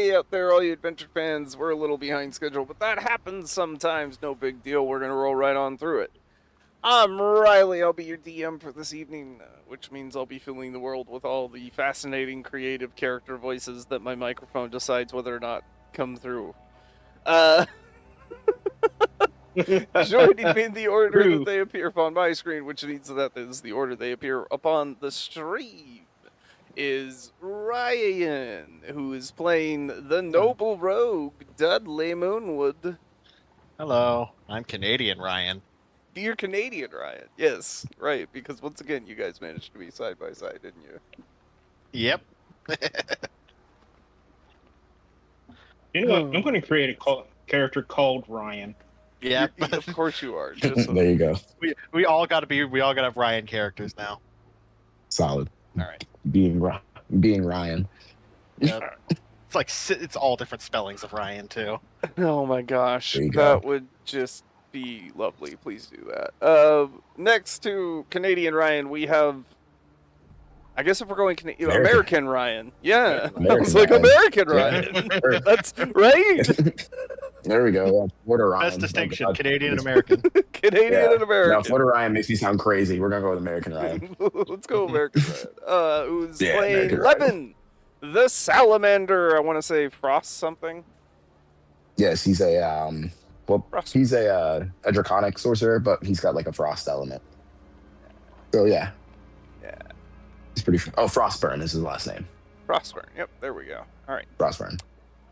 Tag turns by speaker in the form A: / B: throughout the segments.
A: Hey out there, all you adventure fans. We're a little behind schedule, but that happens sometimes. No big deal. We're going to roll right on through it. I'm Riley. I'll be your DM for this evening, which means I'll be filling the world with all the fascinating, creative character voices that my microphone decides whether or not come through. Joining me in the order that they appear upon my screen, which means that is the order they appear upon the stream, is Ryan, who is playing the noble rogue Dudley Moonwood.
B: Hello, I'm Canadian Ryan.
A: You're Canadian Ryan. Yes, right, because once again, you guys managed to be side by side, didn't you?
B: Yep.
C: You know what? I'm going to create a character called Ryan.
B: Yep.
A: Of course you are.
D: There you go.
B: We all got to have Ryan characters now.
D: Solid.
A: All right.
D: Being Ryan.
B: Yep. It's all different spellings of Ryan too.
A: Oh my gosh,
D: There you
A: that
D: go.
A: would just be lovely. Please do that. Next to Canadian Ryan, we have. I guess if we're going American Ryan, yeah,
D: American
A: I was like
D: Ryan.
A: American Ryan. That's right.
D: There we go. Yeah, Florida Ryan.
B: Best distinction:
D: Oh,
B: Canadian and American.
A: Canadian and American.
D: No, Florida Ryan makes me sound crazy. We're gonna go with American Ryan.
A: Let's go American Ryan. Who's playing
D: American
A: Levin, the salamander? I want to say Frost something.
D: Yes, he's a
A: Frost.
D: he's a draconic sorcerer, but he's got like a frost element. So yeah. He's pretty. Frostburn is his last name.
A: Frostburn. Yep, there we go. All right.
D: Frostburn.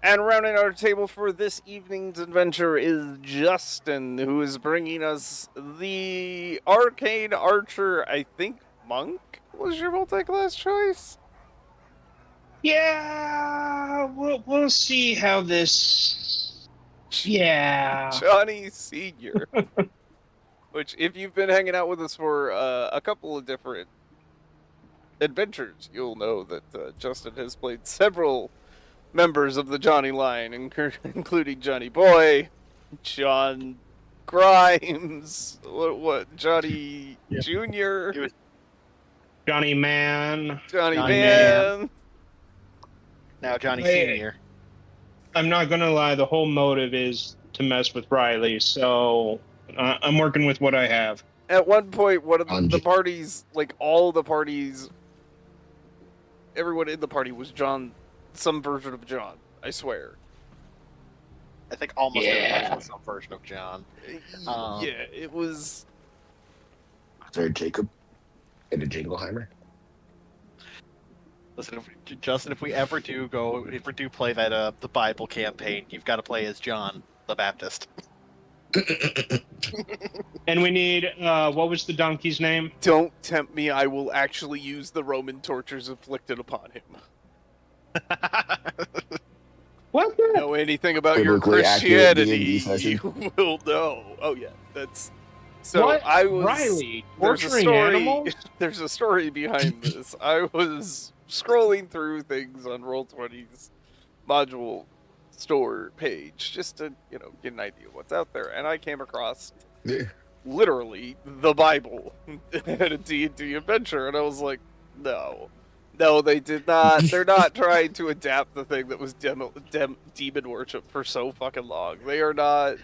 A: And rounding our table for this evening's adventure is Justin, who is bringing us the Arcane Archer, I think Monk was your multi-class choice?
C: Yeah, we'll see how this. Yeah.
A: Johnny Sr. Which, if you've been hanging out with us for a couple of different adventures, you'll know that Justin has played several members of the Johnny line, including Johnny Boy, John Grimes, what Johnny Jr.,
C: Johnny Man.
A: Johnny
B: Johnny
A: Man.
B: Now Johnny
C: Hey.
B: Senior.
C: I'm not going to lie, the whole motive is to mess with Riley, so I'm working with what I have.
A: At one point, one of the parties, like all the parties, everyone in the party was John, some version of John, I swear.
B: I think almost
C: Yeah.
B: everyone was some version of John.
A: Yeah, it was.
D: Sorry, Jacob. And a Jingleheimer.
B: Listen, Justin, if we ever do play that the Bible campaign, you've got to play as John the Baptist.
C: And we need, what was the donkey's name?
A: Don't tempt me, I will actually use the Roman tortures inflicted upon him.
C: What?
A: Know anything about your
D: Biblically accurate D&D
A: Christianity,
D: session.
A: you will know. Oh yeah, that's... So
C: What?
A: I was...
C: Riley,
A: there's a
C: torturing
A: story,
C: animals?
A: There's a story behind this. I was scrolling through things on Roll20's module store page just to, get an idea of what's out there, and I came across literally the Bible at a D&D adventure, and I was like, no, they did not. They're not trying to adapt the thing that was demon worship for so fucking long. They are not.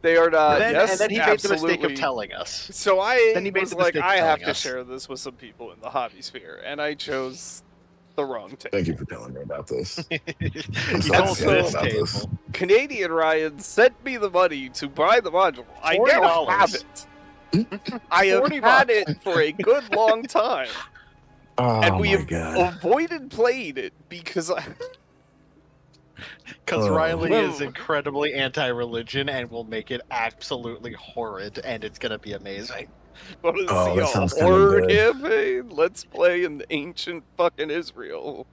B: And then he made the
A: absolutely.
B: mistake of telling us.
A: So I
B: Then he made
A: was
B: the
A: like,
B: mistake of
A: I have
B: telling
A: to
B: us.
A: share this with some people in the hobby sphere, and I chose the wrong take.
D: Thank you for telling me about this.
B: You
D: sorry
B: told
A: to
B: this
D: about this.
B: table.
A: Canadian Ryan sent me the money to buy the module. I now
B: $40.
A: have it. I have
B: $40
A: had it for a good long time,
D: Oh
A: and we
D: my
A: have
D: god.
A: avoided playing it because
B: Because
D: Oh.
B: Riley
A: Whoa.
B: is incredibly anti-religion and will make it absolutely horrid, and it's going to be amazing.
A: want to
D: Oh,
A: see
D: that
A: a
D: sounds kinda
A: horror
D: good.
A: campaign. Let's play in ancient fucking Israel.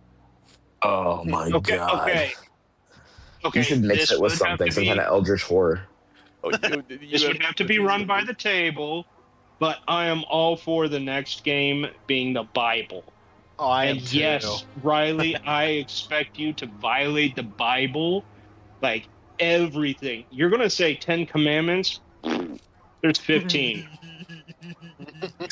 D: Oh my
C: Okay,
D: god.
C: okay. Okay,
D: You should mix
C: this
D: it with
C: would have
D: something,
C: to
D: some
C: be-
D: kind of eldritch horror.
A: Oh,
C: This would have to be run by the table, but I am all for the next game being the Bible.
B: Oh, I am
C: And
B: too.
C: yes, Riley, I expect you to violate the Bible, like everything. You're gonna say 10 Commandments? There's 15.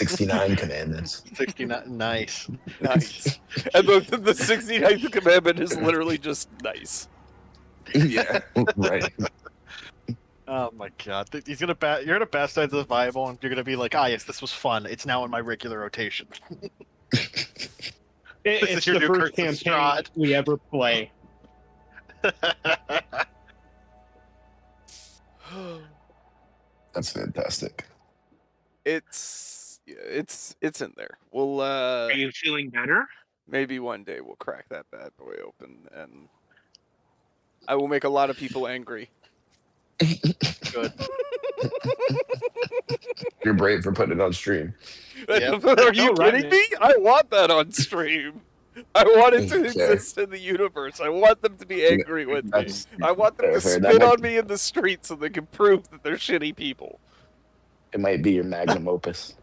D: 69 commandments.
B: 69. Nice.
A: Nice. And the 69th commandment is literally just nice.
D: Yeah, right.
B: Oh my god. He's gonna you're gonna bastardize the Bible and you're gonna be like, yes, this was fun. It's now in my regular rotation.
C: It's
B: your
C: the
B: new
C: first
B: Curse of
C: campaign
B: Strahd.
C: we ever play.
D: That's fantastic.
A: It's in there. We'll
C: Are you feeling better?
A: maybe one day we'll crack that bad boy open, and I will make a lot of people angry.
B: Good.
D: You're brave for putting it on stream.
B: Yep.
A: Are you
C: No, right,
A: kidding
C: man.
A: me? I want that on stream. I want it to
D: Okay.
A: exist in the universe. I want them to be angry with me.
D: That's
A: I want them to
D: fair. That
A: spit
D: might-
A: on me in the street so they can prove that they're shitty people.
D: It might be your magnum opus.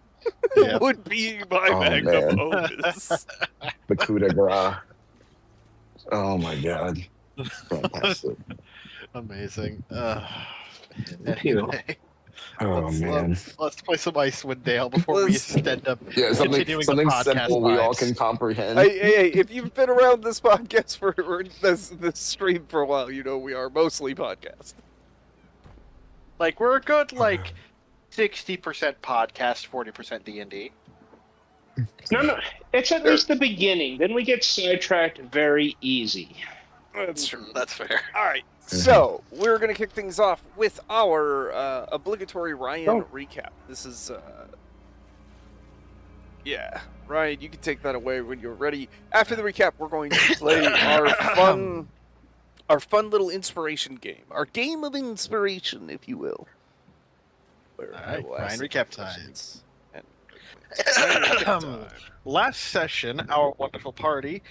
B: Yeah.
A: It would be my
D: Oh,
A: magnum
D: man.
A: opus.
D: The coup de grace. Oh my god. Fantastic.
B: Amazing. Anyway,
D: Oh man.
B: let's play some Icewind Dale before
A: Let's-
B: we end up
D: Yeah, something
B: continuing the podcast
D: simple we all
B: vibes.
D: can comprehend.
A: Hey, if you've been around this podcast or this stream for a while, you know we are mostly podcast.
B: Like, we're a good, 60% podcast, 40% D&D.
C: No. It's at least the beginning. Then we get sidetracked very easy.
A: That's true.
B: That's fair.
A: All right, so we're gonna kick things off with our obligatory Ryan recap. This is, yeah, Ryan, you can take that away when you're ready. After the recap, we're going to play our fun little inspiration game, our game of inspiration, if you will. Where
B: All
A: I
B: right,
A: will
B: Ryan
A: ask some
B: recap time.
A: questions. And Ryan recap time.
B: Last session, our wonderful party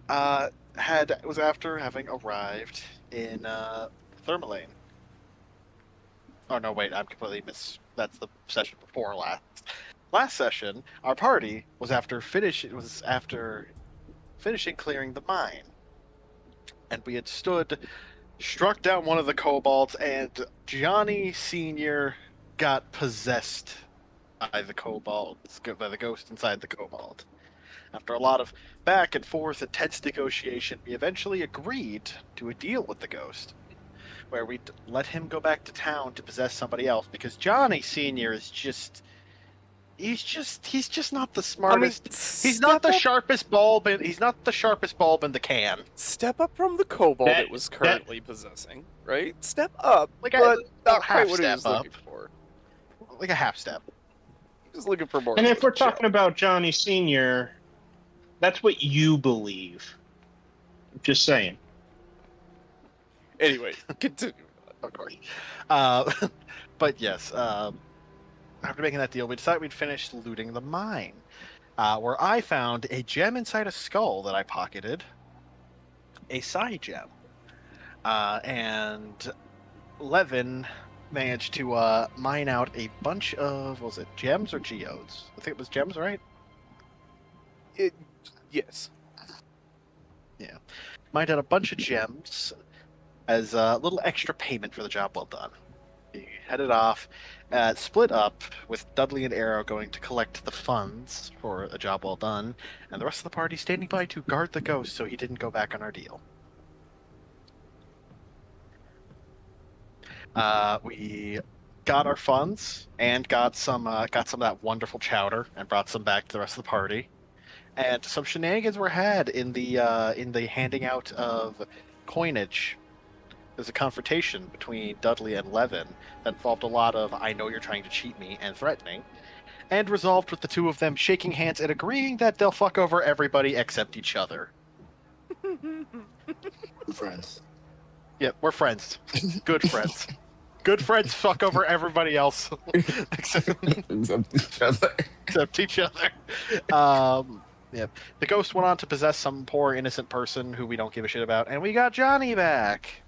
B: was after having arrived in Thermalane. Oh no, wait, I'm completely that's the session before last. Last session, our party was after finishing clearing the mine, and we had struck down one of the kobolds, and Johnny Senior got possessed by the ghost inside the kobold. After a lot of back and forth and tense negotiation, we eventually agreed to a deal with the ghost, where we'd let him go back to town to possess somebody else, because Johnny Senior is he's just not the smartest. He's not the sharpest bulb in the can.
A: Step up from the kobold
C: That-
A: it was currently possessing, right? Step up,
B: Like
A: but not
B: half
A: quite what he
B: step
A: was
B: up.
A: looking for.
B: Like a half step.
A: He was looking for more.
C: And if we're
A: chill.
C: talking about Johnny Sr., that's what you believe. Just saying.
A: Anyway, continue.
B: Of course. But yes, after making that deal, we decided we'd finish looting the mine, where I found a gem inside a skull that I pocketed, a psi gem, and Levin managed to mine out a bunch of, was it gems or geodes? I think it was gems, right?
A: Yes.
B: Mined out a bunch of gems as a little extra payment for the job well done. We headed off, split up, with Dudley and Arrow going to collect the funds for a job well done, and the rest of the party standing by to guard the ghost so he didn't go back on our deal. We got our funds and got some of that wonderful chowder and brought some back to the rest of the party. And some shenanigans were had in the handing out of coinage. There's a confrontation between Dudley and Levin that involved a lot of "I know you're trying to cheat me" and threatening, and resolved with the two of them shaking hands and agreeing that they'll fuck over everybody except each other.
D: Friends.
B: Yep, we're friends. Good friends. Good friends fuck over everybody else except each other. Yep. The ghost went on to possess some poor innocent person who we don't give a shit about, and we got Johnny back.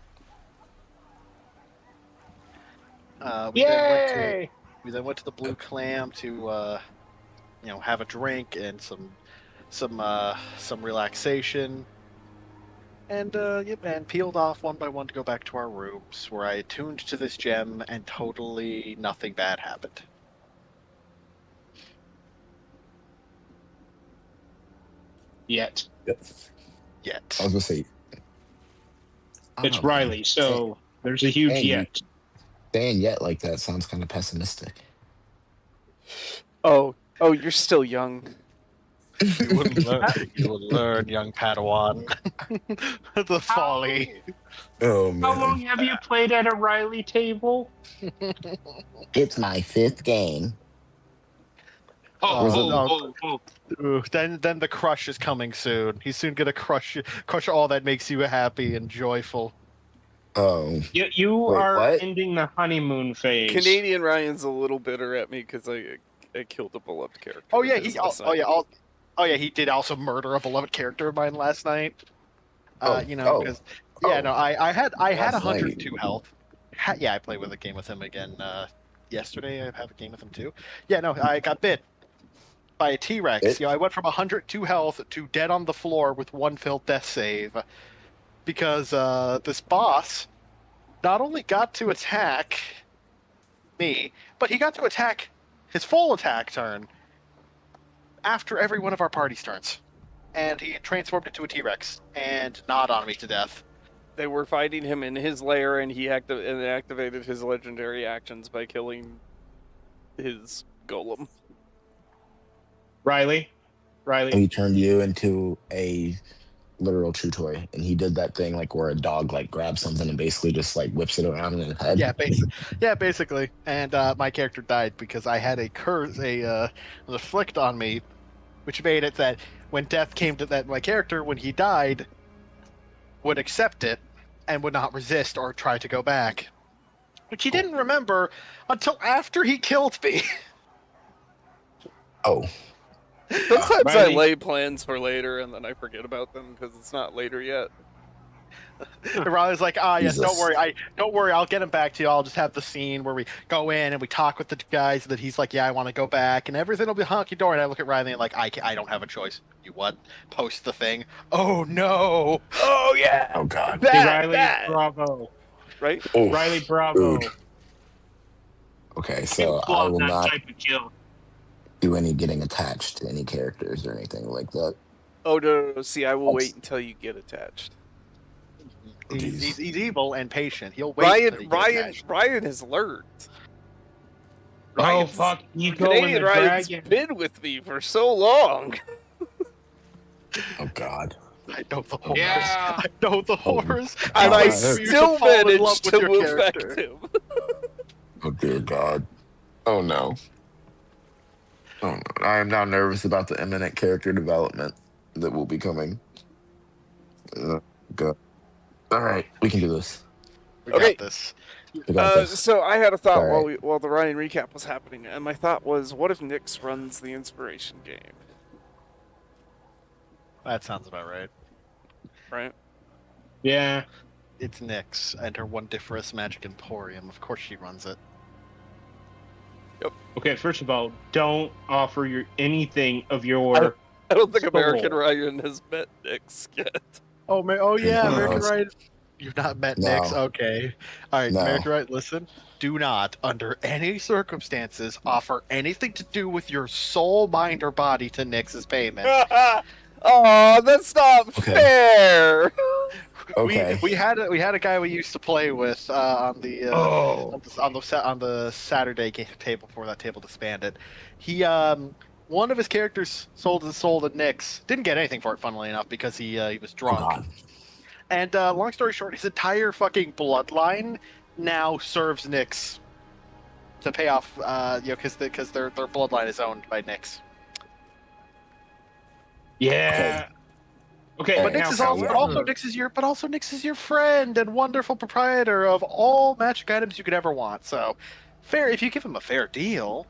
B: We
C: Yay!
B: then went to the Blue Clam to, have a drink and some relaxation, and and peeled off one by one to go back to our rooms, where I attuned to this gem, and totally nothing bad happened.
C: Yet.
B: Yet.
D: I was gonna say
C: It's
D: oh,
C: Riley, so there's a huge
D: Hey,
C: yet.
D: saying yet like that sounds kind of pessimistic.
A: Oh, you're still young.
B: You will learn, young Padawan. The folly.
D: Oh
C: How
D: man,
C: long have you played at a Riley table?
D: it's my 5th game.
C: Oh.
B: Ooh, then the crush is coming soon. He's soon gonna crush all that makes you happy and joyful.
D: Oh,
C: You
D: wait,
C: are
D: what?
C: ending the honeymoon phase.
A: Canadian Ryan's a little bitter at me because I killed a beloved character.
B: Oh
A: of
B: yeah,
A: his last night.
B: he did also murder a beloved character of mine last night.
D: Oh,
B: Because I had
D: Last
B: 102 health. I played with a game with him again yesterday. I have a game with him too. Yeah, no, I got bit by a T-Rex.
D: It?
B: I went from 102 health to dead on the floor with 1 failed death save because this boss not only got to attack me, but he got to attack his full attack turn after every one of our party's turns. And he transformed into a T-Rex and gnawed on me to death.
A: They were fighting him in his lair, and he activated his legendary actions by killing his golem.
C: Riley.
D: He turned you into a literal chew toy, and he did that thing like where a dog like grabs something and basically just like whips it around in his head.
B: Yeah, basically. And my character died because I had a curse, an afflict on me, which made it that when death came to that my character, when he died, would accept it and would not resist or try to go back, which he didn't remember until after he killed me.
D: Oh,
A: Sometimes
C: Riley.
A: I lay plans for later, and then I forget about them because it's not later yet.
B: Riley's like, yes,
D: Jesus.
B: don't worry, I'll get him back to you. I'll just have the scene where we go in and we talk with the guys. That he's like, yeah, I want to go back, and everything will be honky dory. And I look at Riley and like, I don't have a choice. You what? Post the thing. Oh no.
A: Oh yeah.
D: oh God.
C: Riley, bravo.
A: Right?
D: Oh,
C: Riley, bravo.
D: dude. Okay,
C: You
D: so I
C: pulled
D: will
C: that
D: not
C: type of kill.
D: do any getting attached to any characters or anything like that.
A: Oh no. See, I will wait until you get attached.
B: He's evil and patient. He'll wait. until you get attached.
A: Ryan has learned.
C: Oh
A: Ryan's-
C: fuck! You go in
A: Canadian
C: the
A: Ryan's
C: dragon.
A: been with me for so long.
D: Oh God.
B: I know the horrors.
C: Yeah.
B: I know the horrors.
A: And
D: Oh,
A: I
D: I
A: still
B: fall in love
A: managed
B: with
A: to
B: your
A: affect
B: character.
A: him.
D: Oh dear God. Oh no. Oh no. I am now nervous about the imminent character development that will be coming. Go. All right, we can do this.
B: We
A: Okay.
B: got this.
D: We got this.
A: So I had a thought
D: All right.
A: while the Ryan recap was happening, and my thought was, what if Nyx runs the inspiration game,
B: That sounds about right.
A: right?
C: Yeah.
B: It's Nyx and her Wondiferous Magic Emporium. Of course she runs it.
C: Okay. First of all, don't offer anything of your.
A: I don't think
C: Soul.
A: American Ryan has met Nyx yet.
B: Yeah,
D: No.
B: American Right. You've not met
D: No.
B: Nyx? Okay. Alright,
D: No.
B: American Right, listen. Do not, under any circumstances, offer anything to do with your soul, mind, or body to Nyx's payment.
A: Oh, that's not
D: Okay.
A: fair.
D: Okay.
B: We had a guy we used to play with on the
C: Oh.
B: on the Saturday game table before that table disbanded. He one of his characters sold his soul to Nyx. Didn't get anything for it, funnily enough, because he was
D: Oh
B: drunk.
D: God.
B: And long story short, his entire fucking bloodline now serves Nyx to pay off, because their bloodline is owned by Nyx.
C: Yeah. Okay.
D: But
B: But
C: now,
B: Nyx is
C: however-
B: also Nyx is your friend and wonderful proprietor of all magic items you could ever want. So, fair if you give him a fair deal,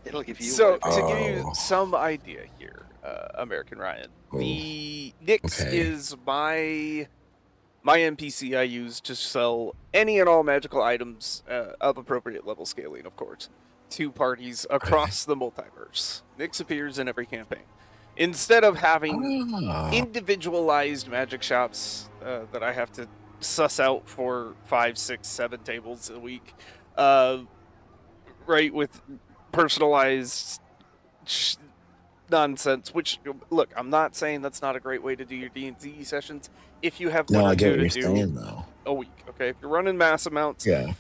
B: it'll give you.
A: So
B: a-
A: to give you
D: Oh.
A: some idea here, American Ryan, the Nyx
D: Okay.
A: is my NPC I use to sell any and all magical items of appropriate level scaling, of course, to parties across the multiverse. Nyx appears in every campaign. Instead of having
D: Ah.
A: individualized magic shops that I have to suss out for 5, 6, 7 tables a week, right, with personalized nonsense. Which, look, I'm not saying that's not a great way to do your D&D sessions. If you have
D: No,
A: one or
D: I get
A: two
D: what
A: to
D: you're
A: do
D: saying though.
A: a week, okay? If you're running mass amounts,
D: Yeah,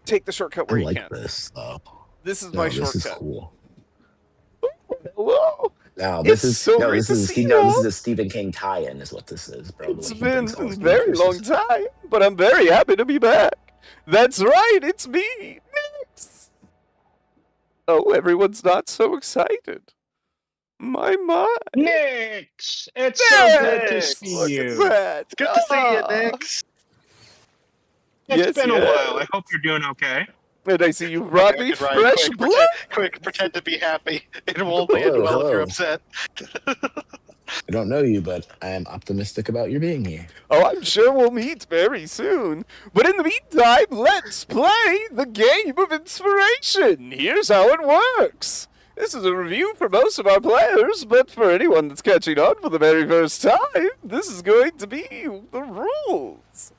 A: take the shortcut
D: I
A: where you
D: like
A: can.
D: this though.
A: This is
D: No,
A: my
D: this is
A: shortcut.
D: cool.
A: Hello.
D: Now
A: It's
D: this is
A: so great
D: this
A: to
D: is
A: see you
D: this
A: all.
D: is a Stephen King tie-in, is what this is, bro. The
A: It's
D: way he brings all
A: been a
D: his
A: very long
D: universes.
A: time, but I'm very happy to be back. That's right, it's me, Nix. Oh, everyone's not so excited. My.
C: Nix! It's so good to
B: Nix!
C: see
A: Look at
C: you.
A: that.
B: It's good to see you,
A: Ah.
B: Nix.
C: It's
A: Yes,
C: been a while. I
A: yes.
C: hope you're doing okay.
A: And I see you brought me
B: Okay, Ryan,
A: fresh blood.
B: quick, pretend to be happy. It won't end
D: Hello,
B: well if you're
D: hello.
B: upset.
D: I don't know you, but I am optimistic about your being here.
A: Oh, I'm sure we'll meet very soon. But in the meantime, let's play the game of inspiration. Here's how it works. This is a review for most of our players, but for anyone that's catching on for the very first time, this is going to be the rules.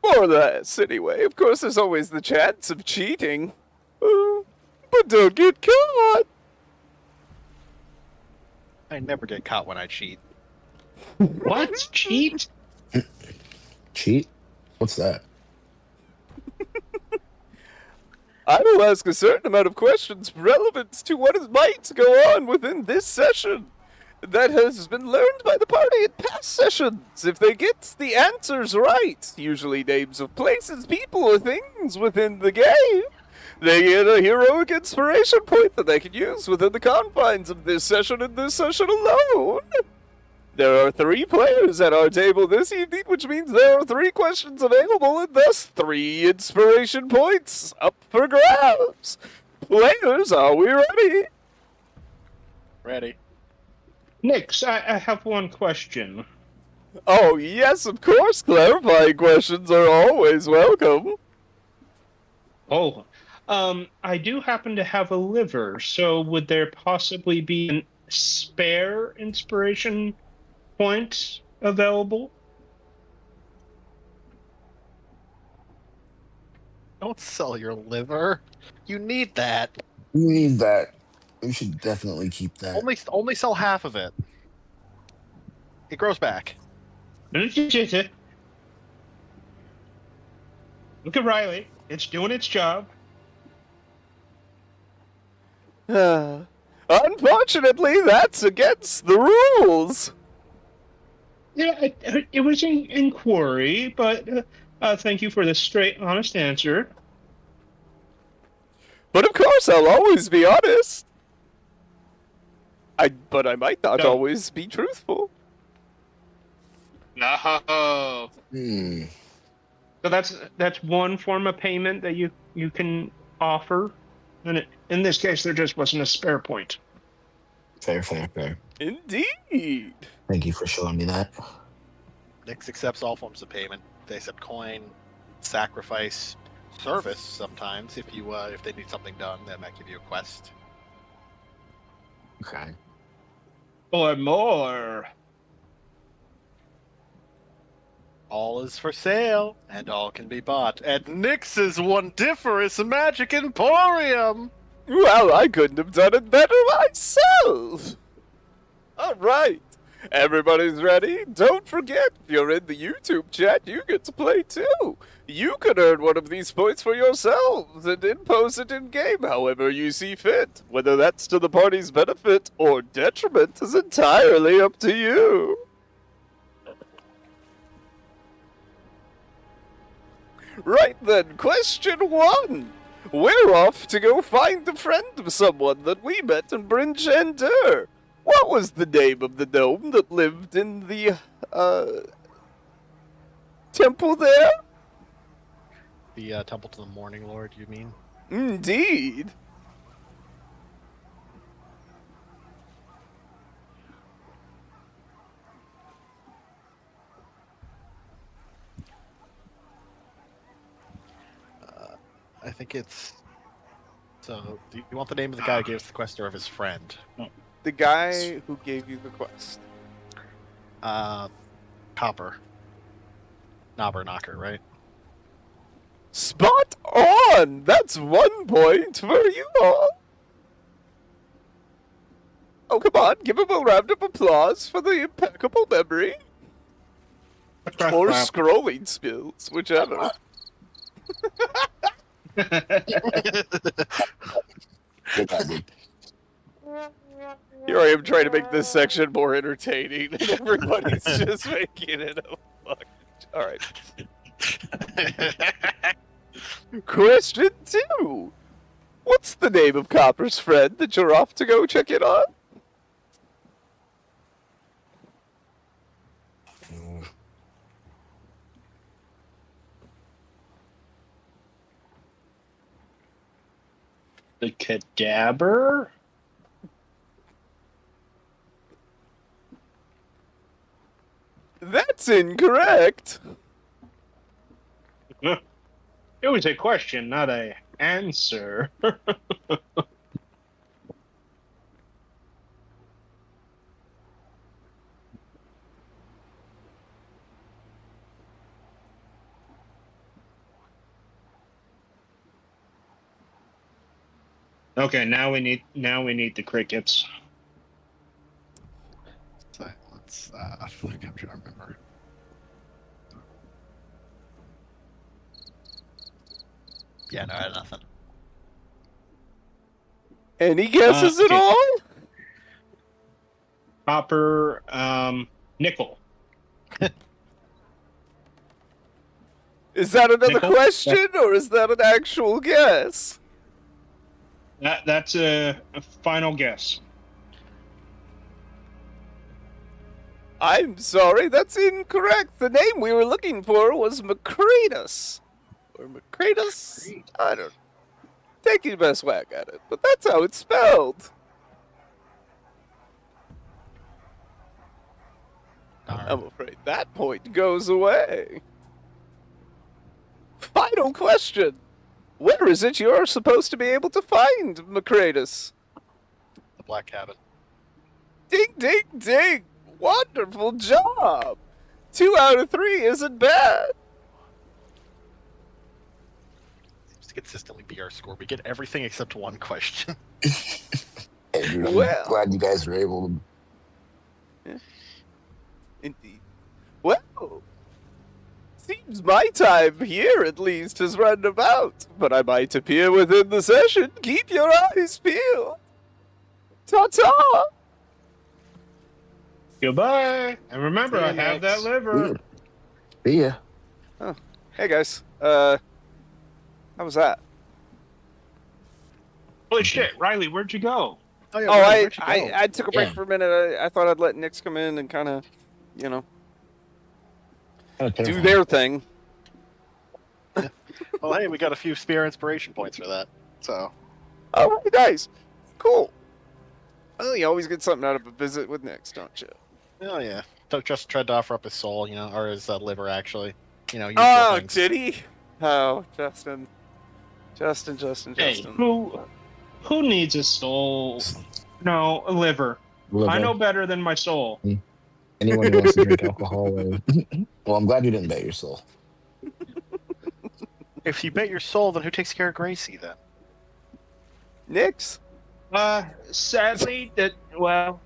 A: More or less, anyway. Of course, there's always the chance of cheating. But don't get caught.
B: I never get caught when I cheat.
C: What? Cheat?
D: Cheat? What's that?
A: I will ask a certain amount of questions relevant to what might go on within this session that has been learned by the party in past sessions. If they get the answers right, usually names of places, people, or things within the game, they get a heroic inspiration point that they can use within the confines of this session and this session alone. There are 3 players at our table this evening, which means there are 3 questions available and thus 3 inspiration points up for grabs. Players, are we ready?
B: Ready?
C: Nix, I have one question.
A: Oh, yes, of course. Clarifying questions are always welcome.
C: Oh, I do happen to have a liver, so would there possibly be an spare inspiration point available?
B: Don't sell your liver. You need that.
D: You need that. You should definitely keep that.
B: Only sell half of it. It grows back.
C: Look at Riley. It's doing its job.
A: Unfortunately, that's against the rules.
C: Yeah, it was an inquiry, but thank you for the straight, honest answer.
A: But of course, I'll always be honest. But I might not
C: No.
A: always be truthful.
C: No.
D: Hmm.
C: So that's one form of payment that you can offer, and in this case, there just wasn't a spare point.
D: Fair.
A: Indeed.
D: Thank you for showing me that.
B: Nix accepts all forms of payment. They accept coin, sacrifice, service sometimes. If they need something done, they might give you a quest.
D: Okay.
C: Or more.
B: All is for sale, and all can be bought at Nix's Wondiferous Magic Emporium.
A: Well, I couldn't have done it better myself. All right. Everybody's ready? Don't forget, if you're in the YouTube chat, you get to play too. You can earn one of these points for yourselves and impose it in-game however you see fit. Whether that's to the party's benefit or detriment is entirely up to you. Right then, question 1. We're off to go find a friend of someone that we met in Bryn Shander. What was the name of the gnome that lived in the, temple there?
B: The Temple to the Morning Lord, you mean?
A: Indeed.
B: I think it's... So, do you want the name of the guy who gave us the quest or of his friend?
A: The guy who gave you the quest.
B: Copper. Knobber Knocker, right?
A: Spot on! That's 1 point for you all. Oh, come on, give him a round of applause for the impeccable memory. Or scrolling skills, whichever.
D: Good job, dude.
A: Here I am trying to make this section more entertaining, and everybody's just making it a fuck. Alright. Question 2. What's the name of Copper's friend that you're off to go check it on?
C: The cadaver?
A: That's incorrect.
C: It was a question, not a answer. Okay, now we need the crickets.
B: So let's fuck, I'm trying to remember. Yeah, no, I had nothing.
A: Any guesses at
C: okay.
A: all?
C: Copper, nickel.
A: Is that another
C: Nickel?
A: question, or is that an actual guess?
C: That's a final guess.
A: I'm sorry, that's incorrect. The name we were looking for was Macratus. Or Macratus? I don't know. Take your best whack at it, but that's how it's spelled. I'm afraid that point goes away. Final question. Where is it you're supposed to be able to find Macratus?
B: The Black Cabin.
A: Ding, ding, ding! Wonderful job! 2 out of 3 isn't bad.
B: Seems to consistently be our score. We get everything except one question.
D: Hey, dude, I'm
A: Well.
D: glad you guys were able to.
A: Yeah. Indeed. Well, seems my time here at least has run about, but I might appear within the session. Keep your eyes peeled. Ta-ta!
C: Goodbye. And remember,
A: See you
C: I have that
A: next.
C: liver.
D: See ya.
A: Hey guys, how was that?
C: Holy shit, Riley, where'd you go?
B: Oh, yeah,
A: Oh,
B: where'd you go?
A: I took a break
D: Yeah.
A: for a minute. I thought I'd let Nix come in and kind of, you know, do their thing.
B: Well, hey, we got a few spare inspiration points for that. So,
A: Oh, nice. Cool. Well, you always get something out of a visit with Nix, don't you?
B: oh yeah, Doug just tried to offer up his soul, you know, or his liver actually. You know, usual
A: Oh,
B: things.
A: did he? Oh, Justin.
C: Hey, who needs a soul? No, a liver.
D: Liver.
C: I know better than my soul.
D: Anyone who wants to drink alcohol. Well, I'm glad you didn't bet your soul.
B: If you bet your soul, then who takes care of Gracie then?
A: Nix?
C: Sadly, well,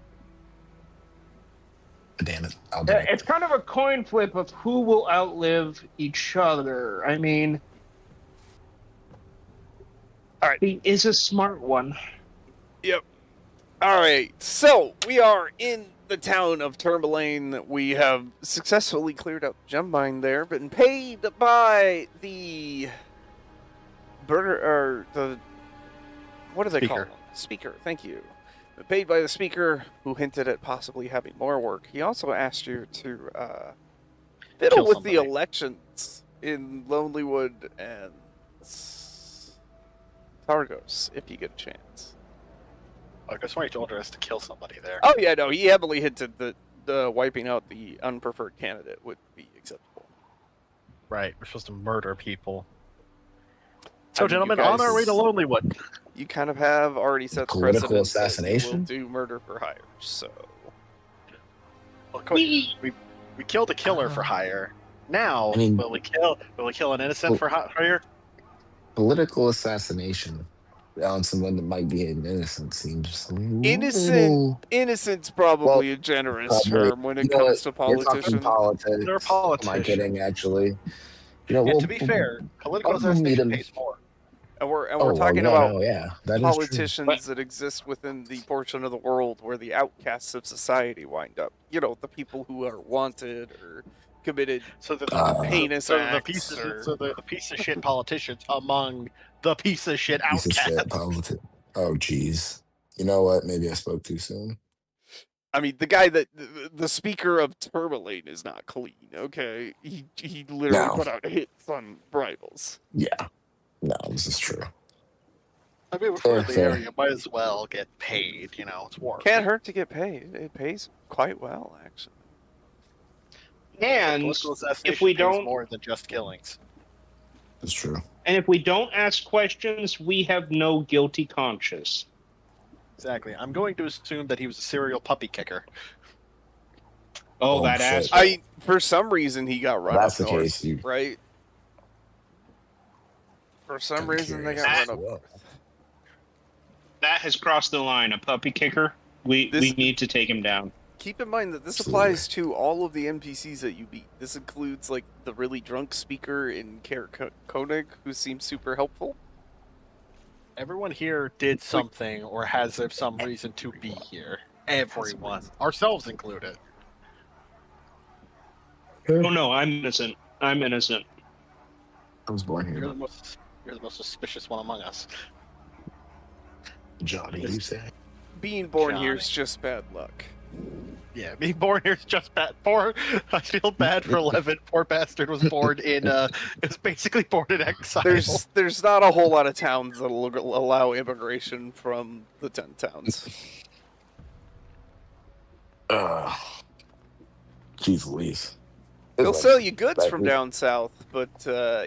D: Damn it. I'll do it.
C: it's kind of a coin flip of who will outlive each other. I mean,
A: All right.
C: he is a smart one.
A: Yep. All right. So we are in the town of Tourmaline. We have successfully cleared out the gem mine there, been paid by the what do they call
B: Speaker.
A: him? Speaker. Thank you. Been paid by the speaker who hinted at possibly having more work. He also asked you to fiddle
B: Kill
A: with the
B: somebody.
A: elections in Lonelywood and Targos if you get a chance.
B: I guess why he told us to kill somebody there.
A: Oh yeah, no, he heavily hinted that the wiping out the unpreferred candidate would be acceptable.
B: Right, we're supposed to murder people.
A: I
B: So,
A: mean,
B: gentlemen,
A: you
B: on our
A: guys-
B: way to Lonelywood.
A: You kind of have already set the
D: Political
A: precedent that you
D: assassination?
A: will do murder for hire. So
B: Well, we killed a killer for hire. Now,
D: I mean-
B: will we kill an innocent for hire?
D: Political assassination on someone that might be innocent seems a
A: Innocent, innocent's probably a generous
D: probably.
A: term when
D: You
A: it
D: know what?
A: comes to
D: You're talking
A: politicians.
D: politics.
B: They're
D: Am I
B: politicians.
D: kidding? Actually, you know,
B: And to be fair, political
D: we'll meet
B: assassination
D: him.
B: pays more.
A: And we're
D: Oh, well,
A: talking
D: yeah,
A: about
D: no, yeah, that is true.
A: politicians that exist within the portion of the world where the outcasts of society wind up. You know, the people who are wanted or committed
B: So the
A: heinous
B: so the
A: acts.
B: piece of
A: or-
B: so the piece of shit politicians among the piece of shit
D: Piece of shit
B: outcasts.
D: politics. Oh, jeez. You know what? Maybe I spoke too soon.
A: I mean, the guy that the speaker of Tourmaline is not clean. Okay, he literally
D: No.
A: put out hits on rivals.
D: Yeah. No, this is true.
B: I mean, before the
D: Fair.
B: area, might as well get paid. You know, it's work.
A: Can't hurt to get paid. It pays quite well, actually.
C: And
B: Political assassination
C: if we
B: pays
C: don't,
B: more than just killings.
D: It's true.
C: and if we don't ask questions, we have no guilty conscience.
B: Exactly. I'm going to assume that he was a serial puppy kicker.
C: Oh,
D: Oh,
C: that
D: shit.
C: asshole.
A: For some reason, he got run
D: That's
A: up
D: the
A: north,
D: case, you-
A: right? For some
D: I'm
A: reason, they
D: curious
A: got
D: as
A: run up
D: well.
A: north.
C: That has crossed the line. A puppy kicker. We need to take him down.
A: Keep in mind that this
D: Absolutely.
A: applies to all of the NPCs that you beat. This includes, like, the really drunk speaker in Koenig, who seems super helpful.
B: Everyone here did something or has some reason to be here. Everyone, ourselves included.
C: Oh no, I'm innocent. I'm innocent.
D: I was born
B: You're
D: here.
B: the most suspicious one among us.
D: Johnny, you say?
A: Being born here
B: Johnny.
A: is just bad luck.
B: Yeah, being born here is just bad. I feel bad for 11. Poor bastard was born in. Is basically born in exile.
A: There's not a whole lot of towns that'll allow immigration from the 10 towns.
D: Jeez Louise.
A: They'll sell you goods
D: Like,
A: from down south, but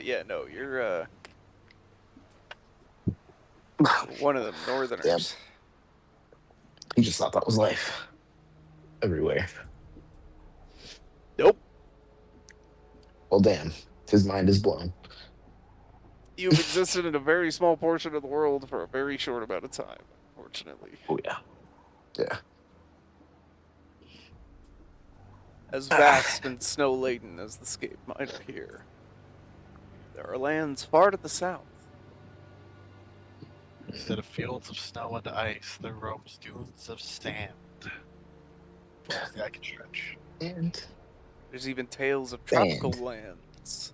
A: yeah, no, you're one of them northerners.
D: You just thought that was life. Everywhere.
A: Nope.
D: Well, damn. His mind is blown.
A: You've existed in a very small portion of the world for a very short amount of time, unfortunately.
D: Oh, yeah. Yeah.
A: As vast and snow-laden as the scape might appear, there are lands far to the south.
B: Instead of fields of snow and ice, there roams dunes of sand. I can stretch.
D: And
A: There's even tales of tropical lands,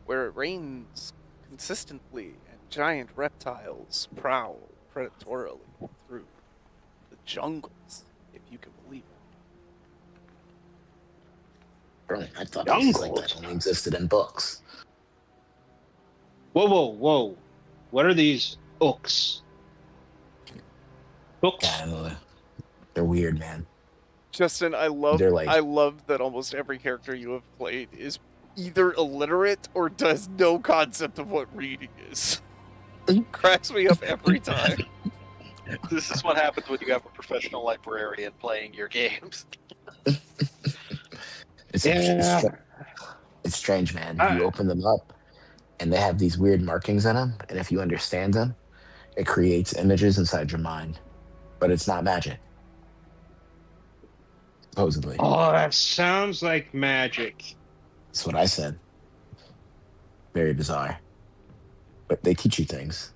A: where it rains consistently and giant reptiles prowl predatorily through the jungles, if you can believe it.
D: really, I thought places like that only existed in books.
C: Whoa, whoa, whoa! What are these hooks? Hooks?
D: Yeah, I know. They're weird, man.
A: Justin, I love that almost every character you have played is either illiterate or does no concept of what reading is. Cracks me up every time.
B: This is what happens when you have a professional librarian playing your games.
D: It's strange, man. You open them up, and they have these weird markings in them, and if you understand them, it creates images inside your mind. But it's not magic. Supposedly.
C: Oh, that sounds like magic.
D: That's what I said. Very bizarre. But they teach you things.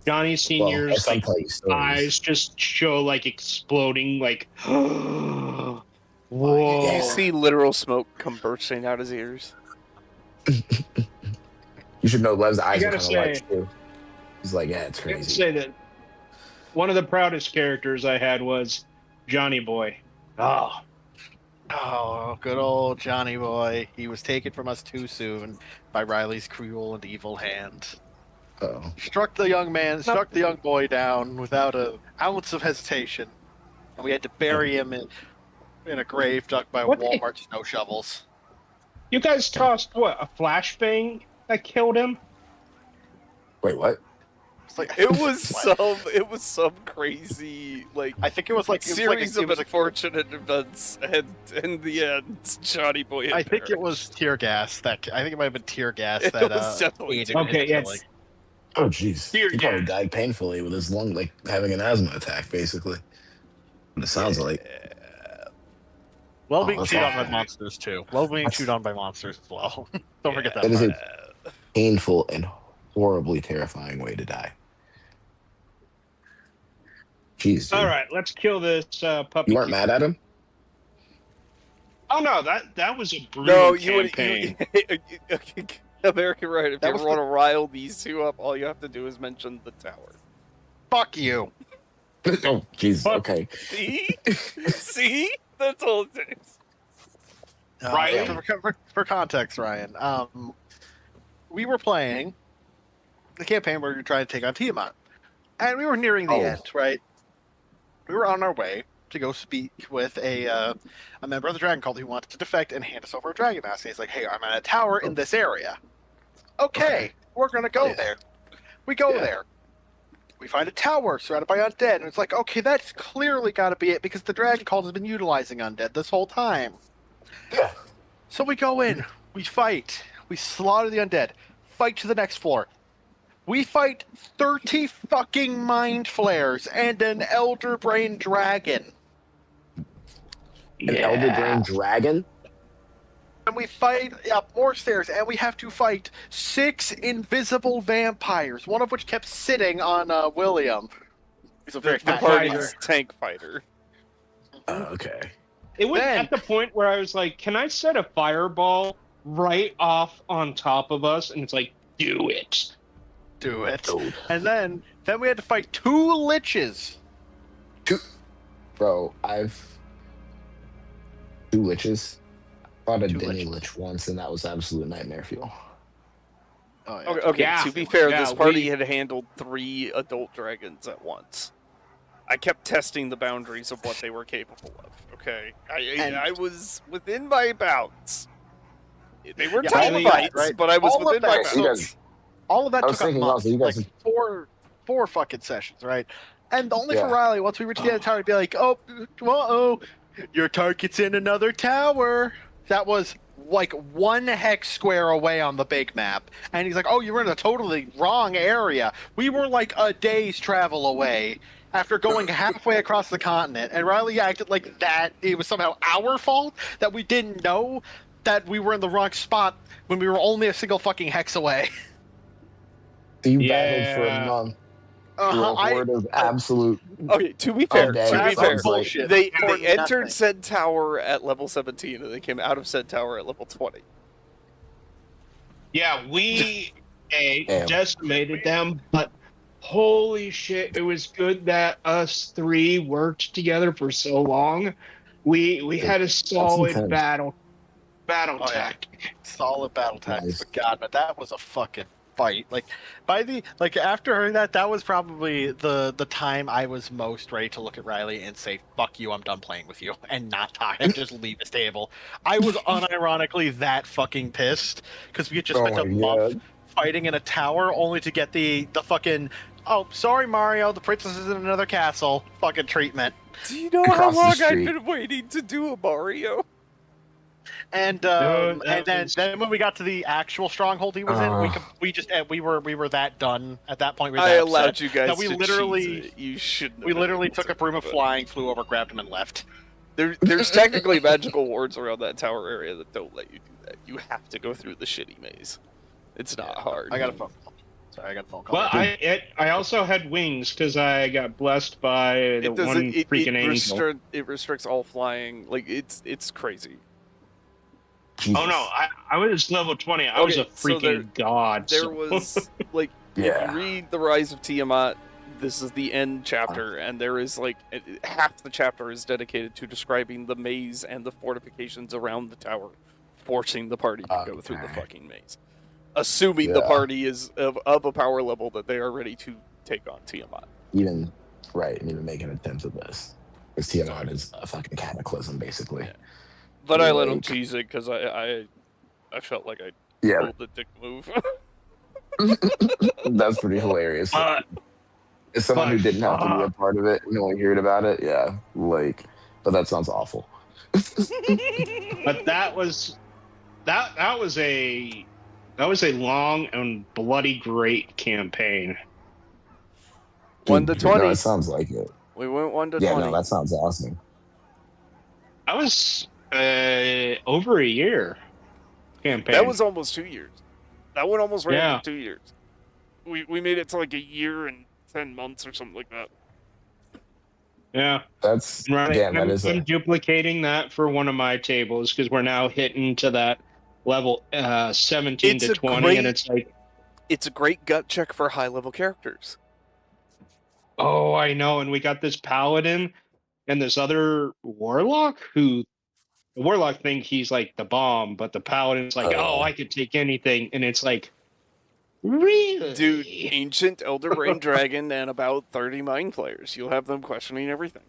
C: Johnny Senior's
D: well,
C: eyes just show like exploding, like whoa.
A: You see literal smoke come bursting out his ears.
D: You should know Lev's eyes are
C: gotta
D: kind of large
C: say-
D: too. He's like, yeah, it's
C: I have to
D: crazy.
C: say that one of the proudest characters I had was Johnny Boy.
B: Oh, good old Johnny Boy. He was taken from us too soon by Riley's cruel and evil hand.
D: Oh,
B: Struck the young boy down without an ounce of hesitation. And we had to bury him in a grave dug by
C: What?
B: Walmart snow shovels.
C: You guys tossed what, a flashbang that killed him?
D: wait, what?
B: It's like,
A: It was some crazy
B: I think it was like
A: series
B: it
A: of
B: was
A: unfortunate events, and in the end, Johnny Boy. had
B: I think it
A: perished.
B: was tear gas. I think it might have been tear gas
A: It
B: that
A: was definitely
B: aided
A: tear
B: in
C: Okay,
B: his
C: yes.
B: killing.
D: Oh, jeez.
C: Dear
D: He probably
C: dad.
D: died painfully with his lung, like having an asthma attack, basically. What it sounds like.
B: Well
D: Oh,
B: being
D: that's
B: chewed on by
D: awful.
B: monsters too. Well being
D: That's-
B: chewed on by monsters as well. Don't forget that
D: That is
B: part.
D: a painful and horribly terrifying way to die. Jeez,
C: All
D: dude.
C: right, let's kill this puppy.
D: You weren't mad at him?
C: Oh no, that was a brutal
A: No, you would.
C: campaign.
A: American right. If
B: That
A: you
B: was
A: ever want to rile these two up, all you have to do is mention the tower.
B: Fuck you.
D: Oh, jeez. Okay.
A: See? See? That's all it takes.
C: Ryan?
B: For context, Ryan, we were playing the campaign where we were trying to take on Tiamat, and we were nearing the end. Right, we were on our way to go speak with a member of the Dragon Cult who wanted to defect and hand us over a dragon mask. And he's like, "Hey, I'm at a tower in this area." Okay, we're gonna go there. We go there. We find a tower surrounded by undead, and it's like, okay, that's clearly got to be it because the Dragon Cult has been utilizing undead this whole time.
D: Yeah.
B: So we go in, we fight, we slaughter the undead, fight to the next floor. We fight 30 fucking mind flares and an elder brain dragon.
D: An elder brain dragon?
B: And we fight up more stairs, and we have to fight 6 invisible vampires, one of which kept sitting on William. He's a very
A: The
B: fat
A: party's
B: fighter.
A: tank fighter.
D: Okay.
C: It was
B: Then-
C: at the point where I was like, "Can I set a fireball right off on top of us?" And it's like, "Do it."
B: Do it.
D: Oh.
B: And then we had to fight 2 liches.
D: Bro, I've 2 liches. Fought a
B: 2
D: Denny
B: liches.
D: lich once, and that was absolute nightmare fuel.
B: Oh, yeah.
A: Okay,
C: Yeah.
A: to be fair,
C: Yeah,
A: this party
C: we-
A: had handled 3 adult dragons at once. I kept testing the boundaries of what they were capable of. Okay,
B: And-
A: I was within my bounds. They were
B: Yeah,
A: tight
C: all of
A: fights,
B: that, right?
A: but I was
B: All of
A: within my
B: that,
A: bounds.
D: you guys-
B: All of that
D: I was
B: took up
D: thinking
B: months,
D: also, you guys-
B: like four fucking sessions, right? And only for
D: Yeah.
B: Riley, once we reached the end of the tower, he'd be like, "Oh, uh-oh, your target's in another tower." That was like 1 hex square away on the big map, and he's like, "Oh, you were in a totally wrong area." We were like a day's travel away after going halfway across the continent, and Riley acted like that it was somehow our fault that we didn't know that we were in the wrong spot when we were only a single fucking hex away.
D: So you battled for a
C: Yeah.
D: month through a
B: I
D: horde of absolute.
A: Okay, to be fair,
D: Undead.
A: to be
B: That's
A: fair,
B: bullshit.
A: they
B: For
A: entered
B: nothing.
A: said tower at level 17, and they came out of said tower at level 20.
C: Yeah, we
D: Damn.
C: decimated them, but holy shit, it was good that us 3 worked together for so long. We had a solid
D: intense.
C: battle
B: Oh, yeah.
C: tactic.
B: Solid battle tactics,
D: Nice.
B: but God, but that was a fucking fight. After hearing that, that was probably the time I was most ready to look at Riley and say, "Fuck you, I'm done playing with you," and not talk and just leave this table. I was unironically that fucking pissed because we had just
D: Oh
B: spent a
D: my
B: month fighting in a tower only to get the fucking "oh, sorry Mario, the princess is in another castle" fucking treatment.
A: Do you know
D: Across the
A: how long I've
D: street.
A: been waiting to do a Mario?
B: And
C: No, that
B: then
C: was-
B: then when we got to the actual stronghold he was in, we were that done at that point. We were
A: I
B: that
A: allowed
B: upset
A: you guys
B: that we
A: to
B: literally-
A: cheese it. You shouldn't.
B: We
A: have
B: literally
A: been
B: took a broom of
A: but
B: flying, flew over, grabbed him, and left.
A: There's technically magical wards around that tower area that don't let you do that. You have to go through the shitty maze. It's not hard.
B: I got a phone call. Sorry, I got a phone call.
C: Well, I also had wings because I got blessed by the
A: It doesn't.
C: one freaking angel.
A: It restricts all flying. Like it's crazy.
C: Oh no, I was level 20. I was a
A: Okay, so
C: freaking god.
A: There
C: so-
A: was like
D: Yeah.
A: if you read the Rise of Tiamat, this is the end chapter, and there is like half the chapter is dedicated to describing the maze and the fortifications around the tower, forcing the party to go through the
D: Okay.
A: fucking maze. Assuming the
D: Yeah.
A: party is of a power level that they are ready to take on Tiamat.
D: Even make an attempt at this. Because Tiamat is a fucking cataclysm, basically.
A: Yeah. But I let him
D: Like-
A: tease it because I felt like I
D: Yeah,
A: pulled the dick move.
D: that's pretty hilarious. As someone who
C: but
D: didn't have to be a part of it and only heard about it, yeah, but that sounds awful.
C: But that was a That was a long and bloody great campaign.
A: 1 to
D: Dude,
A: 20.
D: no, it sounds like it.
A: We went 1 to
D: Yeah,
A: 20.
D: no, that sounds awesome.
C: That was over a year campaign.
A: That was almost 2 years. That one almost ran
C: Yeah.
A: for 2 years. We made it to like a year and 10 months or something like that.
C: Yeah.
D: That's
C: Right.
D: damn. That is
C: I'm duplicating that for one of my tables because we're now hitting to that level 17
A: It's
C: to
A: a
C: 20, and
A: great-
C: it's like,
A: It's a great gut check for high level characters.
C: oh, I know. And we got this paladin and this other warlock who the warlock think he's like the bomb, but the paladin's like, oh, I could take anything, and it's like, really,
A: Dude, ancient Elder Brain Dragon and about 30 mind players. You'll have them questioning everything.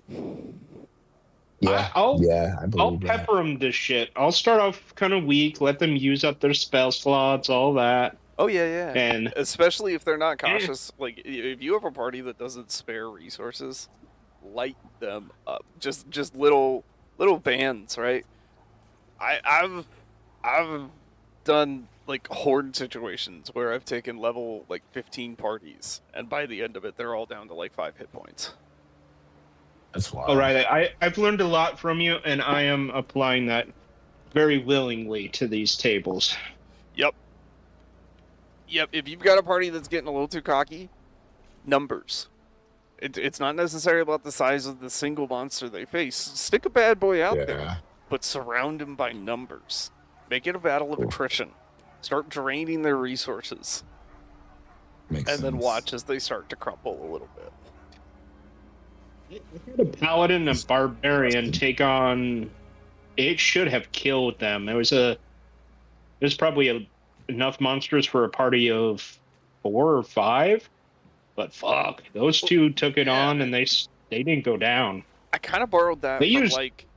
D: yeah,
C: I'll
D: I believe that.
C: pepper them this shit. I'll start off kind of weak, let them use up their spell slots, all that.
A: Oh yeah.
C: And
A: especially if they're not cautious. Like if you have a party that doesn't spare resources, light them up. Just little bands, right? I've done like horde situations where I've taken level like 15 parties, and by the end of it, they're all down to like 5 hit points.
D: That's wild.
C: all right, I've learned a lot from you, and I am applying that very willingly to these tables.
A: Yep, if you've got a party that's getting a little too cocky, numbers. It's not necessarily about the size of the single monster they face. Stick a bad boy out there, but surround him by numbers. Make it a battle of attrition. Start draining their resources.
D: Makes
A: and then
D: sense.
A: watch as they start to crumple a little bit.
C: I had a paladin and barbarian take on. It should have killed them. There's probably enough monsters for a party of 4 or 5, but fuck, those two took it on, and they didn't go down.
A: I kind of borrowed that
C: They
A: from
C: used-
A: like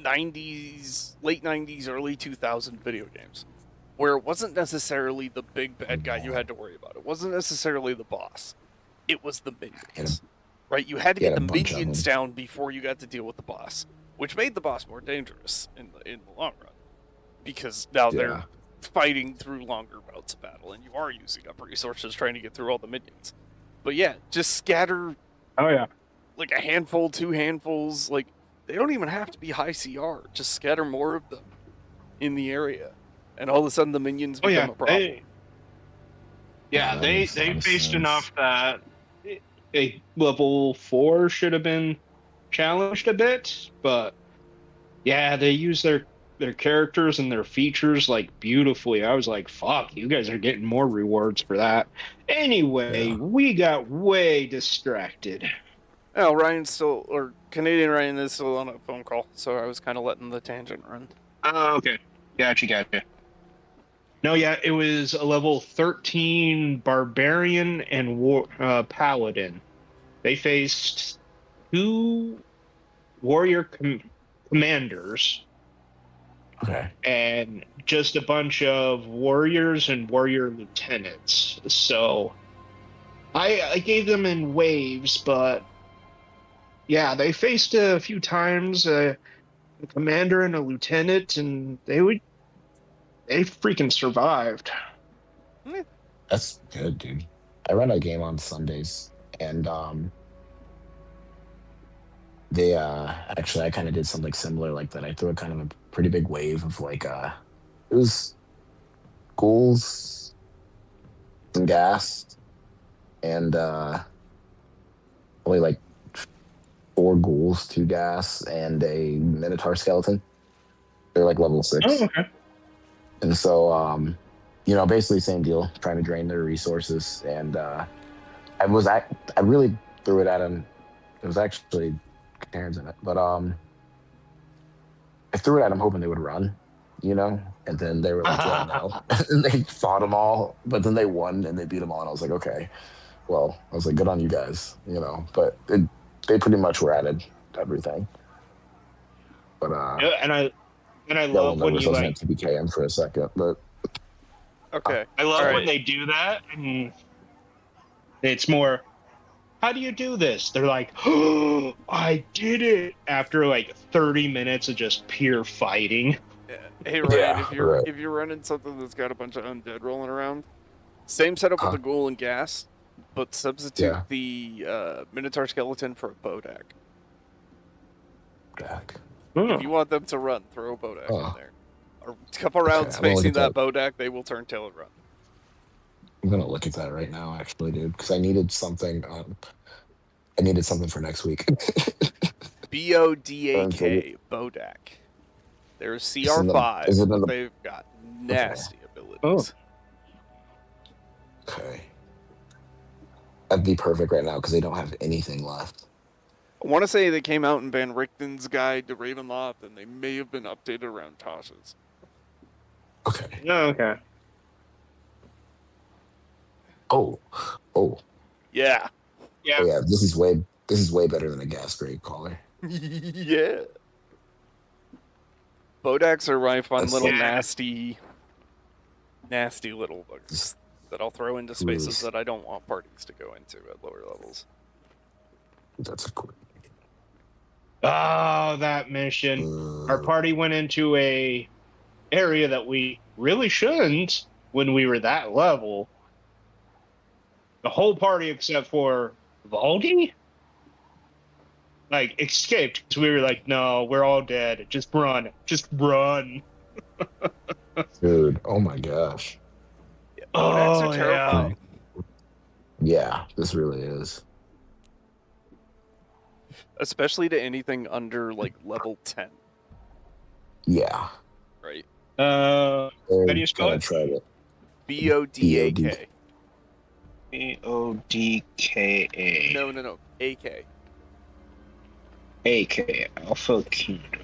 A: 90s, late 90s, early 2000 video games, where it wasn't necessarily the big bad guy you had to worry about. It wasn't necessarily the boss. It was the minions. Right? You had to get the minions down before you got to deal with the boss, which made the boss more dangerous in the long run, because now they're fighting through longer bouts of battle, and you are using up resources trying to get through all the minions. But yeah, just scatter.
C: Oh yeah,
A: like a handful, 2 handfuls. Like they don't even have to be high CR. Just scatter more of them in the area, and all of a sudden the minions become a problem.
C: They faced enough that a level 4 should have been challenged a bit, but yeah, they use their characters and their features like beautifully. I was like, fuck, you guys are getting more rewards for that. Anyway, we got way distracted.
A: Oh, Canadian Ryan is still on a phone call, so I was kind of letting the tangent run.
C: Oh, okay. Gotcha. No, yeah, it was a level 13 barbarian and paladin. They faced 2 warrior commanders.
D: Okay.
C: And just a bunch of warriors and warrior lieutenants. So I gave them in waves, but yeah, they faced a few times a commander and a lieutenant, and they freaking survived.
D: That's good, dude. I run a game on Sundays, and they actually I kind of did something similar like that. I threw a kind of a pretty big wave of like it was ghouls, some gas, and only like 4 ghouls, 2 gas, and a minotaur skeleton. They're like level 6.
C: Oh, okay.
D: And so basically same deal, trying to drain their resources, and I really threw it at him. It was actually Karen's in it, but I threw it at them hoping they would run, and then they were like, yeah, no. And they fought them all, but then they won and they beat them all, and I was like, okay, well, I was like, good on you guys, but they pretty much ratted everything. But
C: and I love when you like
D: TBK him for a second, but
A: okay.
C: I love when they do that, and it's more, how do you do this? They're like, oh, I did it, after like 30 minutes of just pure fighting.
A: Hey Ryan,
D: Yeah, right.
A: if you're running something that's got a bunch of undead rolling around, same setup with
D: Huh?
A: the ghoul and gas, but substitute
D: Yeah.
A: the Minotaur skeleton for a Bodak.
D: Back.
A: If
C: Oh.
A: you want them to run, throw a Bodak in
D: Oh,
A: there. A couple
D: okay.
A: rounds
D: I'm gonna look
A: facing
D: at
A: that Bodak, they will turn tail and run.
D: I'm gonna look at that right now, actually, dude, because I needed something. I needed something for next week. So
A: Bodak, Bodak. They're
D: it's in the. Is
A: CR5,
D: it in
A: but
D: the?
A: they've got
D: Okay.
A: nasty
C: Oh.
A: abilities.
D: Okay. That'd be perfect right now because they don't have anything left.
A: I want to say they came out in Van Richten's guide to Ravenloft, and they may have been updated around Tasha's.
D: Okay.
C: Oh, okay.
D: Oh. Oh.
A: Yeah.
C: Yeah.
D: Oh yeah. This is way. This is way better than a gas grade caller.
A: Yeah. Bodaks are my fun
D: That's
A: little
C: Yeah.
A: nasty little buggers that I'll throw into
D: really.
A: spaces that I don't want parties to go into at lower levels.
D: That's a cool.
C: Oh, that mission. Our party went into a area that we really shouldn't when we were that level. The whole party except for Voldy, like, escaped because we were like, no, we're all dead. Just run. Just run.
D: Dude. Oh my gosh.
A: Yeah, Bodaks
C: Oh,
A: are
C: yeah.
A: terrifying.
D: Yeah. This really is.
A: Especially to anything under like level 10,
D: Yeah.
A: right?
C: How do you spell it?
D: Try it.
A: Bodak.
C: Bodka.
A: No. AK.
C: AK. Alpha Kingdom.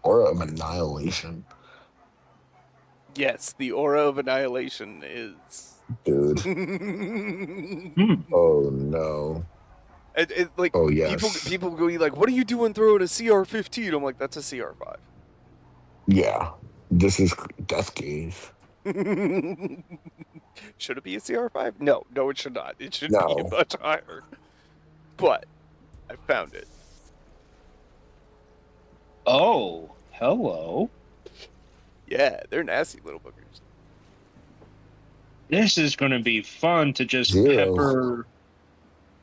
D: Aura of Annihilation.
A: Yes, the aura of annihilation is.
D: Dude. Oh no.
A: Like
D: Oh yes.
A: people go like, what are you doing throwing a CR15? I'm like, that's a CR5.
D: Yeah. This is Death Gaze.
A: Should it be a CR5? No, it should not. It should
D: No.
A: be much higher. But I found it.
C: Oh, hello.
A: Yeah, they're nasty little boogers.
C: This is going to be fun to just
D: Zero.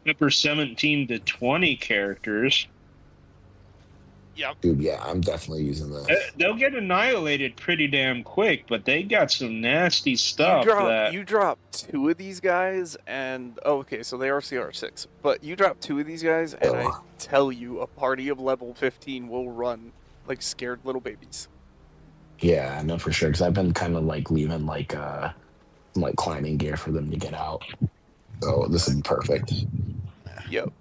C: pepper 17 to 20 characters.
A: Yep.
D: Dude, yeah, I'm definitely using this.
C: They'll get annihilated pretty damn quick, but they got some nasty stuff.
A: You drop two of these guys, and okay, so they are CR6. But you drop two of these guys, and I tell you, a party of level 15 will run like scared little babies.
D: Yeah, I know for sure because I've been kind of like leaving like climbing gear for them to get out. So this is perfect.
A: Yep.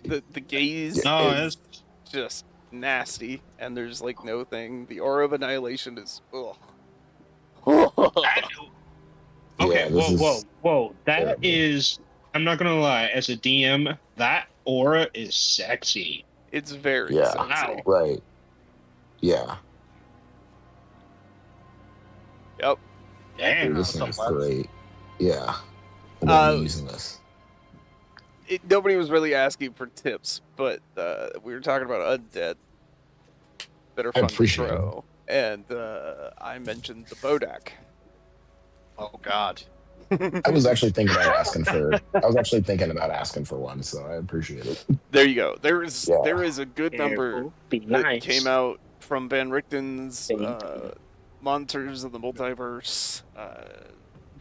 A: The gaze is just nasty, and there's like no thing. The aura of annihilation is ugh.
C: Okay,
D: Yeah,
C: whoa. That is, I'm not gonna lie, as a DM, that aura is sexy.
A: It's very
D: Yeah.
A: sexy.
C: Wow.
D: Right. Yeah.
A: Yep.
C: Damn.
D: Dude, this thing's great. Yeah. I'm gonna be using this.
A: Nobody was really asking for tips, but we were talking about undead that are fun to throw, and I mentioned the Bodak.
B: Oh God.
D: I was actually thinking about asking for one, so I appreciate it.
A: There you go. There is a good number that came out from Van Richten's Monsters of the Multiverse,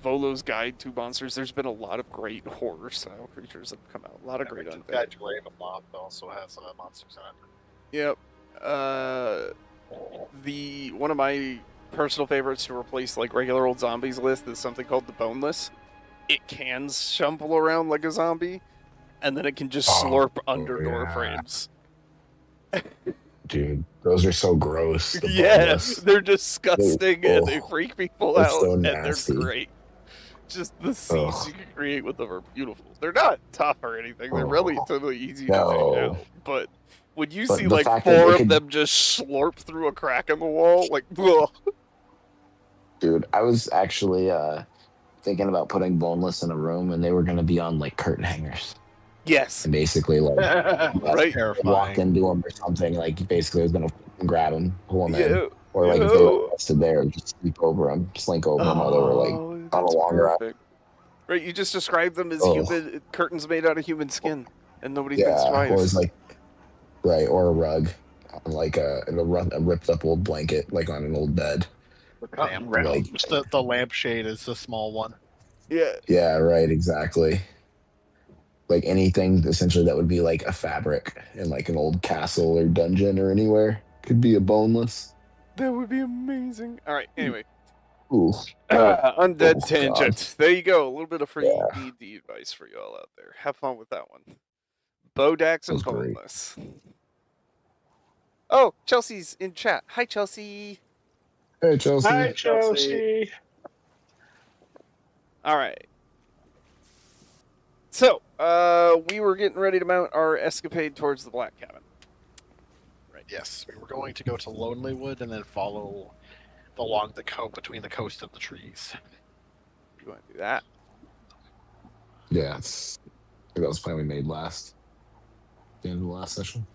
A: Volo's Guide to Monsters. There's been a lot of great horror style creatures that have come out. A lot of great undead.
B: Guide to Ravenloft also has monsters in it.
A: Yep. One of my personal favorites to replace like regular old zombies list is something called the Boneless. It can shumble around like a zombie, and then it can just slurp under door frames.
D: Dude, those are so gross.
A: Yes, they're disgusting and they freak people out,
D: so
A: and
D: nasty.
A: they're great. Just the scenes you can create with them are beautiful. They're not tough or anything. They're relatively easy to take out. But when you see like four of them just slurp through a crack in the wall, like, ugh.
D: Dude, I was actually thinking about putting Boneless in a room, and they were going to be on like curtain hangers.
A: Yes.
D: and basically like
A: Right.
D: walked
B: Terrifying.
D: into him or something. Like basically was gonna grab him, pull him in,
A: Yeah.
D: or like if they got
A: Yo.
D: arrested there, just slink over him while they were like
A: Oh,
D: on a
A: that's
D: long ride.
A: perfect. Right, you just described them as
D: Oh
A: human curtains made out of human skin, and nobody thinks
D: yeah, or it's
A: twice.
D: like right, or a rug, on like a ripped up old blanket, like on an old bed.
B: Lamp.
D: Like
B: Just the lampshade is a small one.
A: Yeah.
D: yeah, right, exactly. Like anything essentially that would be like a fabric in like an old castle or dungeon or anywhere could be a boneless.
A: That would be amazing. All right. Anyway,
D: Ooh,
A: undead
D: oh god,
A: tangent. There you go. A little bit of free
D: yeah,
A: D&D advice for y'all out there. Have fun with that one. Bodax
D: that
A: and
D: was great.
A: boneless. Oh, Chelsea's in chat. Hi, Chelsea.
D: Hey Chelsea.
C: Hi, Chelsea.
A: All right. So, we were getting ready to mount our escapade towards the Black Cabin.
B: Yes, we were going to go to Lonelywood and then follow along the between the coast and the trees.
A: You want to do that?
D: Yeah, that was the plan we made the end of the last session.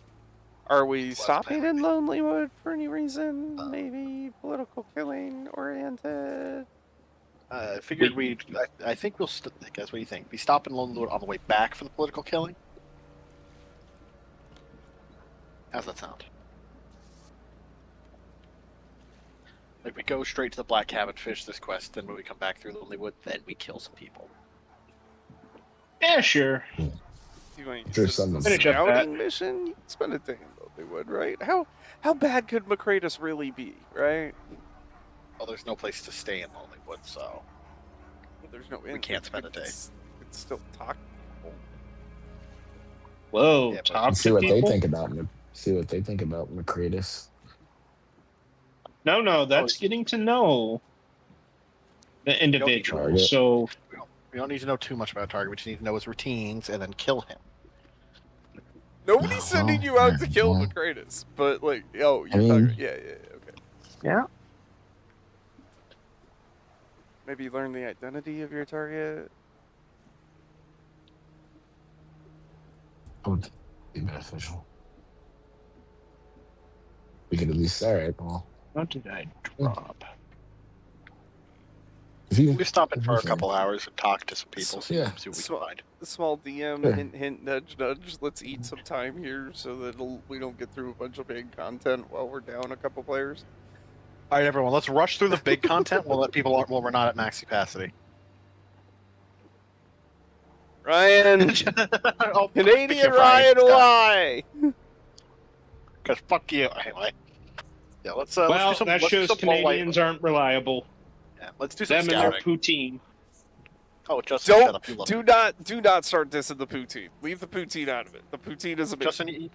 A: Are we
B: Last
A: stopping
B: plan.
A: in Lonelywood for any reason? Maybe political killing oriented?
B: I figured I think we'll. Guys, what do you think? We stop in Lonelywood on the way back for the political killing. How's that sound? Like we go straight to the Black Cabin, finish this quest, then when we come back through Lonelywood, then we kill some people.
C: Yeah, sure.
A: You want to
D: Sure,
A: use this as a
C: Finish up that.
A: scouting mission? You can spend a day in Lonelywood, right? How bad could Macratus really be, right?
B: Well, there's no place to stay in Lonelywood, so
A: Well, there's no inn.
B: can't spend a day.
A: It's still talk to people.
C: Whoa,
B: Yeah, but-
C: talk
D: See
C: to
D: what
C: people?
D: they think about me. See what they think about Macratus.
C: No, that's getting to know the individual.
D: Target.
C: So
B: we don't need to know too much about Target. We just need to know his routines and then kill him.
A: Nobody's sending you out to kill
D: well,
A: Macratus, but like, oh, you're
D: I mean-
A: talking. Yeah, okay.
C: yeah,
A: Maybe learn the identity of your target.
D: Would be beneficial. We could at least well,
C: what did I drop?
D: if you
B: We stop in for a
D: okay.
B: couple hours and talk to some people.
D: Yeah.
B: See what we
A: Small-
B: can find.
A: The small DM,
D: Yeah.
A: hint, hint, nudge, nudge. Let's eat some time here so that we don't get through a bunch of big content while we're down a couple players.
B: All right, everyone, let's rush through the big content. We'll let people while we're not at max capacity.
A: Ryan,
B: Oh,
A: Canadian Ryan, why?
B: Because fuck you. Anyway. Yeah, let's
C: Well,
B: do some,
C: that
B: let's do
C: shows
B: some low light-
C: Canadians aren't reliable.
B: Yeah, let's do some
C: Them and their
B: scouting.
C: poutine.
B: Oh, Justin, shut
A: Don't
B: up. You love
A: do not start dissing the poutine. Leave the poutine out of it. The poutine is
B: it.
A: amazing.
B: Justin,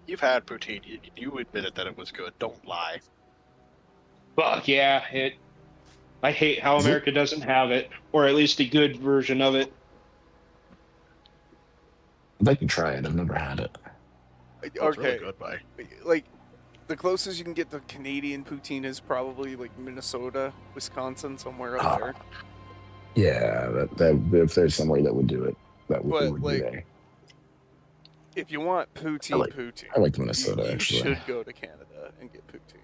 B: you've had poutine. You admitted that it was good. Don't lie.
C: Fuck yeah, I hate how
D: Is it?
C: America doesn't have it, or at least a good version of it.
D: I'd like to try it. I've never had it.
B: Oh, it's
A: Okay,
B: really good, bye.
A: like the closest you can get to Canadian poutine is probably like Minnesota, Wisconsin, somewhere up there.
D: Yeah, that if there's somewhere that would do it, that would,
A: But,
D: it would
A: like,
D: be there.
A: If you want poutine,
D: I like
A: you
D: Minnesota actually.
A: should go to Canada and get poutine.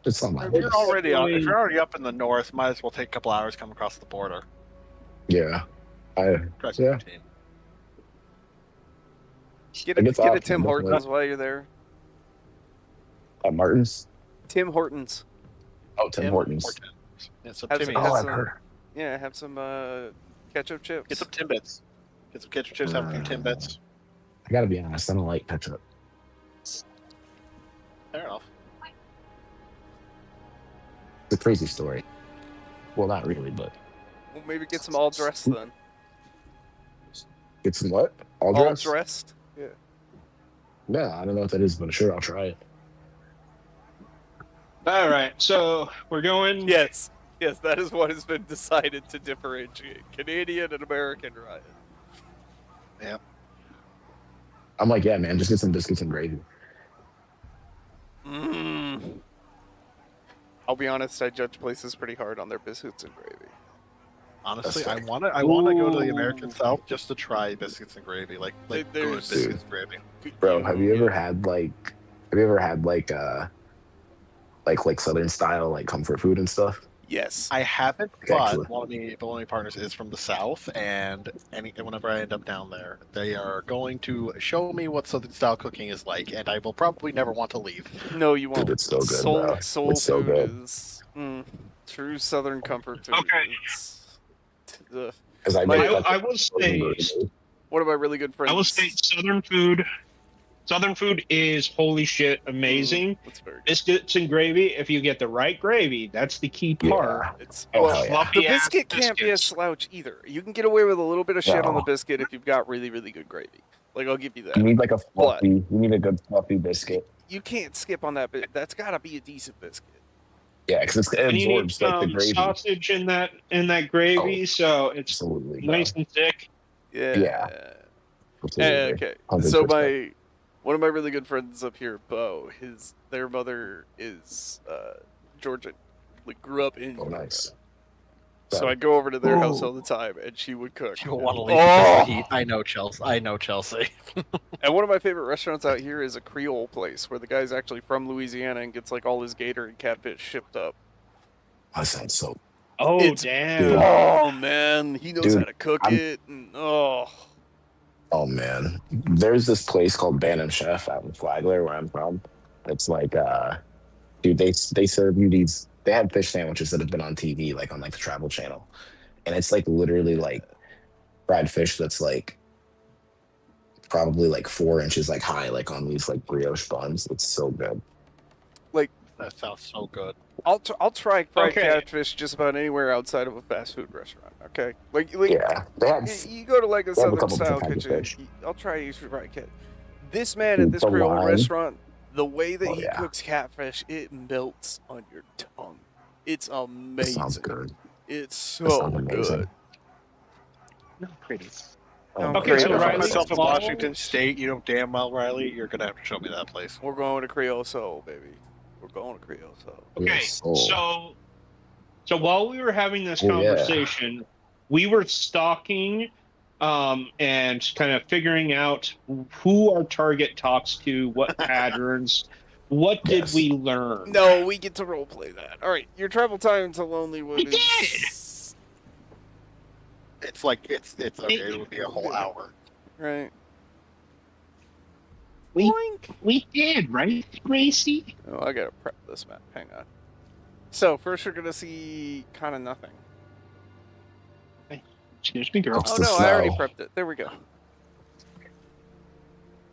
D: It's on my
B: If you're
D: list.
B: if you're already up in the north, might as well take a couple hours come across the border.
D: Yeah,
B: Try some
D: Yeah.
B: poutine.
A: Get
D: I guess
A: a
D: often,
A: Tim
D: definitely.
A: Hortons while you're there.
D: at Martin's.
A: Tim Hortons.
D: Oh, Tim Hortons.
B: Yeah, some
A: Have
B: Timmy.
A: some-
D: Oh, I've
A: some-
D: heard.
A: Yeah, have some ketchup chips.
B: Get some Timbits. Get some ketchup chips. Have a few Timbits.
D: I gotta be honest. I don't like ketchup.
B: Fair enough.
D: It's a crazy story. Well, not really, but
A: Well, maybe get some all dressed then.
D: get some what? All
A: All
D: dressed?
A: dressed. Yeah.
D: Yeah, I don't know what that is, but sure, I'll try it.
C: All right, so we're going.
A: Yes. Yes, that is what has been decided to differentiate Canadian and American Ryan.
D: I'm like, yeah, man, just get some biscuits and gravy.
A: I'll be honest, I judge places pretty hard on their biscuits and gravy.
B: Honestly,
D: fair.
B: I wanna go to the American
C: Ooh.
B: South just to try biscuits and gravy, like good
A: There's-
B: biscuits and gravy.
D: Bro, have you ever
A: yeah.
D: had like Southern style like comfort food and stuff?
A: Yes.
B: I haven't,
D: Okay,
B: but
D: excellent.
B: one of my partners is from the South, and whenever I end up down there, they are going to show me what Southern style cooking is like, and I will probably never want to leave.
A: No, you won't.
D: Dude, it's so good, bro.
A: Soul
D: It's so
A: food
D: good.
A: is true Southern comfort food.
C: Okay.
A: It's, uh,
D: Because I
A: My-
D: made
C: I will say,
A: one of my really good friends.
C: I will say, Southern food is holy shit amazing.
A: That's very good.
C: Biscuits and gravy. If you get the right gravy, that's the key part.
D: Yeah.
A: It's
D: Oh,
A: well,
D: hell yeah.
C: Fluffy
A: the
C: ass
A: biscuit can't be a
C: biscuits.
A: slouch either. You can get away with a little bit of shit on the
D: No.
A: biscuit if you've got really, really good gravy. Like I'll give you that.
D: You need like a
A: But-
D: fluffy. You need a good fluffy biscuit.
A: You can't skip on that bit. That's got to be a decent biscuit.
D: Yeah, because it
C: And you need
D: absorbs like the
C: some
D: gravy.
C: sausage in that gravy, so it's
D: Absolutely. bro.
C: nice and thick.
A: Yeah.
D: Yeah. Absolutely.
A: Okay.
D: 100%.
A: So one of my really good friends up here, Bo, their mother is Georgian. Like grew up in.
D: Oh, nice.
A: So I go over to their house
C: Ooh.
A: all the time, and she would cook.
B: She will want to leave
A: Oh!
B: because of the heat. I know Chelsea.
A: And one of my favorite restaurants out here is a Creole place where the guy's actually from Louisiana and gets like all his gator and catfish shipped up.
D: That sounds so.
C: Oh
A: It's-
C: damn!
A: Oh man, he knows
D: Dude,
A: how to cook
D: I'm-
A: it. And, oh,
D: Man, there's this place called Bantam Chef out in Flagler, where I'm from. It's like, dude, they serve you these. They have fish sandwiches that have been on TV, like on like the Travel Channel, and it's like literally like fried fish that's like probably like 4 inches like high, like on these like brioche buns. It's so good.
B: That sounds so good.
A: I'll try fried
C: Okay.
A: catfish just about anywhere outside of a fast food restaurant. Okay, like
D: Yeah, they have.
A: you go to like a
D: They have a
A: southern
D: couple
A: style
D: different kinds of
A: kitchen.
D: fish.
A: I'll try you fried cat. This man
D: Dude,
A: at this
D: the
A: Creole
D: lime.
A: restaurant, the way that
D: Oh,
A: he
D: yeah.
A: cooks catfish, it melts on your tongue. It's
D: That
A: amazing.
D: sounds good.
A: It's
D: That
A: so
D: sounds amazing.
A: good.
C: No, pretty.
A: Oh,
C: Okay,
A: great.
C: so
B: If I
C: Riley,
B: find myself in
C: follow-
B: Washington State, you know damn well, Riley, you're gonna have to show me that place.
A: We're going to Creole Soul, baby. We're going to Creole Soul.
C: Okay,
D: Yes. Oh.
C: so while we were having this
D: Oh, yeah.
C: conversation, we were stalking and kind of figuring out who our target talks to, what patterns, what did
D: Yes.
C: we learn?
A: No, we get to roleplay that. All right, your travel time to Lonelywood
C: We
A: is
B: It's like it's okay. It would be a whole hour.
A: right.
C: We-
A: Boink.
C: We did, right, Gracie?
A: Oh, I gotta prep this map. Hang on. So first, you're gonna see kind of nothing.
C: Excuse me, girl.
D: It's
A: Oh
D: the
A: no, I already
D: snow.
A: prepped it. There we go.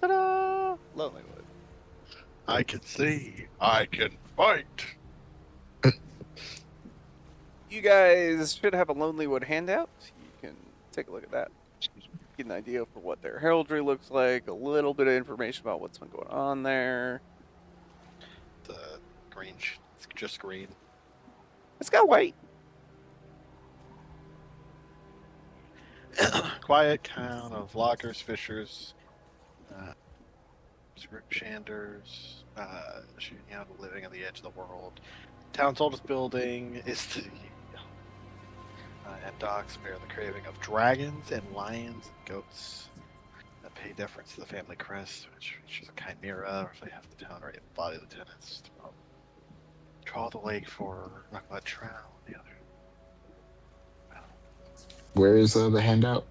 A: Ta-da! Lonelywood.
B: I can see. I can fight.
A: You guys should have a Lonelywood handout. You can take a look at that. Get an idea for what their heraldry looks like. A little bit of information about what's been going on there.
B: The green, it's just green.
A: It's got white.
B: Quiet town of loggers, fishers, shanders, shooting out, living on the edge of the world. Town's oldest building is the and docks bear the craving of dragons and lions and goats that pay deference to the family crest, which is a chimera, or if they have the town right body of the tenants. Draw the lake for Rockmud Trout, the other.
D: Where is the handout?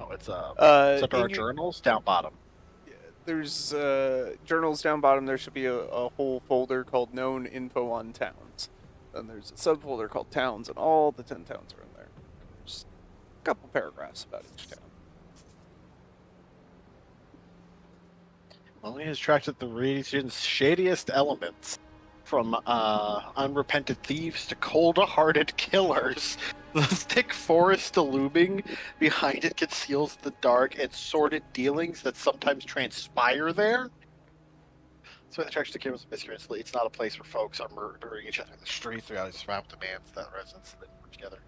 B: Oh, it's
A: In
B: under our
A: your-
B: journals down bottom.
A: There's journals down bottom. There should be a whole folder called Known Info on Towns. Then there's a subfolder called Towns, and all the 10 towns are in there. There's a couple paragraphs about each town.
B: Only has attracted the region's shadiest elements, from unrepentant thieves to cold-hearted killers. The thick forest looming behind it conceals the dark and sordid dealings that sometimes transpire there. So the attraction to killers and miscreants. It's not a place where folks are murdering each other in the streets. They always surround demands that residents live together.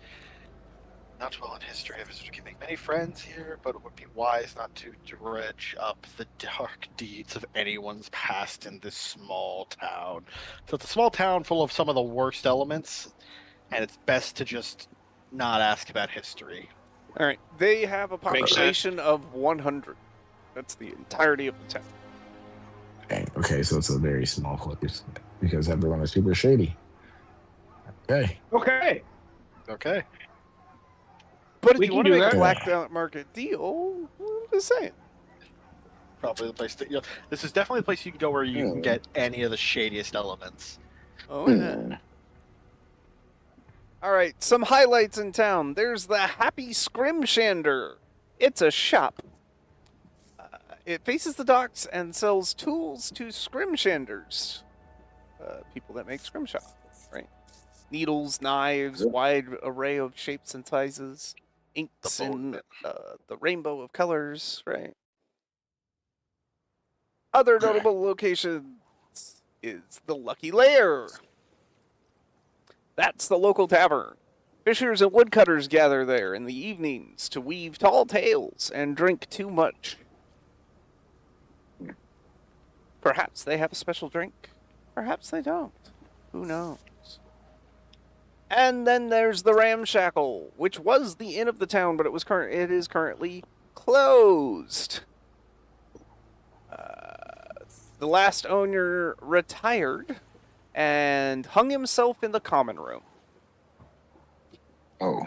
B: Not dwell on history. A visitor can make many friends here, but it would be wise not to dredge up the dark deeds of anyone's past in this small town. So it's a small town full of some of the worst elements, and it's best to just not ask about history.
A: All right. They have a
C: Makes sense.
A: population of 100. That's the entirety of the town.
D: Okay, so it's a very small place because everyone is super shady. Okay.
C: Okay.
B: Okay.
A: But if
C: We
A: you
C: can
A: want to
C: do
A: make a
C: that.
A: black market deal, I'm just saying.
B: Probably the place that this is definitely a place you can go where you can
D: Hmm.
B: get any of the shadiest elements.
A: Oh, yeah. All right, some highlights in town. There's the Happy Scrimshander. It's a shop. It faces the docks and sells tools to scrimshanders, people that make scrimshaw, right? Needles, knives, wide array of shapes and sizes, inks in the rainbow of colors, right? Other notable locations is the Lucky Lair. That's the local tavern. Fishers and woodcutters gather there in the evenings to weave tall tales and drink too much. Perhaps they have a special drink. Perhaps they don't. Who knows? And then there's the Ramshackle, which was the inn of the town, but it is currently closed. The last owner retired and hung himself in the common room.
D: Oh.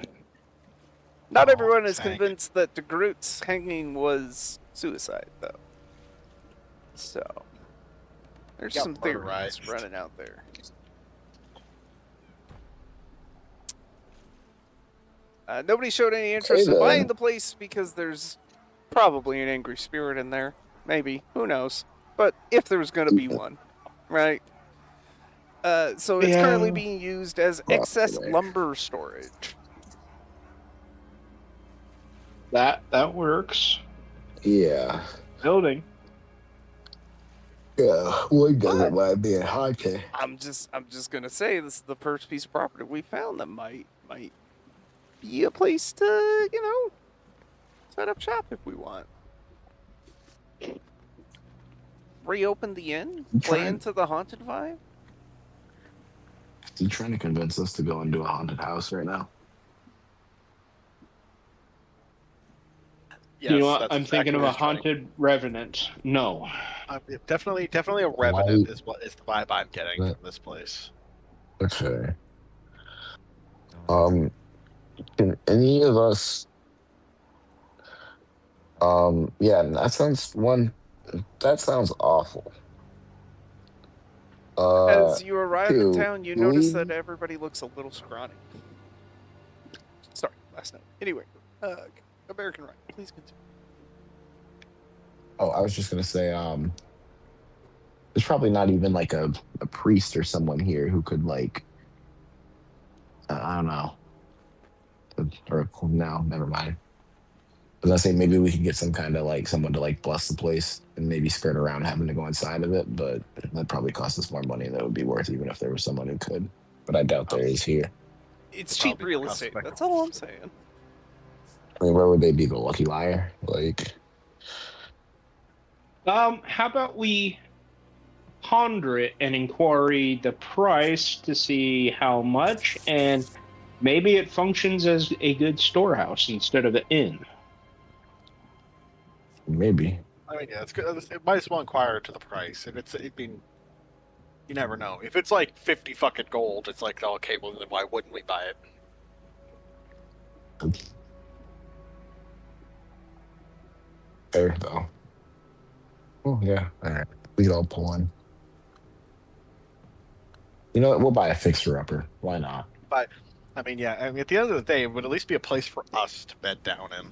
A: Not everyone is
B: dang.
A: convinced that de Groot's hanging was suicide, though. So, there's
B: Got
A: some theories
B: murderized.
A: running out there. Nobody showed any interest in
D: then.
A: buying the place because there's probably an angry spirit in there. Maybe. Who knows? But if there's going to be one, right? So it's currently
C: Yeah.
A: being used as excess
D: Probably.
A: lumber storage.
C: That works.
D: Yeah.
C: Building.
D: Yeah. One doesn't mind being haunted.
A: I'm just gonna say this is the first piece of property we found that might be a place to, set up shop if we want. Reopen the inn, play
D: Trying-
A: into the haunted vibe.
D: You trying to convince us to go into a haunted house right now?
B: Yes,
C: You know what?
B: that's
C: I'm thinking
B: exactly
C: of
B: what
C: a
B: he's trying-
C: haunted revenant. No.
B: Definitely a revenant is the vibe I'm getting from this place.
D: Okay. Can any of us? Yeah, that sounds awful.
A: As you arrive in
D: two,
A: town, you
D: do
A: notice
D: we-
A: that everybody looks a little scrawny. Sorry, last note. Anyway, American Rime, please continue.
D: Oh, I was just gonna say, there's probably not even like a priest or someone here who could like, I don't know, or no, never mind. I was gonna say maybe we could get some kind of like someone to like bless the place and maybe skirt around having to go inside of it, but that'd probably cost us more money than it would be worth, even if there was someone who could. But I doubt there is here.
A: It's
B: It's
A: cheap
B: probably
A: real
B: more
A: estate.
B: cost-effective.
A: That's all I'm saying.
D: I mean, where would they be? The Lucky Liar? Like,
C: How about we ponder it and inquiry the price to see how much, and maybe it functions as a good storehouse instead of an inn.
D: maybe.
B: I mean, yeah, it's good. It might as well inquire to the price. If you never know. If it's like 50 fucking gold, it's like, oh, okay, well then why wouldn't we buy it?
D: Fair though. Oh yeah. All right. We could all pull one. You know what? We'll buy a fixer-upper. Why not?
B: I mean, yeah. I mean, at the end of the day, it would at least be a place for us to bed down in.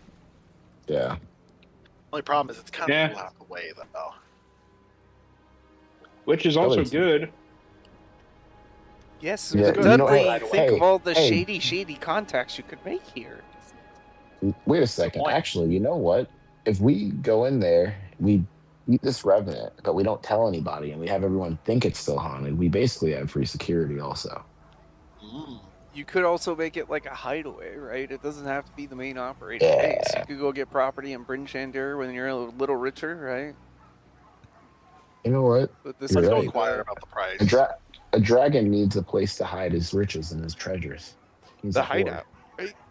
D: Yeah.
B: Only problem is it's kind of
C: Yeah.
B: a little out of the way, though.
C: Which is also
D: Really?
C: good.
A: Yes,
D: Yeah,
B: you know
A: Dudley,
B: what?
A: think of all the
D: Hey.
A: shady contacts you could make here.
D: Wait a second.
B: point.
D: Actually, you know what? If we go in there, we eat this revenant, but we don't tell anybody, and we have everyone think it's still haunted, we basically have free security also.
A: You could also make it like a hideaway, right? It doesn't have to be the main operating base. You
D: Yeah.
A: could go get property in Bryn Shandir when you're a little richer, right?
D: You know what?
A: But this
D: You're
B: Let's
A: would
B: go
D: right.
A: be
B: inquire
A: the,
B: about the price.
D: A dragon needs a place to hide his riches and his treasures. He's
A: the
D: a hoard.
A: hideout.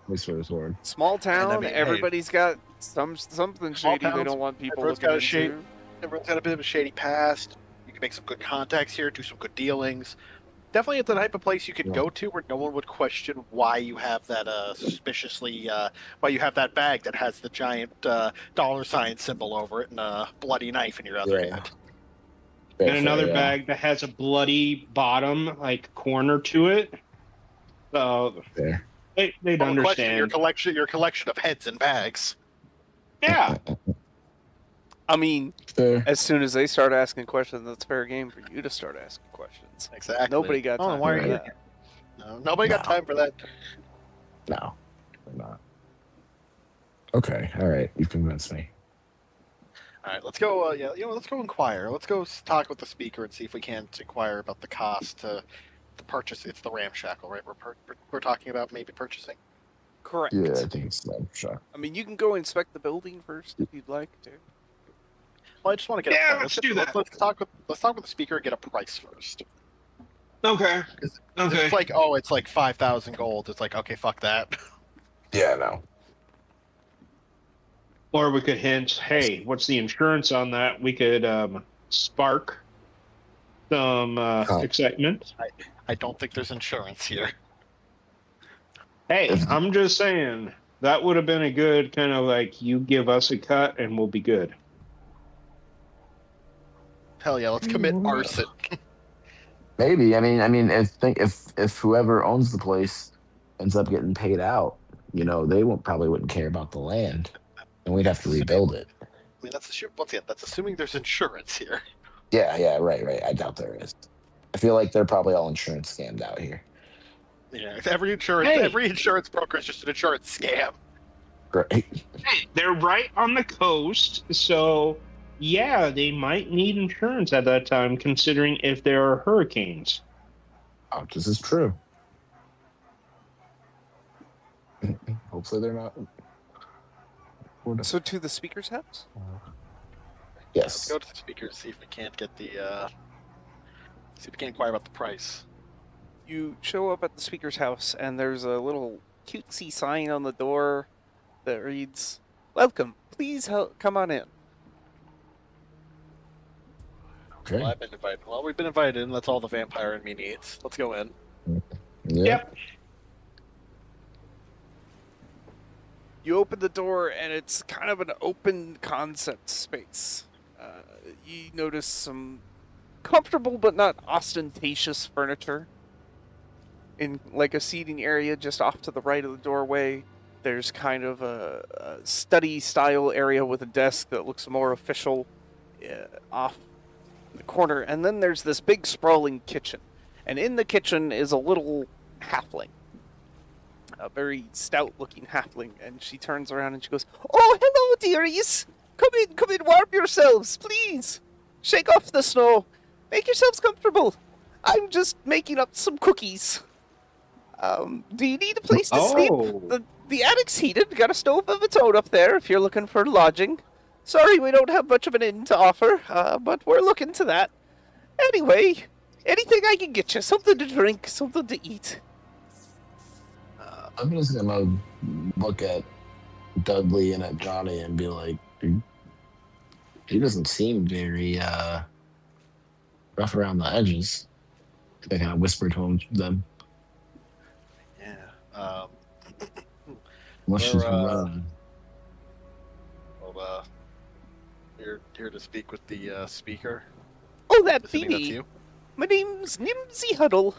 D: Whisper is word.
A: Small town,
B: I mean, hey,
A: everybody's got something
B: Small
A: shady they
B: towns,
A: don't want people
B: everyone's
A: looking
B: got a
A: into.
B: shade. Everyone's got a bit of a shady past. You can make some good contacts here, do some good dealings. Definitely, it's the type of place you could
D: Yeah.
B: go to where no one would question why you have that suspiciously, why you have that bag that has the giant $sign symbol over it and a bloody knife in your other
D: Yeah.
B: hand.
C: And another
D: yeah.
C: bag that has a bloody bottom, like corner to it. So
D: Fair.
C: they'd
B: Don't question
C: understand.
B: your collection of heads and bags.
C: Yeah.
A: I mean,
D: Fair.
A: as soon as they start asking questions, that's fair game for you to start asking questions.
B: Exactly.
A: Nobody got
B: Oh,
A: time
B: why
A: for
B: are you?
A: that.
B: No, nobody got
D: No.
B: time for that.
D: No, we're not. Okay, all right. You've convinced me.
B: All right, let's go. Let's go inquire. Let's go talk with the speaker and see if we can't inquire about the cost to purchase. It's the ramshackle, right? We're talking about maybe purchasing.
A: Correct.
D: Yeah, I think it's that shot.
A: I mean, you can go inspect the building first if you'd like to.
B: Well, I just want to get.
C: Yeah,
B: a price.
C: let's do that.
B: Let's talk with the speaker and get a price first.
C: Okay.
B: If
C: Okay.
B: it's like, it's like 5,000 gold. It's like, okay, fuck that.
D: Yeah, no.
C: Or we could hint, hey, what's the insurance on that? We could spark some excitement.
B: I don't think there's insurance here.
C: Hey, I'm just saying that would have been a good kind of like you give us a cut and we'll be good.
B: Hell yeah, let's commit arson.
D: Maybe. I mean, if whoever owns the place ends up getting paid out, they wouldn't care about the land, and we'd have to rebuild it.
B: I mean, that's assuming there's insurance here.
D: Yeah, right. I doubt there is. I feel like they're probably all insurance scammed out here.
B: Yeah, every insurance broker is just an insurance scam.
D: Right.
C: Hey, they're right on the coast, so yeah, they might need insurance at that time, considering if there are hurricanes.
D: Oh, this is true. Hopefully they're not.
A: So to the speaker's house?
D: Yes.
B: Let's go to the speaker and see if we can't get see if we can inquire about the price.
A: You show up at the speaker's house, and there's a little cutesy sign on the door that reads, "Welcome. Please come on in."
D: Okay.
B: Well, I've been invited. Well, we've been invited, and that's all the vampire in me needs. Let's go in.
C: Yep.
A: You open the door, and it's kind of an open concept space. You notice some comfortable but not ostentatious furniture in like a seating area just off to the right of the doorway. There's kind of a study style area with a desk that looks more official off in the corner, and then there's this big sprawling kitchen, and in the kitchen is a little halfling, a very stout looking halfling, and she turns around and she goes, "Oh, hello, dearies! Come in, warm yourselves, please! Shake off the snow! Make yourselves comfortable! I'm just making up some cookies. Do you need a place to sleep? The attic's heated, got a stove of its own up there if you're looking for lodging. Sorry we don't have much of an inn to offer, but we're looking to that. Anyway, anything I can get you, something to drink, something to eat."
D: I'm just gonna look at Dudley and at Johnny and be like, he doesn't seem very rough around the edges. They kind of whisper to them.
B: Yeah.
D: Unless she's
B: We're,
D: running.
B: Well, you're here to speak with the speaker.
A: Oh, that be
B: Assuming that's
A: me.
B: you.
A: My name's Nimsy Huddle.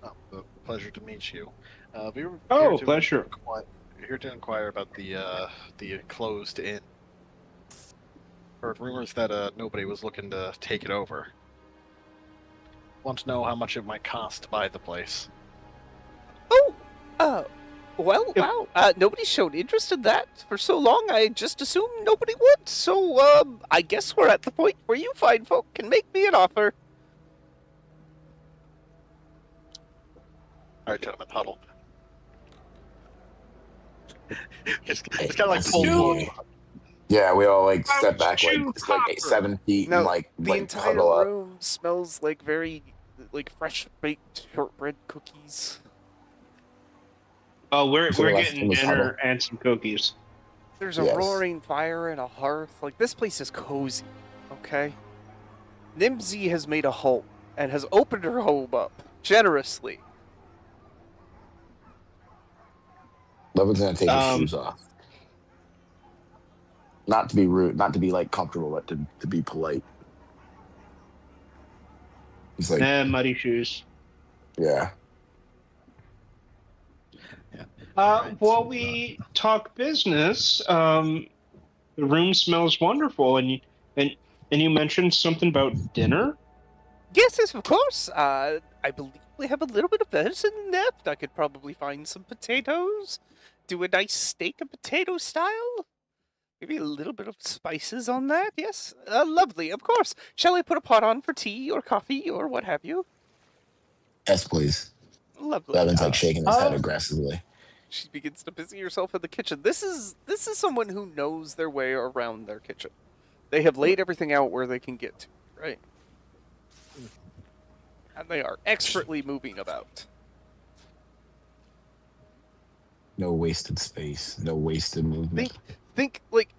B: Oh, pleasure to meet you.
C: Pleasure.
B: We're here to inquire about the enclosed inn. Heard rumors that nobody was looking to take it over. Want to know how much it might cost to buy the place.
A: Oh, wow. Nobody showed interest in that for so long. I just assumed nobody would. So, I guess we're at the point where you fine folk can make me an offer.
B: All right, gentlemen, huddle. It's kind of like pull forward.
D: Yeah, we all like step back like 7 feet
A: No,
D: and like
A: the entire
D: huddle up.
A: room smells like very fresh baked shortbread cookies.
C: Oh, we're
D: So the last
C: getting
D: one was
C: dinner
D: Huddle.
C: and some cookies.
A: There's a
D: Yes.
A: roaring fire and a hearth. Like, this place is cozy, okay? Nimsy has made a home and has opened her home up generously.
D: Levin's gonna take his
C: Um,
D: shoes off. Not to be rude, not to be like comfortable, but to be polite. He's like,
C: muddy shoes.
D: yeah.
B: Right.
C: While we talk business, the room smells wonderful, and you mentioned something about dinner.
A: Yes, yes, of course. I believe we have a little bit of venison left. I could probably find some potatoes. Do a nice steak and potato style. Maybe a little bit of spices on that. Yes, lovely. Of course. Shall I put a pot on for tea or coffee or what have you?
D: Yes, please.
A: Lovely.
D: Levin's like shaking his head
C: Oh.
D: aggressively.
A: She begins to busy herself in the kitchen. This is someone who knows their way around their kitchen. They have laid everything out where they can get to, right? And they are expertly moving about.
D: No wasted space. No wasted movement.
A: Think like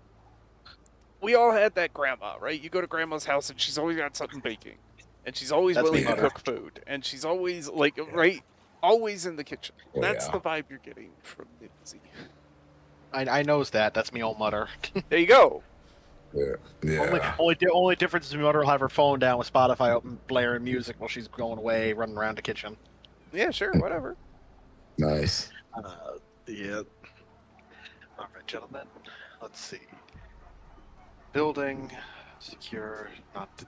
A: we all had that grandma, right? You go to grandma's house and she's always got something baking. And she's always
B: That's
A: willing
B: me.
A: to cook food. And she's always like right always in the kitchen.
D: Oh,
A: That's
D: yeah.
A: the vibe you're getting from Nimsy.
B: I knows that. That's me old mutter.
A: There you go.
D: Yeah.
B: Only difference is my mother will have her phone down with Spotify open, blaring music while she's going away, running around the kitchen.
A: Yeah, sure, whatever.
D: Nice.
B: Yeah. All right, gentlemen. Let's see. Building secure, not.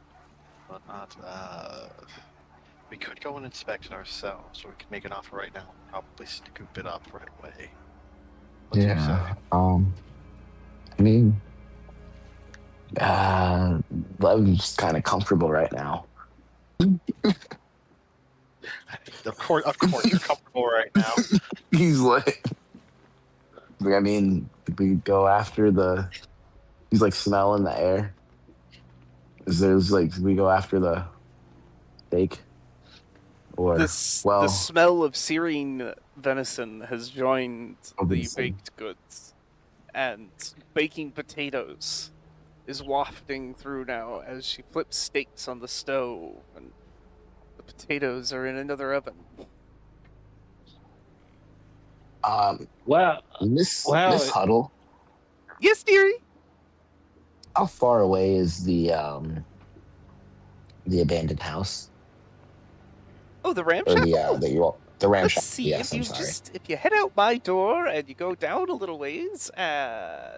B: We could go and inspect it ourselves, or we could make an offer right now. Probably scoop it up right away. What do you
D: Yeah.
B: say?
D: I mean, Levin's kind of comfortable right now.
B: Of course, you're comfortable right now.
D: He's like, I mean, we go after the. He's like smelling the air. There's like we go after the steak, or
A: The
D: well,
A: smell of searing venison has joined the
D: Venison.
A: baked goods, and baking potatoes is wafting through now as she flips steaks on the stove, and the potatoes are in another oven.
C: Well,
D: Miss
C: Well,
D: Miss Huddle.
A: Yes, dearie.
D: How far away is the abandoned house
A: Oh, the ram
D: or
A: shack.
D: the ram
A: Let's
D: shack?
A: see
D: Yes,
A: if
D: I'm
A: you
D: sorry.
A: if you head out my door and you go down a little ways. I'm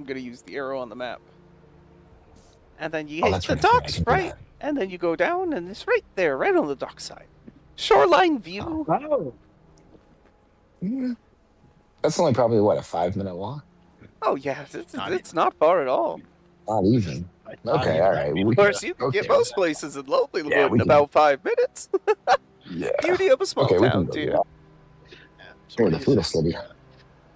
A: gonna use the arrow on the map, and then you
D: Oh,
A: hit
D: that's
A: the
D: right, I forgot, I
A: docks,
D: can do
A: right?
D: that.
A: And then you go down, and it's right there, right on the dockside. Shoreline view.
C: wow.
D: Yeah. That's only probably what, a 5-minute walk?
A: Oh yeah,
B: Not
A: it's not far at all.
D: Not even.
B: Not
D: Okay,
B: even
D: all
B: that.
D: right.
A: Of course, you can get
D: okay.
A: most places in Lonelywood
D: Yeah,
A: in
D: we can-
A: about 5 minutes.
D: Yeah.
A: Beauty of a small
D: Okay, we can
A: town,
D: go
A: dear.
D: do that.
B: Yeah. So
D: Here,
B: what
D: the
B: do you
D: food will
B: say?
D: still be.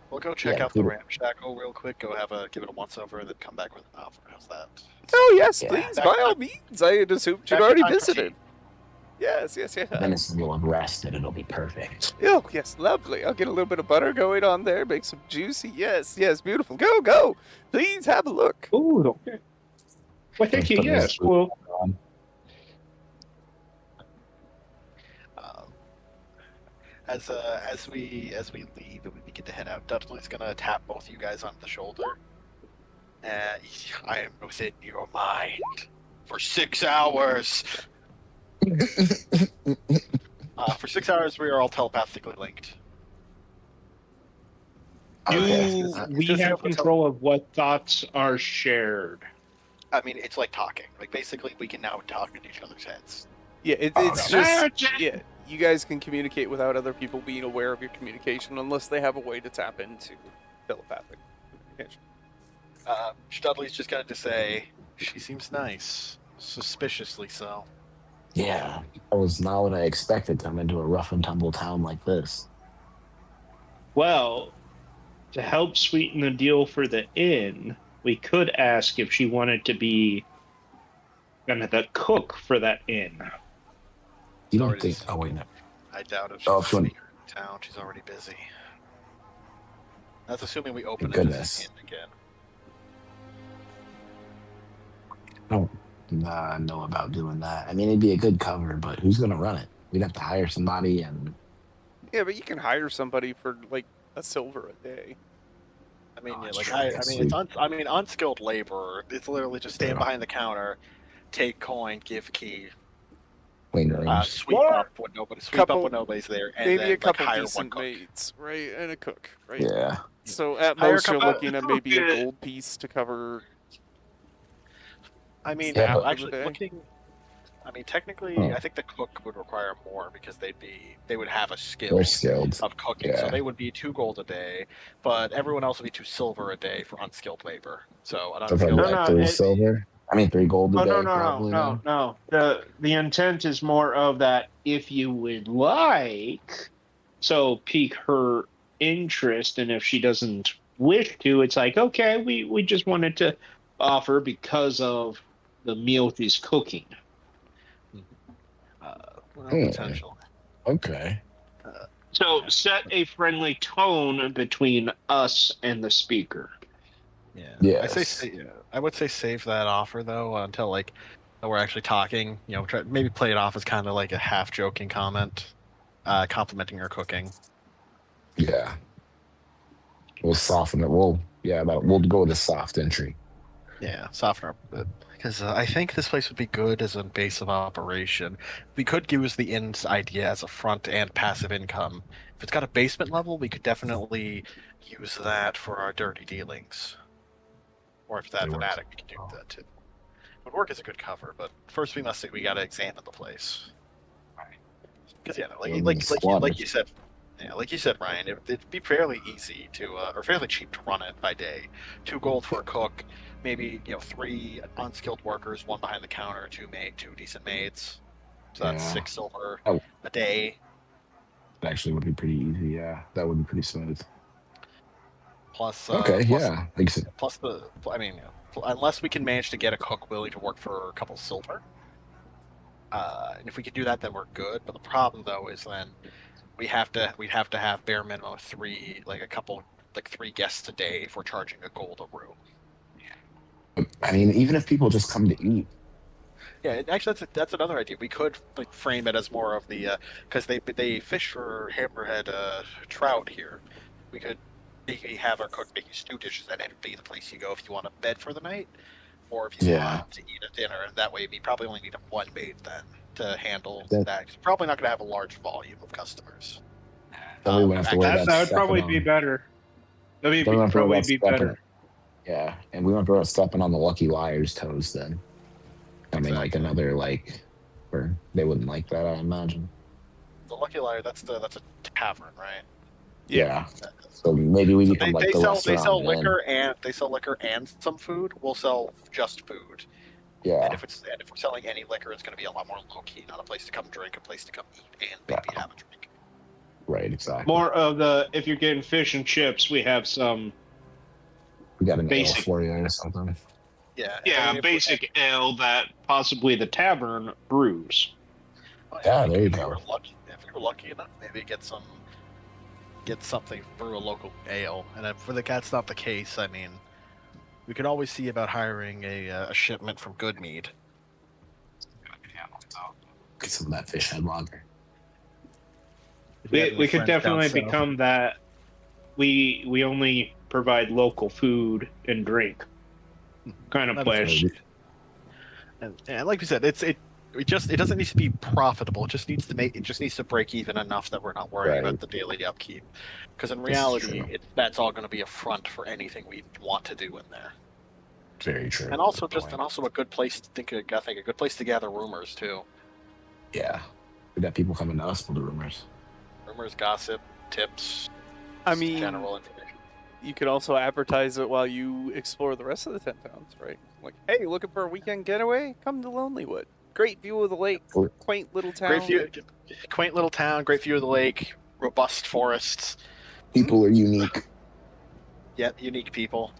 B: We'll go check
D: Yeah,
B: out the
D: food-
B: ramshackle real quick. Go give it a once over, and then come back with an offer. How's that?
A: Oh yes,
D: Yeah.
A: please,
B: Back-
A: by all means. I had assumed you'd
B: back
A: already
B: in time for
A: visited.
B: tea.
A: Yes.
D: Venison will have rested. It'll be perfect.
A: Oh, yes, lovely. I'll get a little bit of butter going on there, make some juicy. Yes, beautiful. Go. Please have a look.
C: Ooh, okay. Well, thank you.
D: Put this
C: Yes.
D: food
C: Well,
D: on.
B: As we leave and we begin to head out, Dudley's gonna tap both you guys on the shoulder. I am within your mind for 6 hours. For 6 hours, we are all telepathically linked.
D: Okay.
C: we
B: Just
C: have
B: able to
C: control of what thoughts are shared.
B: I mean, it's like talking. Like basically, we can now talk in each other's heads.
A: Yeah,
D: Oh,
A: it's
D: no.
A: just yeah. You guys can communicate without other people being aware of your communication, unless they have a way to tap into telepathic communication.
B: Dudley's just got to say, she seems nice, suspiciously so.
D: Yeah, that was not what I expected coming to a rough and tumble town like this.
C: Well, to help sweeten the deal for the inn, we could ask if she wanted to be kind of the cook for that inn.
D: You don't
B: Sorry,
D: think?
B: this-
D: Oh wait, no.
B: I doubt it.
D: Oh, if you want-
B: town. She's already busy. That's assuming we open
D: Thank
B: it as
D: goodness.
B: an inn again.
D: I don't know about doing that. I mean, it'd be a good cover, but who's going to run it? We'd have to hire somebody, and
A: Yeah, but you can hire somebody for like a silver a day.
B: I mean,
D: Oh,
B: yeah,
D: that's
B: like
D: true, I
B: I
D: guess
B: mean, unskilled labor. It's literally just stand
D: Yeah.
B: behind the counter, take coin, give key,
D: clean rooms.
B: sweep
C: What?
B: up
A: Couple-
B: when nobody's there, and
A: Maybe
B: then
A: a couple
B: like hire one
A: decent
B: cook.
A: maids, right, and a cook, right?
D: Yeah.
A: So at
B: Hire a
A: most you're
B: couple-
A: looking at maybe a gold piece to cover.
B: I mean,
D: Yeah,
A: but-
B: actually
A: day.
B: looking. I mean, technically,
D: Huh.
B: I think the cook would require more because they would have a skill
D: They're skilled.
B: of cooking, so
D: Yeah.
B: they would be 2 gold a day, but everyone else would be 2 silver a day for unskilled labor. So an
D: So probably
B: unskilled
C: No,
D: like
C: no,
D: 3
C: it-
D: silver. I mean, 3 gold a
C: Oh
D: day.
C: no, no, no,
D: probably
C: no,
D: now.
C: no. The intent is more of that if you would like, so pique her interest, and if she doesn't wish to, it's like okay, we just wanted to offer because of the meal he's cooking.
B: potential.
D: Okay.
C: So
B: Yeah.
C: set a friendly tone between us and the speaker.
B: Yeah.
D: Yes.
B: I would say save that offer though until like we're actually talking. You know, maybe play it off as kind of like a half joking comment, complimenting her cooking.
D: Yeah. We'll soften it. We'll go with a soft entry.
B: Yeah, soften her a bit. Because I think this place would be good as a base of operation. We could use the inn's idea as a front and passive income. If it's got a basement level, we could definitely use that for our dirty dealings. Or if it's
D: It
B: an
D: works.
B: attic, we can do that too. It would work as a good cover, but first we gotta examine the place. Because like you said, Ryan, it'd be fairly easy to, or fairly cheap to run it by day. 2 gold for a cook, maybe 3 unskilled workers, 1 behind the counter, 2 decent maids. So that's
D: Yeah.
B: 6 silver
D: Oh.
B: a day.
D: It actually would be pretty easy. Yeah, that would be pretty smooth.
B: Plus,
D: Okay.
B: plus,
D: Yeah. Like I said,
B: plus unless we can manage to get a cook willing to work for a couple silver. And if we can do that, then we're good. But the problem though is then we'd have to have bare minimum 3, like 3 guests a day if we're charging a gold a room.
D: I mean, even if people just come to eat,
B: Yeah, actually, that's another idea. We could frame it as more of the because they fish for hammerhead trout here. We could maybe have our cook making stew dishes, and it'd be the place you go if you want to bed for the night, or if you
D: Yeah.
B: want to eat a dinner. And that way, we probably only need 1 maid then to handle
D: That-
B: that. It's probably not going to have a large volume of customers.
D: then we wouldn't have to worry about
C: That would probably
D: stepping
C: be better. That would
D: Then we don't have to worry
C: probably
D: about
C: be
D: stepping-
C: better.
D: Yeah, and we won't be stepping on the Lucky Liar's toes then. I mean, like
B: Exactly.
D: another where they wouldn't like that, I imagine.
B: The Lucky Liar, that's a tavern, right?
D: Yeah. So maybe we become
B: They
D: like the
B: sell
D: restaurant.
B: liquor and some food. We'll sell just food.
D: Yeah.
B: And if we're selling any liquor, it's going to be a lot more low key, not a place to come drink, a place to come eat and maybe have a drink.
D: Right. Exactly.
C: More of if you're getting fish and chips, we have some.
D: We got an
C: basic-
D: ale for you or something.
B: Yeah.
C: Yeah,
B: I mean,
C: basic ale that possibly the tavern brews.
D: Yeah, there you
B: if we
D: go.
B: were lucky, if we were lucky enough, maybe get something brew a local ale. And if that's not the case, I mean, we could always see about hiring a shipment from Goodmead.
D: Get some of that fish head lager.
B: If you have
C: We
B: any
C: could
B: friends down
C: definitely
B: south.
C: become that. We only provide local food and drink kind of
B: That
C: place.
D: is
B: And like you said, it doesn't need to be profitable. It just needs to break even enough that we're not worrying
D: Right.
B: about the daily upkeep. Because in
D: This is
B: reality,
D: true.
B: that's all going to be a front for anything we want to do in there.
D: Very true.
B: And also
D: Good point.
B: a good place to think. I think a good place to gather rumors too.
D: Yeah. We got people coming to us for the rumors.
B: Rumors, gossip, tips.
A: I mean,
B: general information.
A: you could also advertise it while you explore the rest of the 10 towns, right? Like, hey, looking for a weekend getaway? Come to Lonelywood. Great view of the lake,
D: Or-
A: quaint little town.
B: Quaint little town, great view of the lake, robust forests.
D: People are unique.
B: Yet unique people.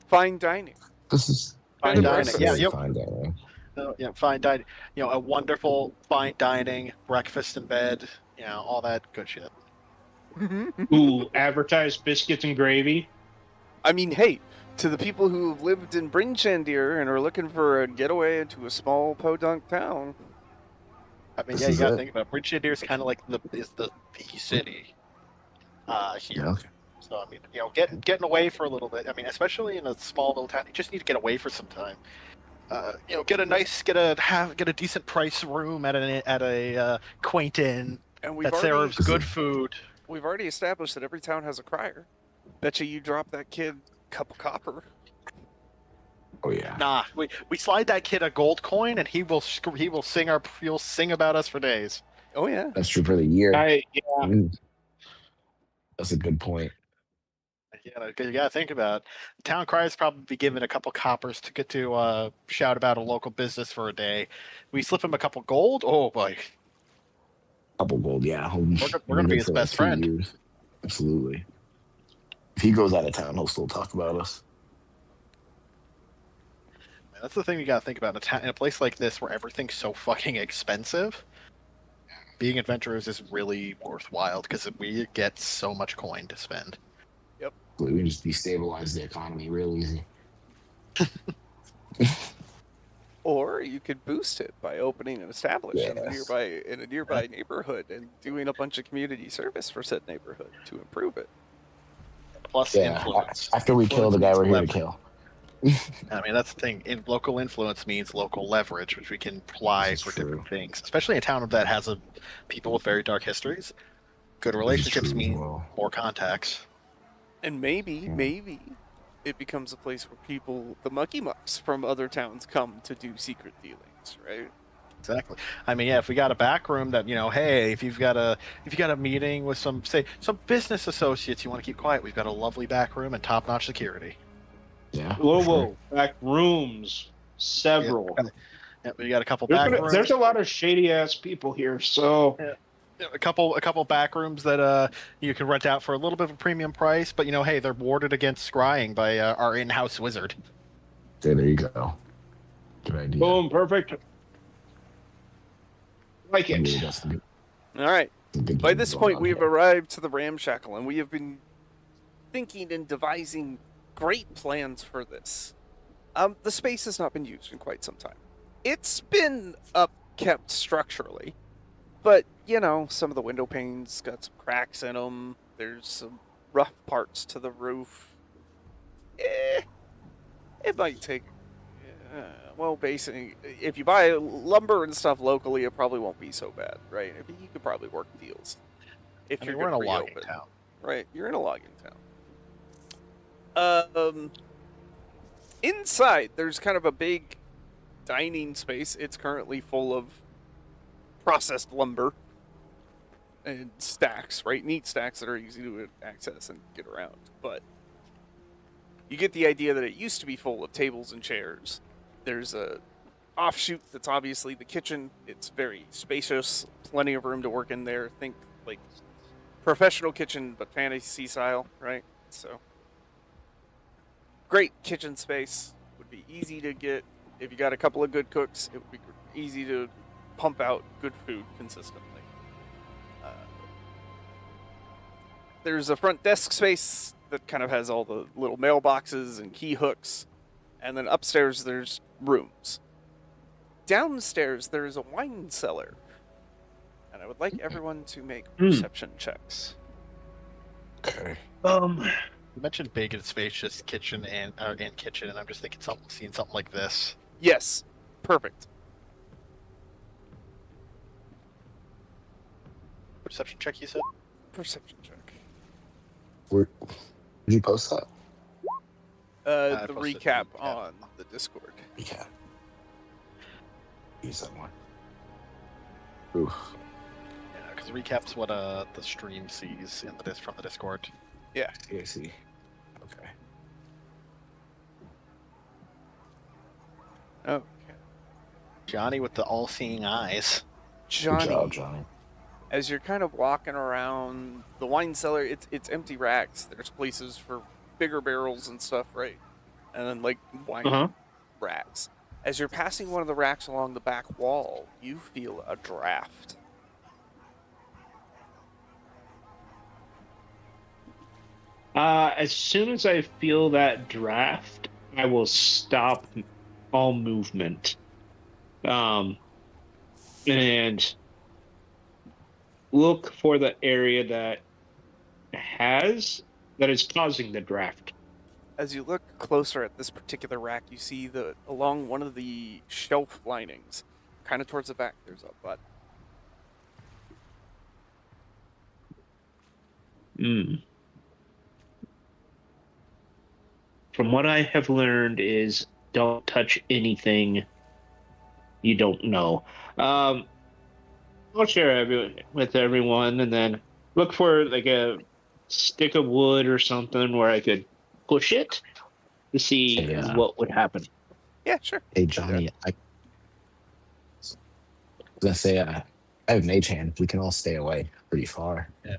A: Fine dining.
D: This is
B: Fine
A: Kind of
B: dining.
A: impressive.
B: Yeah, yep.
D: Fine dining.
B: Fine dining. A wonderful fine dining, breakfast in bed. All that good shit.
C: Ooh, advertise biscuits and gravy.
A: I mean, hey, to the people who have lived in Brinchandir and are looking for a getaway into a small podunk town.
B: I mean,
D: This
B: yeah, you
D: is
B: gotta
D: it.
B: think about it. Bridgehair is kind of like the city here.
D: Yeah.
B: So I mean, getting away for a little bit. I mean, especially in a small little town, you just need to get away for some time. Get a decent price room at a quaint inn
A: And we've
B: that
A: already
B: serves good food.
A: we've already established that every town has a crier. Betcha you drop that kid a cup of copper.
D: Oh yeah.
B: Nah, we slide that kid a gold coin, and he'll sing about us for days.
A: Oh yeah.
D: That's true for the year.
C: Yeah.
D: Mm, that's a good point.
B: You gotta think about it. The town criers probably be given a couple coppers to get to shout about a local business for a day. We slip him a couple gold. Oh boy,
D: Couple gold, yeah.
B: we're gonna be his
D: for like
B: best
D: 2
B: friend.
D: years. Absolutely. If he goes out of town, he'll still talk about us.
B: That's the thing you gotta think about in a place like this where everything's so fucking expensive. Being adventurers is really worthwhile because we get so much coin to spend.
D: We can just destabilize the economy real easy.
A: Or you could boost it by opening an establishment
D: Yes.
A: in a nearby neighborhood and doing a bunch of community service for said neighborhood to improve it.
B: Plus
D: Yeah.
B: influence.
D: After we kill the guy we're here to kill.
B: I mean, that's the thing. Local influence means local leverage, which we can apply
D: This is
B: for
D: true.
B: different things. Especially in a town that has people with very dark histories. Good relationships
D: true as
B: mean
D: well.
B: more contacts.
A: And maybe it becomes a place where the mucky mucks from other towns come to do secret dealings, right?
B: Exactly. I mean, yeah, if we got a back room that, hey, if you've got a meeting with some business associates you want to keep quiet, we've got a lovely back room and top-notch security.
D: Yeah.
C: Whoa, back rooms, several.
B: Yeah, we got a couple back rooms.
C: There's a lot of shady ass people here, so
B: A couple back rooms that you can rent out for a little bit of a premium price, but hey, they're warded against scrying by our in-house wizard.
D: Okay, there you go. Good idea.
C: boom, perfect. Like
D: Yeah,
C: it.
D: that's a good-
A: All right.
D: a good
A: By
D: game
A: this
D: going
A: point,
D: on
A: we have
D: here.
A: arrived to the ramshackle, and we have been thinking and devising great plans for this. The space has not been used in quite some time. It's been upkept structurally, but some of the window panes got some cracks in them. There's some rough parts to the roof. It might take. Well, basically, if you buy lumber and stuff locally, it probably won't be so bad, right? I mean, you could probably work deals if
B: I
A: you're
B: mean, we're in a
A: gonna
B: logging
A: reopen.
B: town.
A: Right, you're in a logging town. Inside, there's kind of a big dining space. It's currently full of processed lumber and stacks, right? Neat stacks that are easy to access and get around. But you get the idea that it used to be full of tables and chairs. There's a offshoot that's obviously the kitchen. It's very spacious, plenty of room to work in there. Think like professional kitchen, but fantasy style, right? So great kitchen space. Would be easy to get if you got a couple of good cooks. It would be easy to pump out good food consistently. There's a front desk space that kind of has all the little mailboxes and key hooks, and then upstairs there's rooms. Downstairs there's a wine cellar, and I would like everyone to make perception checks.
D: Okay.
B: You mentioned big and spacious kitchen and kitchen, and I'm just thinking seeing something like this.
A: Yes, perfect.
B: Perception check, you said?
A: Perception check.
D: Where did you post that?
A: The
B: posted
A: recap
B: the recap.
A: on the Discord.
D: Yeah. Use that one. Ooh.
B: Yeah, because recap's what the stream sees from the Discord.
A: Yeah.
D: I see. Okay.
A: Okay.
B: Johnny with the all-seeing eyes.
A: Johnny,
D: Good job, Johnny.
A: as you're kind of walking around the wine cellar, it's empty racks. There's places for bigger barrels and stuff, right? And then like wine
C: Uh-huh.
A: racks. As you're passing one of the racks along the back wall, you feel a draft.
C: As soon as I feel that draft, I will stop all movement. And look for the area that is causing the draft.
A: As you look closer at this particular rack, you see that along one of the shelf linings, kind of towards the back, there's a button.
C: From what I have learned is don't touch anything you don't know. I'll share with everyone, and then look for like a stick of wood or something where I could push it to see what would happen.
A: Yeah, sure.
D: Hey, Johnny, I was gonna say, I have mage hand. We can all stay away pretty far.
B: Yeah.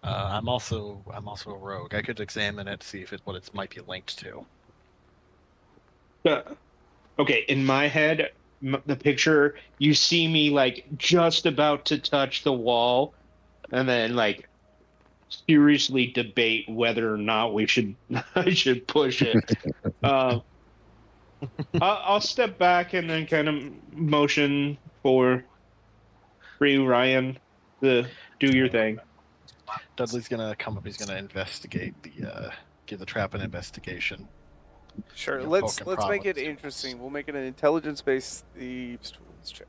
B: I'm also a rogue. I could examine it, see if what it might be linked to.
C: Okay, in my head, the picture, you see me like just about to touch the wall, and then like seriously debate whether or not I should push it. I'll step back and then kind of motion for Ryan to do your thing.
B: Dudley's gonna come up. He's gonna investigate give the trap an investigation.
A: Sure.
B: You know,
A: Let's
B: poke and
A: make it
B: prod.
A: interesting. We'll make it an intelligence-based thieves tools check.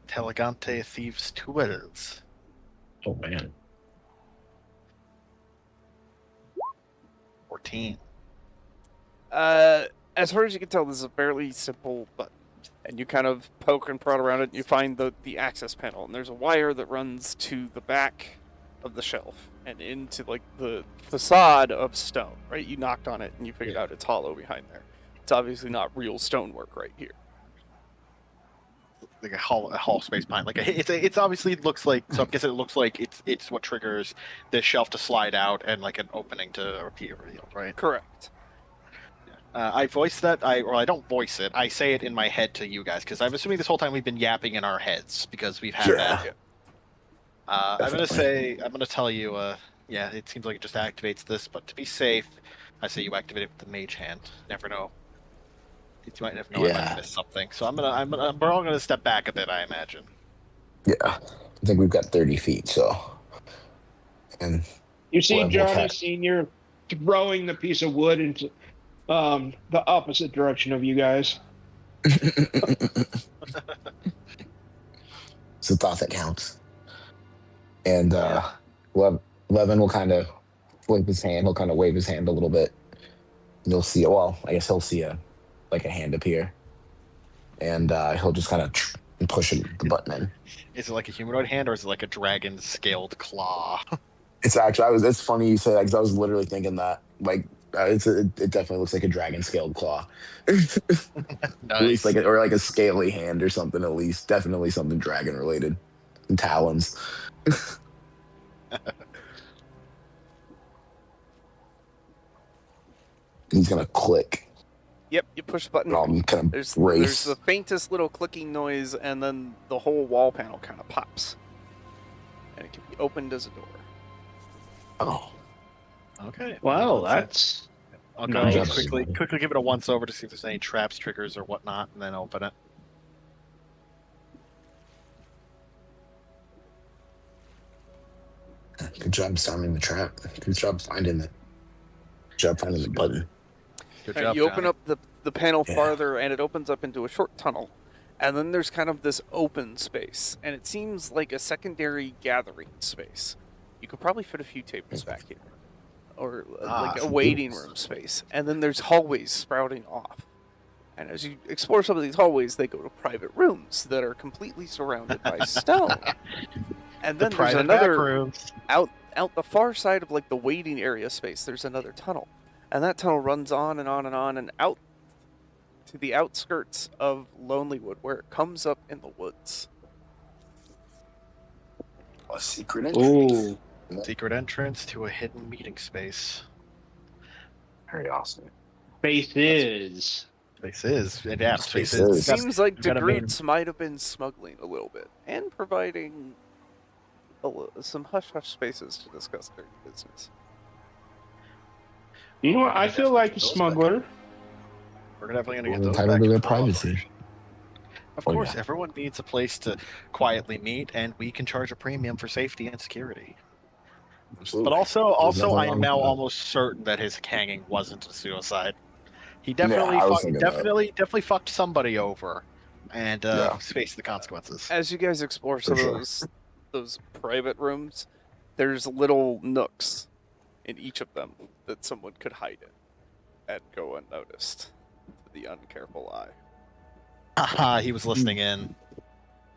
B: Telegante thieves tools.
D: Oh man.
B: 14.
A: As far as you can tell, this is a fairly simple button. And you kind of poke and prod around it, and you find the access panel. And there's a wire that runs to the back of the shelf and into like the facade of stone, right? You knocked on it and you figured out it's hollow behind there. It's obviously not real stonework right here.
B: Like a hall space behind. Like it's obviously looks like. So I guess it looks like it's what triggers this shelf to slide out and like an opening to be revealed, right?
A: Correct.
B: I voice that. I don't voice it. I say it in my head to you guys because I'm assuming this whole time we've been yapping in our heads because we've had that.
A: Yeah.
B: I'm gonna tell you. Yeah, it seems like it just activates this, but to be safe, I say you activate it with the mage hand. Never know. You might never know. I might miss something. So we're all gonna step back a bit, I imagine.
D: Yeah, I think we've got 30 feet. So, and
C: you see
D: we'll
C: Johnny Senior throwing the piece of wood into the opposite direction of you guys.
D: It's a thought that counts. And Levin will kind of flip his hand. He'll kind of wave his hand a little bit. And you'll see. Well, I guess he'll see a hand appear, and he'll just kind of push the button in.
B: Is it like a humanoid hand, or is it like a dragon scaled claw?
D: It's actually. It's funny you say that because I was literally thinking that. Like, it definitely looks like a dragon scaled claw.
B: Nice.
D: At least or like a scaly hand or something. At least, definitely something dragon related. And talons. He's gonna click.
A: Yep, you push the button.
D: Kind of
A: There's
D: race.
A: the faintest little clicking noise, and then the whole wall panel kind of pops. And it can be opened as a door.
D: Oh,
B: Okay.
C: Wow, that's
B: I'll go
C: nice.
B: quickly give it a once over to see if there's any traps, triggers, or whatnot, and then open it.
D: good job sounding the trap. Good job finding the button.
B: Good
A: Right,
B: job,
A: you open
B: Johnny.
A: up the panel
D: Yeah.
A: farther, and it opens up into a short tunnel. And then there's kind of this open space, and it seems like a secondary gathering space. You could probably fit a few tables back here, or like a
D: some
A: waiting
D: tables.
A: room space. And then there's hallways sprouting off. And as you explore some of these hallways, they go to private rooms that are completely surrounded by stone. And then there's
B: Private
A: another
B: back rooms.
A: out the far side of like the waiting area space. There's another tunnel, and that tunnel runs on and on and on and out to the outskirts of Lonelywood, where it comes up in the woods.
D: A secret entrance.
C: Ooh.
B: Secret entrance to a hidden meeting space.
D: Very awesome.
C: Faith is.
B: Space is. And yeah,
D: Space
B: Space is.
D: is.
B: We've got-
A: Seems like
B: we've got a main-
A: DeGroots might have been smuggling a little bit and providing some hush-hush spaces to discuss dirty business.
C: You know what? I
B: We're
C: feel
B: gonna
C: like a
B: definitely get those
C: smuggler.
B: back. We're definitely going to get
D: We're
B: those
D: entitled
B: back
D: to their
B: in the law
D: privacy.
B: operation. Of
D: Oh,
B: course,
D: yeah.
B: everyone needs a place to quietly meet, and we can charge a premium for safety and security.
D: Absolutely.
B: But also,
D: There's nothing
B: I am
D: wrong
B: now
D: with that.
B: almost certain that his hanging wasn't a suicide. He
D: Yeah,
B: definitely,
D: I was thinking that.
B: definitely fucked somebody over, and
D: Yeah.
B: faced the consequences.
A: As you guys explore some
D: sure.
A: of those private rooms, there's little nooks in each of them that someone could hide in and go unnoticed to the uncareful eye.
B: Haha, he was listening in.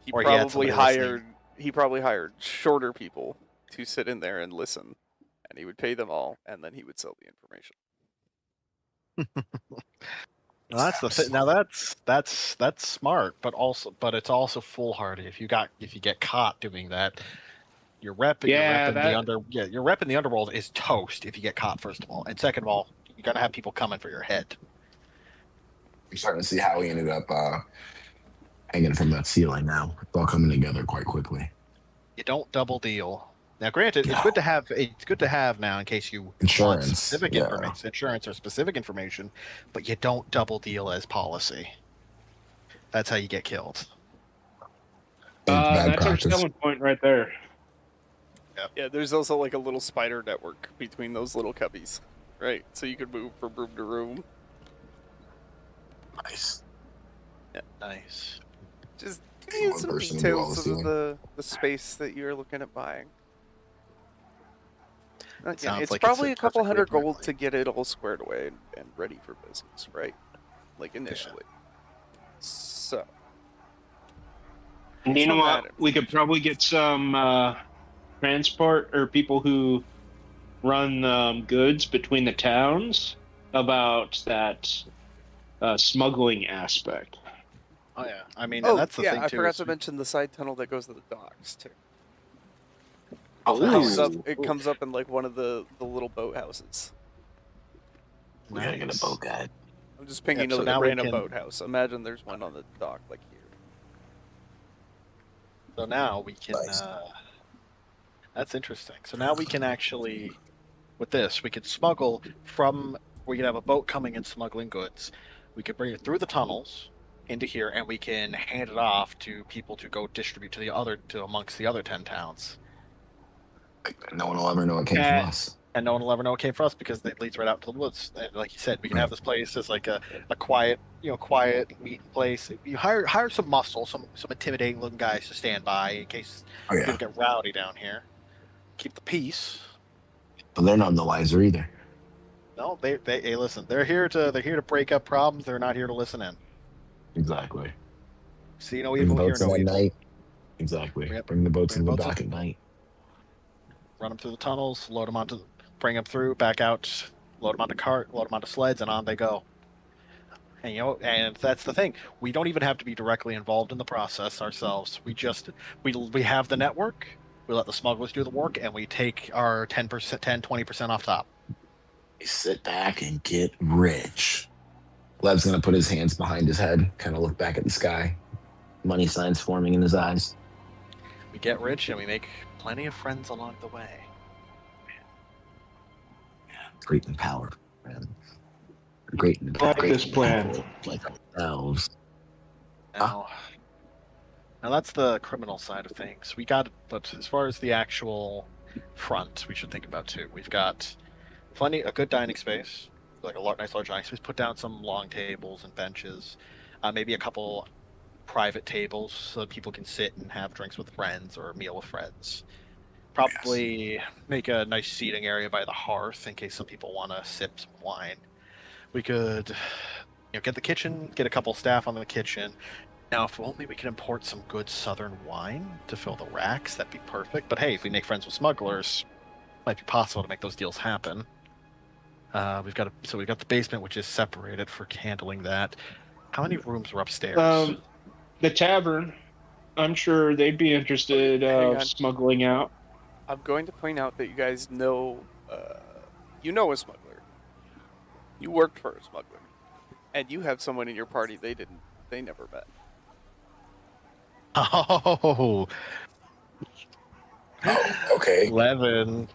A: He
B: Or he had
A: probably
B: somebody listening.
A: hired shorter people to sit in there and listen, and he would pay them all, and then he would sell the information.
B: Now that's the thing. Now that's smart, but it's also foolhardy. If you get caught doing that, your rep the underworld is toast if you get caught, first of all, and second of all, you're gonna have people coming for your head.
D: I'm starting to see how he ended up hanging from that ceiling now. It's all coming together quite quickly.
B: You don't double deal. Now, granted, it's
D: No.
B: good to have now in case you want
D: Insurance,
B: specific
D: yeah.
B: information, insurance or specific information, but you don't double deal as policy. That's how you get killed.
D: It's bad
C: That's our
D: practice.
C: selling point right there.
A: Yeah, there's also like a little spider network between those little cubbies, right? So you could move from room to room.
D: Nice.
B: Nice.
A: Just
D: One
A: give me some
D: person to do all
A: details
D: the
A: of
D: stealing.
A: the space that you're looking at buying. Yeah,
B: Sounds
A: it's
B: like
A: probably
B: it's
A: a couple
B: perfectly
A: $100 gold
B: appropriate.
A: to get it all squared away and ready for business, right? Like initially. So,
C: And you know
A: Some
C: what?
A: bad
C: We could probably get some transport or people who run goods between the towns about that smuggling aspect.
B: Oh yeah, I mean, and that's the thing
A: I
B: too.
A: forgot
B: is
A: to mention the side tunnel that goes to the docks too.
D: Oh,
A: It comes
D: nice.
A: up. It comes up in like one of the little boathouses.
D: We gotta get a boat guy.
A: I'm just pinging
B: so
A: a
B: now we
A: random
B: can-
A: boathouse. Imagine there's one on the dock like here.
B: So now we can.
D: Nice.
B: That's interesting. So now we can actually, with this, we could smuggle from. We could have a boat coming and smuggling goods. We could bring it through the tunnels into here, and we can hand it off to people to go distribute to amongst the other 10 towns.
D: No one will ever know it came from us.
B: And no one will ever know it came from us because it leads right out to the woods. And like you said, we can have this place as like a quiet, quiet meeting place. You hire some muscle, some intimidating looking guys to stand by in case
D: Oh yeah,
B: people get rowdy down here. Keep the peace.
D: but they're none the wiser either.
B: No, they hey, listen. They're here to break up problems. They're not here to listen in.
D: Exactly.
B: See no
D: Bring
B: evil, hear
D: boats in
B: no
D: at
B: evil.
D: night. Exactly.
B: Yep.
D: Bring the boats
B: Bring
D: in the
B: boats
D: dock
B: in.
D: at night.
B: Run them through the tunnels, load them onto, bring them through, back out, load them onto cart, load them onto sleds, and on they go. And and that's the thing. We don't even have to be directly involved in the process ourselves. We have the network. We let the smugglers do the work, and we take our 10%, 20% off top.
D: We sit back and get rich. Lev's gonna put his hands behind his head, kind of look back at the sky. Money signs forming in his eyes.
B: We get rich, and we make plenty of friends along the way.
D: Great and power, man. Great and
C: I like
D: great
C: this plan.
D: people like ourselves.
B: Now that's the criminal side of things. But as far as the actual front, we should think about too. We've got a good dining space, like nice large dining space. Put down some long tables and benches, maybe a couple private tables so that people can sit and have drinks with friends or a meal with friends. Probably make a nice seating area by the hearth in case some people want to sip some wine. We could, get the kitchen, get a couple staff on the kitchen. Now, if only we could import some good southern wine to fill the racks, that'd be perfect. But hey, if we make friends with smugglers, it might be possible to make those deals happen. We've got the basement, which is separated for handling that. How many rooms are upstairs?
C: The tavern. I'm sure they'd be interested
A: Hang on.
C: smuggling out.
A: I'm going to point out that you guys know, you know a smuggler. You worked for a smuggler. and you have someone in your party they never met.
B: Oh,
D: Okay.
B: 11.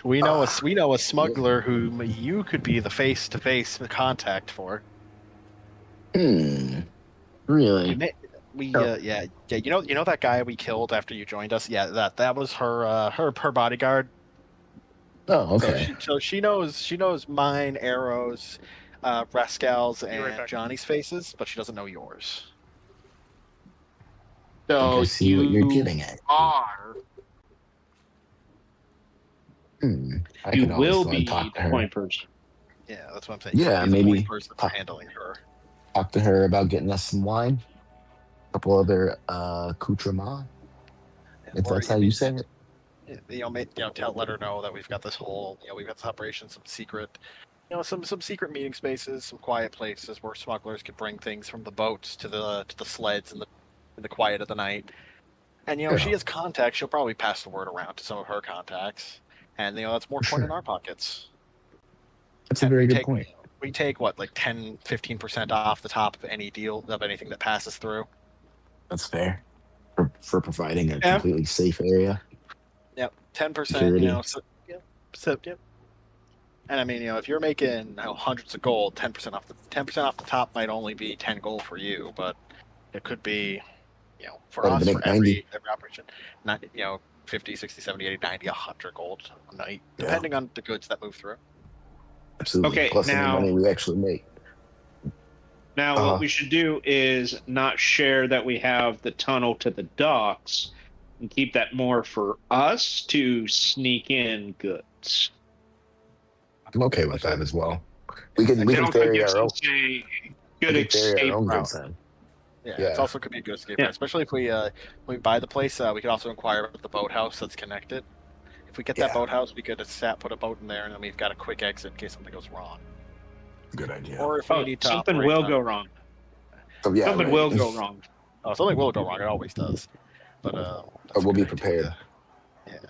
B: We know a smuggler whom you could be the face-to-face contact for.
D: Really?
B: Yeah. You know that guy we killed after you joined us. Yeah, that was her bodyguard.
D: Oh, okay.
B: So she knows mine, Arrow's, Rascal's,
A: Be right
B: and
A: back.
B: Johnny's faces, but she doesn't know yours.
D: I think
C: So
D: I see what you're
C: you
D: getting at.
C: are.
D: I
C: You
D: can always
C: will
D: go and
C: be
D: talk to
C: the
D: her.
C: point person.
B: Yeah, that's what I'm saying.
D: Yeah,
B: He's the
D: maybe
B: point person for handling her.
D: talk to her about getting us some wine, a couple other accoutrements, if
B: Or
D: that's how you say it.
B: let her know that we've got this operation, some secret, some secret meeting spaces, some quiet places where smugglers could bring things from the boats to the sleds in the quiet of the night. And if she
D: Yeah.
B: has contacts, she'll probably pass the word around to some of her contacts, and that's more coin in
D: Sure.
B: our pockets.
D: That's a
B: And
D: very
B: we
D: good
B: take
D: point.
B: we take what, like 10-15% off the top of any deal of anything that passes through.
D: That's fair for providing a
C: Yeah.
D: completely safe area.
B: Yep, 10%.
D: Security.
B: Yep. And I mean, if you're making hundreds of gold, 10% off the top might only be 10 gold for you, but it could be, for
D: Better
B: us,
D: to
B: for
D: make 90.
B: every operation, not 50, 60, 70, 80, 90, 100 gold a night,
D: Yeah.
B: depending on the goods that move through.
D: Absolutely.
C: Okay,
D: Plus any
C: now-
D: money we actually make.
C: Now, what we should do is not share that we have the tunnel to the docks and keep that more for us to sneak in goods.
D: I'm okay with that as well. We can
C: It also
D: carry
C: gives
D: our own.
C: us a
D: We
C: good
D: can carry
C: escape
D: our own
C: route.
D: goods then.
B: Yeah,
D: Yeah.
B: it's also could be a good escape
C: Yeah.
B: route, especially if we buy the place. We could also inquire about the boathouse that's connected. If we get that
D: Yeah.
B: boathouse, we could put a boat in there, and then we've got a quick exit in case something goes wrong.
D: Good idea.
B: Or if we
C: Oh,
B: need to
C: something
B: operate
C: will
B: on-
C: go wrong.
D: So, yeah,
C: Something
D: right.
C: will go wrong.
B: Oh, something will go wrong. It always does. But
D: But we'll be
B: that's a good
D: prepared.
B: idea. Yeah.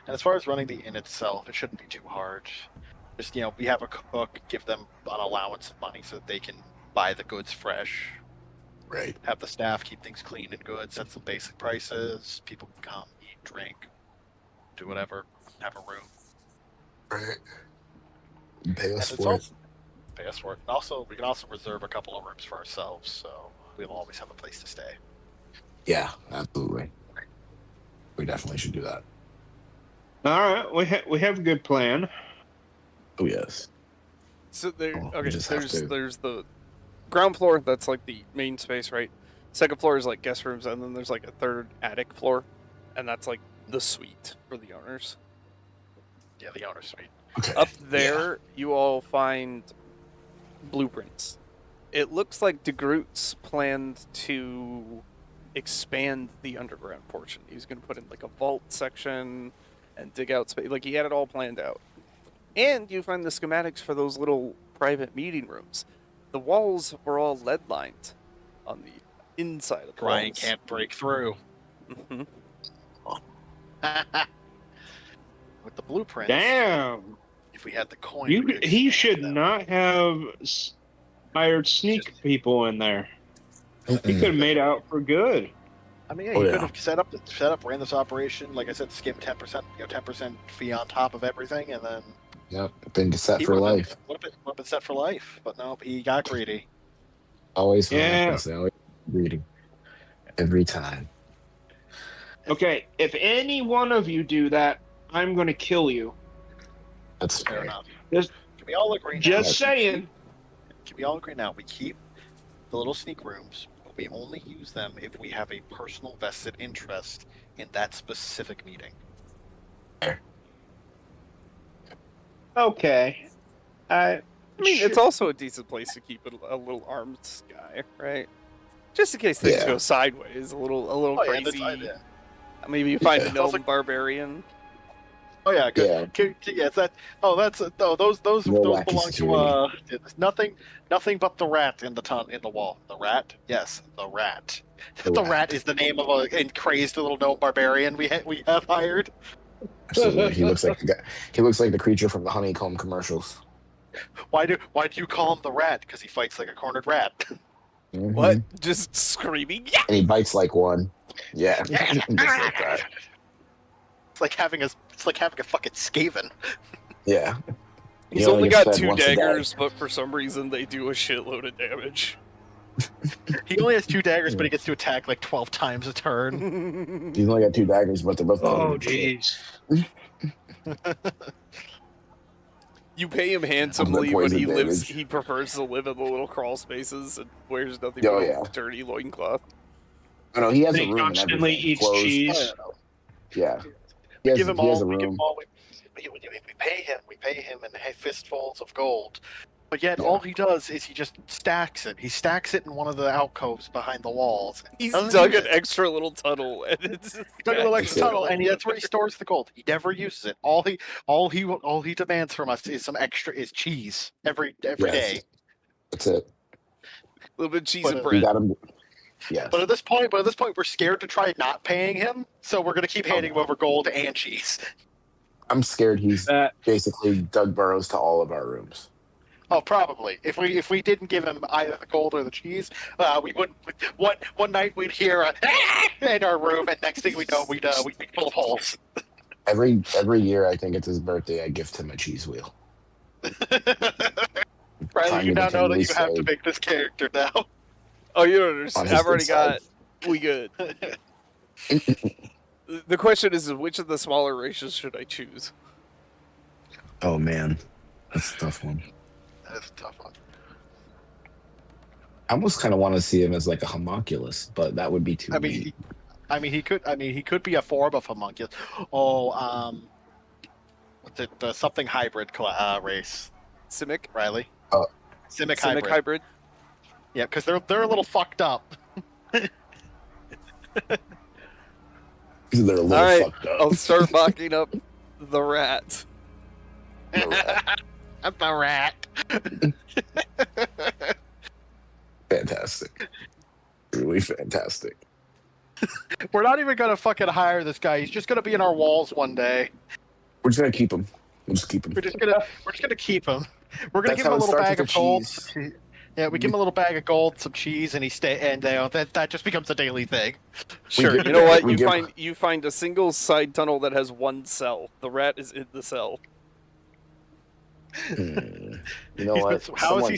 B: And as far as running the inn itself, it shouldn't be too hard. Just we have a cook, give them an allowance of money so that they can buy the goods fresh.
D: Right.
B: Have the staff keep things clean and good. Set some basic prices. People can come, eat, drink, do whatever. Have a room.
D: Right. Pay
B: And
D: us
B: it's
D: for it.
B: also pay us for it. Also, we can also reserve a couple of rooms for ourselves, so we'll always have a place to stay.
D: Yeah, absolutely. We definitely should do that.
C: All right, we have a good plan.
D: Oh, yes.
A: So there,
D: Oh, we
A: okay.
D: just have to-
A: There's the ground floor. That's like the main space, right? Second floor is like guest rooms, and then there's like a third attic floor, and that's like the suite for the owners.
B: Yeah, the owner's suite.
D: Okay.
A: Up there, you all find blueprints. It looks like DeGroots planned to expand the underground portion. He was going to put in like a vault section and dig out space. Like he had it all planned out. And you find the schematics for those little private meeting rooms. The walls were all lead lined on the inside of the
B: Brian
A: walls.
B: can't break through.
A: Mhm.
B: With the blueprints,
C: Damn,
B: if we had the coin, we could
C: he
B: expand
C: should
B: them.
C: not have hired sneak people in there. He could have made out for good.
B: I mean, yeah,
D: Oh,
B: you
D: yeah.
B: could have set up, ran this operation. Like I said, skip 10%, 10% fee on top of everything, and then
D: Yep. Been set
B: he
D: for
B: would've been-
D: life.
B: Would have been set for life. But no, he got greedy.
D: Always
C: Yeah.
D: happens. They always reading. Every time.
C: Okay, if any one of you do that, I'm going to kill you.
D: That's
B: Fair
D: fair.
B: enough.
C: Just-
B: Can we all agree now?
C: Just saying.
B: Can we all agree now? We keep the little sneak rooms, but we only use them if we have a personal vested interest in that specific meeting.
C: Okay.
A: I mean,
C: Sure.
A: it's also a decent place to keep a little armed guy, right? Just in case things
D: Yeah.
A: go sideways, a little
B: Oh, yeah,
A: crazy.
B: yeah.
A: Maybe you find
D: Yeah.
A: a gnome barbarian.
B: Oh yeah, good.
D: Yeah.
B: Yes, that. Oh, that's those
D: No
B: those
D: wacky
B: belong to nothing but the rat in the wall. The rat, yes, the rat.
D: The
B: The
D: rat.
B: rat is the name of a crazed little gnome barbarian we have hired.
D: Absolutely. He looks like the guy. He looks like the creature from the honeycomb commercials.
B: Why do you call him the rat? Because he fights like a cornered rat.
D: Mhm.
A: What? Just screaming? Yeah.
D: And he bites like one. Yeah.
B: Yeah.
D: Just like that.
B: It's like having a fucking Skaven.
D: Yeah.
A: He's
D: He
A: only
D: gets
A: got
D: fed
A: 2
D: once a day.
A: daggers, but for some reason they do a shitload of damage.
B: He only has 2 daggers, but he gets to attack like 12 times a turn.
D: He's only got 2 daggers, but they're both
C: Oh,
D: covered in shit.
C: jeez.
A: You pay him handsomely, but
D: poison
A: he
D: damage.
A: he prefers to live in the little crawl spaces and wears nothing
D: Oh,
A: but
D: yeah.
A: a dirty loincloth.
D: Oh, no, he has
C: And
D: a
C: he
D: room and
C: constantly
D: everything.
C: eats
D: Closed.
C: cheese.
D: Yeah. He has,
B: Give him
D: he has
B: all.
D: a
B: We give
D: room.
B: him all. We pay him. We pay him in fistfuls of gold. But yet,
D: Yeah.
B: all he does is he just stacks it. He stacks it in one of the alcoves behind the walls.
A: He's
B: Doesn't
A: dug
B: use
A: an
B: it.
A: extra little tunnel, and it's just
B: He dug a little
A: back
B: extra
A: to
B: tunnel,
A: it.
B: and that's where he stores the gold. He never uses it. All he demands from us is some extra cheese every
D: Yes.
B: day.
D: That's it.
A: A little bit of cheese
B: But,
A: and
B: uh,
D: We
A: bread.
D: got him. Yeah.
B: But at this point, we're scared to try not paying him, so we're gonna keep handing him over gold and cheese.
D: I'm scared he's
C: That
D: basically Doug Burrows to all of our rooms.
B: Oh, probably. If we didn't give him either the gold or the cheese, we wouldn't. One night we'd hear a in our room, and next thing we know, we'd be full of holes.
D: Every year, I think it's his birthday, I gift him a cheese wheel.
B: Riley,
D: Trying
B: you
D: to
B: now know that you
D: continually
B: have to
D: say-
B: make this character now.
A: Oh, you don't
D: On
A: understand.
D: his
A: I've already
D: good side.
A: got. We good. The question is, which of the smaller races should I choose?
D: Oh man, that's a tough one.
B: That's a tough one.
D: I almost kind of want to see him as like a homunculus, but that would be too.
B: I mean, he could be a form of homunculus. Oh, what's it? Something hybrid race.
A: Simic?
B: Riley.
D: Oh.
B: Simic
A: Simic
B: hybrid.
A: hybrid?
B: Yeah, because they're a little fucked up.
D: They're a little
A: Alright,
D: fucked up.
A: I'll start mocking up the rat.
D: The rat.
B: I'm a rat.
D: Fantastic. Really fantastic.
B: We're not even gonna fucking hire this guy. He's just gonna be in our walls one day.
D: We're just gonna keep him. We'll just keep him.
B: We're just gonna keep him. We're gonna
D: That's
B: give him a
D: how it
B: little
D: starts
B: bag
D: with
B: of
D: the
B: gold.
D: cheese.
B: Yeah, we give him a little bag of gold, some cheese, and that just becomes a daily thing.
A: Sure.
D: give-
A: You know what?
D: we
A: You
D: give-
A: you find a single side tunnel that has one cell. The rat is in the cell.
D: You know what?
B: How has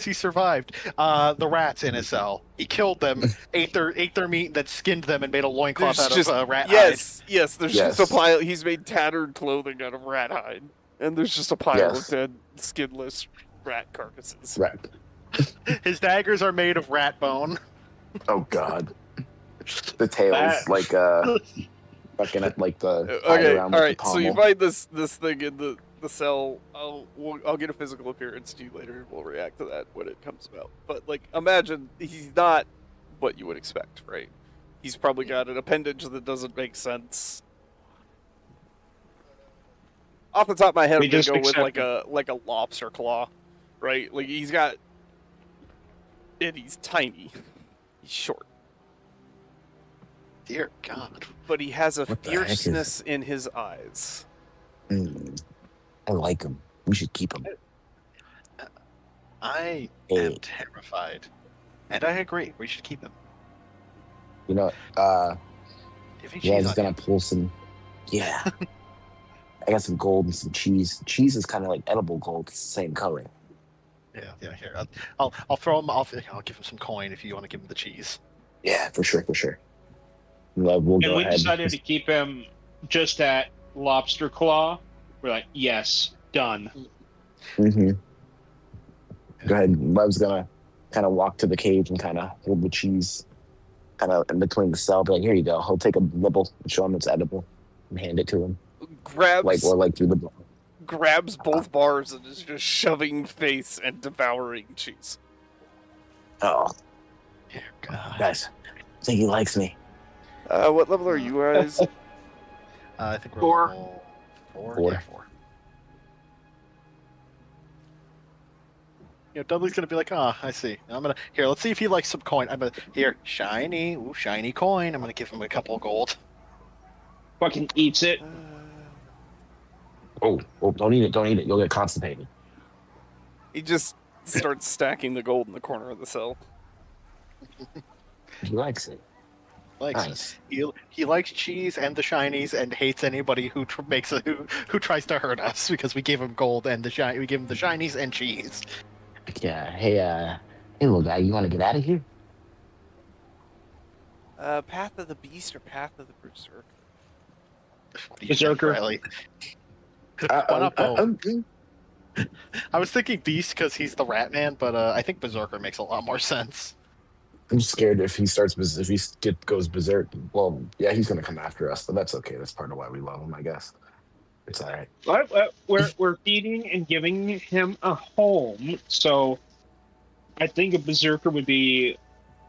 B: he survived? The rats in his cell. He killed them, ate their meat, and then skinned them and made a loincloth
A: There's
B: out
A: just
B: of rat hide.
A: yes. There's just a pile. He's made tattered clothing out of rat hide, and there's just a pile of dead, skinless rat carcasses.
D: Rat.
B: His daggers are made of rat bone.
D: Oh God. The tails like fucking at like the
A: Okay,
D: around
A: all
D: with
A: right.
D: the
A: So you
D: pommel.
A: find this thing in the cell. I'll get a physical appearance to you later, and we'll react to that when it comes about. But like, imagine he's not what you would expect, right? He's probably got an appendage that doesn't make sense. Off the top of my head,
C: We
A: I'm gonna
C: just
A: go with
C: accept
A: like a lobster claw, right? Like he's got, and he's tiny, he's short,
B: Dear God.
A: but he has a
D: What the heck is-
A: fierceness in his eyes.
D: I like him. We should keep him.
B: I
D: Hey.
B: am terrified. And I agree. We should keep him.
D: You know,
B: Give me
D: yeah,
B: cheese
D: he's
B: on
D: gonna
B: him.
D: pull some. Yeah. I got some gold and some cheese. Cheese is kind of like edible gold. It's the same color.
B: Yeah. Here, I'll throw him. I'll give him some coin if you want to give him the cheese.
D: Yeah, for sure. We'll
C: and
D: go
C: we
D: ahead.
C: decided to keep him just at lobster claw. We're like, yes, done.
D: Mm-hmm. Go ahead. Lev's gonna kind of walk to the cage and kind of hold the cheese kind of in between the cell. Be like, here you go. He'll take a nibble and show him it's edible and hand it to him.
A: Grabs
D: Through the
A: grabs both bars and is just shoving face and devouring cheese.
D: Oh,
B: Dear God.
D: guys, I think he likes me.
A: What level are you guys?
B: I think we're
C: 4.
B: level 4.
D: Four.
B: Yeah, 4. You know, Dudley's gonna be like, "Oh, I see. Here. Let's see if he likes some coin. Here, shiny, shiny coin. I'm gonna give him a couple of gold."
C: Fucking eats it.
D: Oh, don't eat it. Don't eat it. You'll get constipated.
A: He just starts stacking the gold in the corner of the cell.
D: He likes it.
B: Likes
D: Nice.
B: he likes cheese and the shinies and hates anybody who who tries to hurt us because we gave him gold and we gave him the shinies and cheese.
D: Yeah. Hey, little guy, you want to get out of here?
A: Path of the Beast or Path of the Berserker?
B: What do you think,
C: Berserker.
B: Riley? Why not both?
D: um,
B: I was thinking Beast because he's the Rat Man, but I think Berserker makes a lot more sense.
D: I'm scared if he goes berserk. Well, yeah, he's gonna come after us, but that's okay. That's part of why we love him, I guess. It's all right.
C: But we're feeding and giving him a home, so I think a berserker would be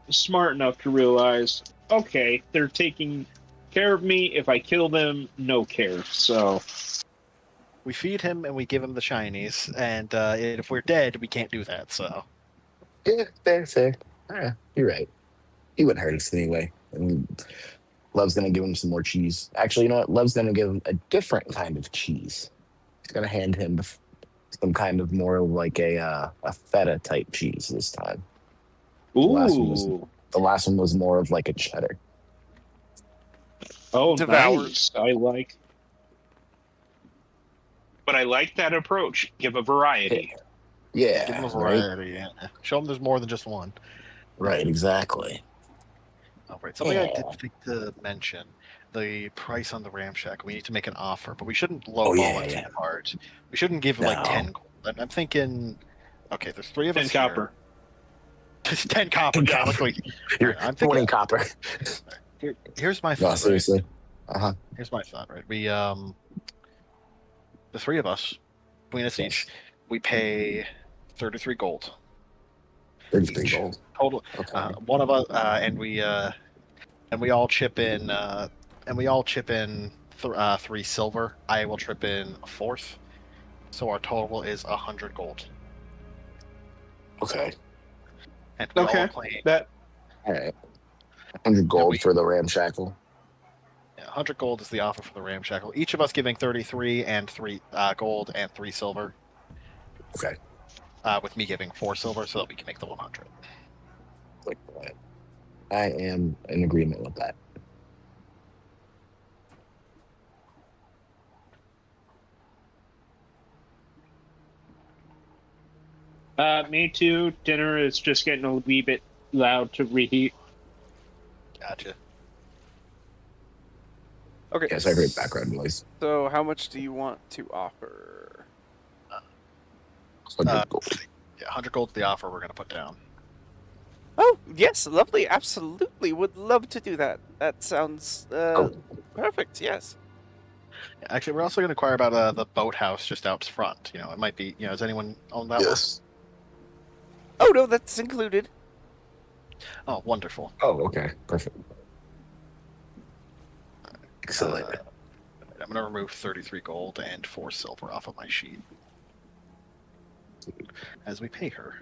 C: smart enough to realize, okay, they're taking care of me. If I kill them, no care. So
B: We feed him and we give him the shinies, and if we're dead, we can't do that. So
D: Yeah, fair. Yeah, you're right. He wouldn't hurt us anyway. And Love's gonna give him some more cheese. Actually, you know what? Love's gonna give him a different kind of cheese. He's gonna hand him some kind of more like a feta type cheese this time.
C: ooh,
D: The last one was more of like a cheddar.
C: oh,
A: Devour.
C: nice. But I like that approach. Give a variety.
D: Yeah,
B: give him a
D: right,
B: variety. Yeah. Show him there's more than just one.
D: right, exactly.
B: Oh, right. Something I
D: Yeah.
B: did think to mention: the price on the ramshack. We need to make an offer, but we shouldn't
D: Oh,
B: lowball
D: yeah,
B: it
D: yeah.
B: too hard. We shouldn't give like
D: No.
B: 10 gold. I'm thinking, okay, there's 3 of
C: 10
B: us
C: copper.
B: here. 10 copper.
D: 10
B: Yeah,
D: copper.
B: luckily.
D: You're
B: I'm
D: 20
B: thinking.
D: copper.
B: Here's my
D: No,
B: thought. Right?
D: seriously. Uh-huh.
B: Here's my thought. Right. The 3 of us, between us each, we pay 33 gold.
D: 33
B: Each.
D: gold.
B: Total.
D: Okay.
B: One of us, and we all chip in. 3 silver. I will chip in a fourth. So our total is 100 gold.
D: Okay.
B: And we
C: Okay.
B: all claim
C: That
D: All right. 100 gold
B: we-
D: for the ramshackle.
B: 100 gold is the offer for the ramshackle. Each of us giving 33 and 3 gold and 3 silver.
D: Okay.
B: With me giving 4 silver so that we can make the 100.
D: Like that. I am in agreement with that.
C: me too. Dinner is just getting a wee bit loud to reheat.
B: Gotcha.
A: Okay.
D: Yes, I heard background noise.
A: So, how much do you want to offer?
D: 100 gold.
B: Yeah, 100 gold's the offer we're going to put down.
A: Oh, yes, lovely. Absolutely. Would love to do that. That sounds perfect. Yes.
B: Actually, we're also going to inquire about the boathouse just out front. It might be, does anyone own that
D: Yes.
A: Oh, no, that's included.
B: one? Oh, wonderful.
D: Oh, okay. Perfect. Excellent.
B: I'm going to remove 33 gold and 4 silver off of my sheet as we pay her.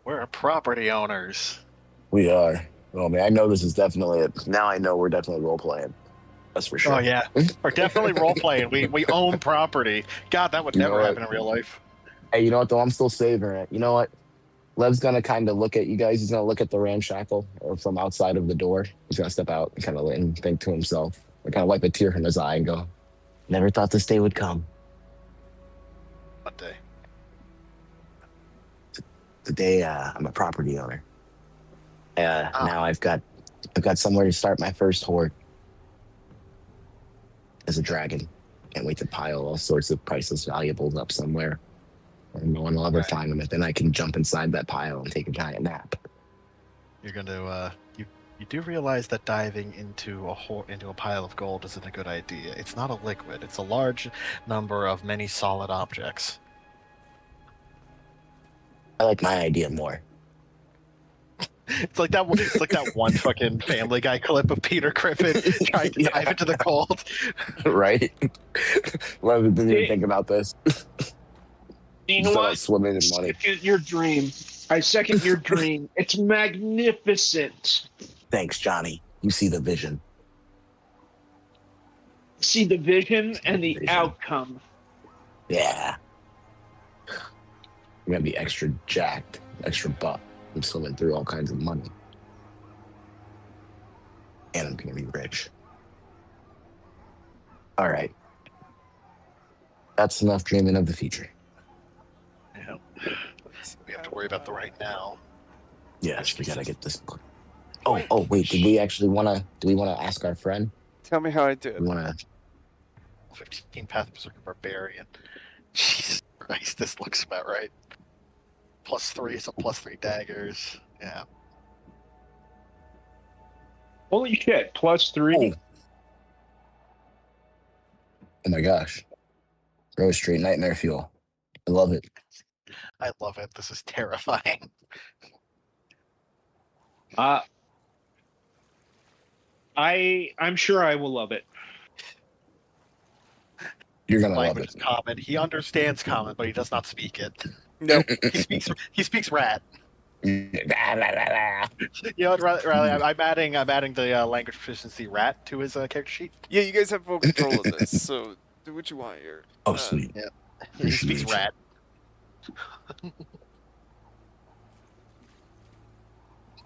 B: We're property owners.
D: We are. Oh, man, I know this is definitely it. Now I know we're definitely role playing. That's for sure.
B: Oh yeah, we're definitely role playing. We own property. God, that would
D: You know
B: never
D: what?
B: happen in real life.
D: Hey, you know what, though? I'm still savoring it. You know what? Lev's going to kind of look at you guys. He's going to look at the ramshackle or from outside of the door. He's going to step out and kind of and think to himself, or kind of wipe a tear from his eye and go, never thought this day would come.
B: One day.
D: The day I'm a property owner. Now I've got somewhere to start my first hoard as a dragon. Can't wait to pile all sorts of priceless valuables up somewhere where no one will ever
B: Right.
D: find them. And then I can jump inside that pile and take a giant nap.
B: You're going to you do realize that diving into a pile of gold isn't a good idea. It's not a liquid. It's a large number of many solid objects.
D: I like my idea more.
B: It's like that. It's like that one fucking Family Guy clip of Peter Griffin trying to dive into the gold.
D: Right? Love didn't even think about this.
C: You know
D: Just
C: what?
D: about swimming in money.
C: Second your dream. I second your dream. It's magnificent.
D: Thanks, Johnny. You see the vision.
C: See the vision and the
D: Vision.
C: outcome.
D: Yeah. I'm gonna be extra jacked, extra buff. I'm swimming through all kinds of money. And I'm gonna be rich. All right. That's enough dreaming of the future.
B: Yeah. We have to worry about the right now.
D: Yes, we gotta get this book. Oh, wait. Do we wanna ask our friend?
A: Tell me how I
D: We
A: did.
D: wanna
B: 15 Path Berserker Barbarian. Jesus Christ, this looks about right. +3, some +3 daggers. Yeah.
C: Holy shit! +3.
D: Oh my gosh. Rose Street Nightmare Fuel. I love it.
B: I love it. This is terrifying.
C: I'm sure I will love it.
D: You're gonna love
B: Language
D: it.
B: is common. He understands common, but he does not speak it.
A: No.
B: He speaks rat.
D: Blah, blah, blah, blah.
B: You know what, Riley? I'm adding the language proficiency rat to his character sheet.
A: Yeah, you guys have full control of this, so do what you want here.
D: Oh, sweet.
B: He speaks
D: Appreciate you.
B: rat.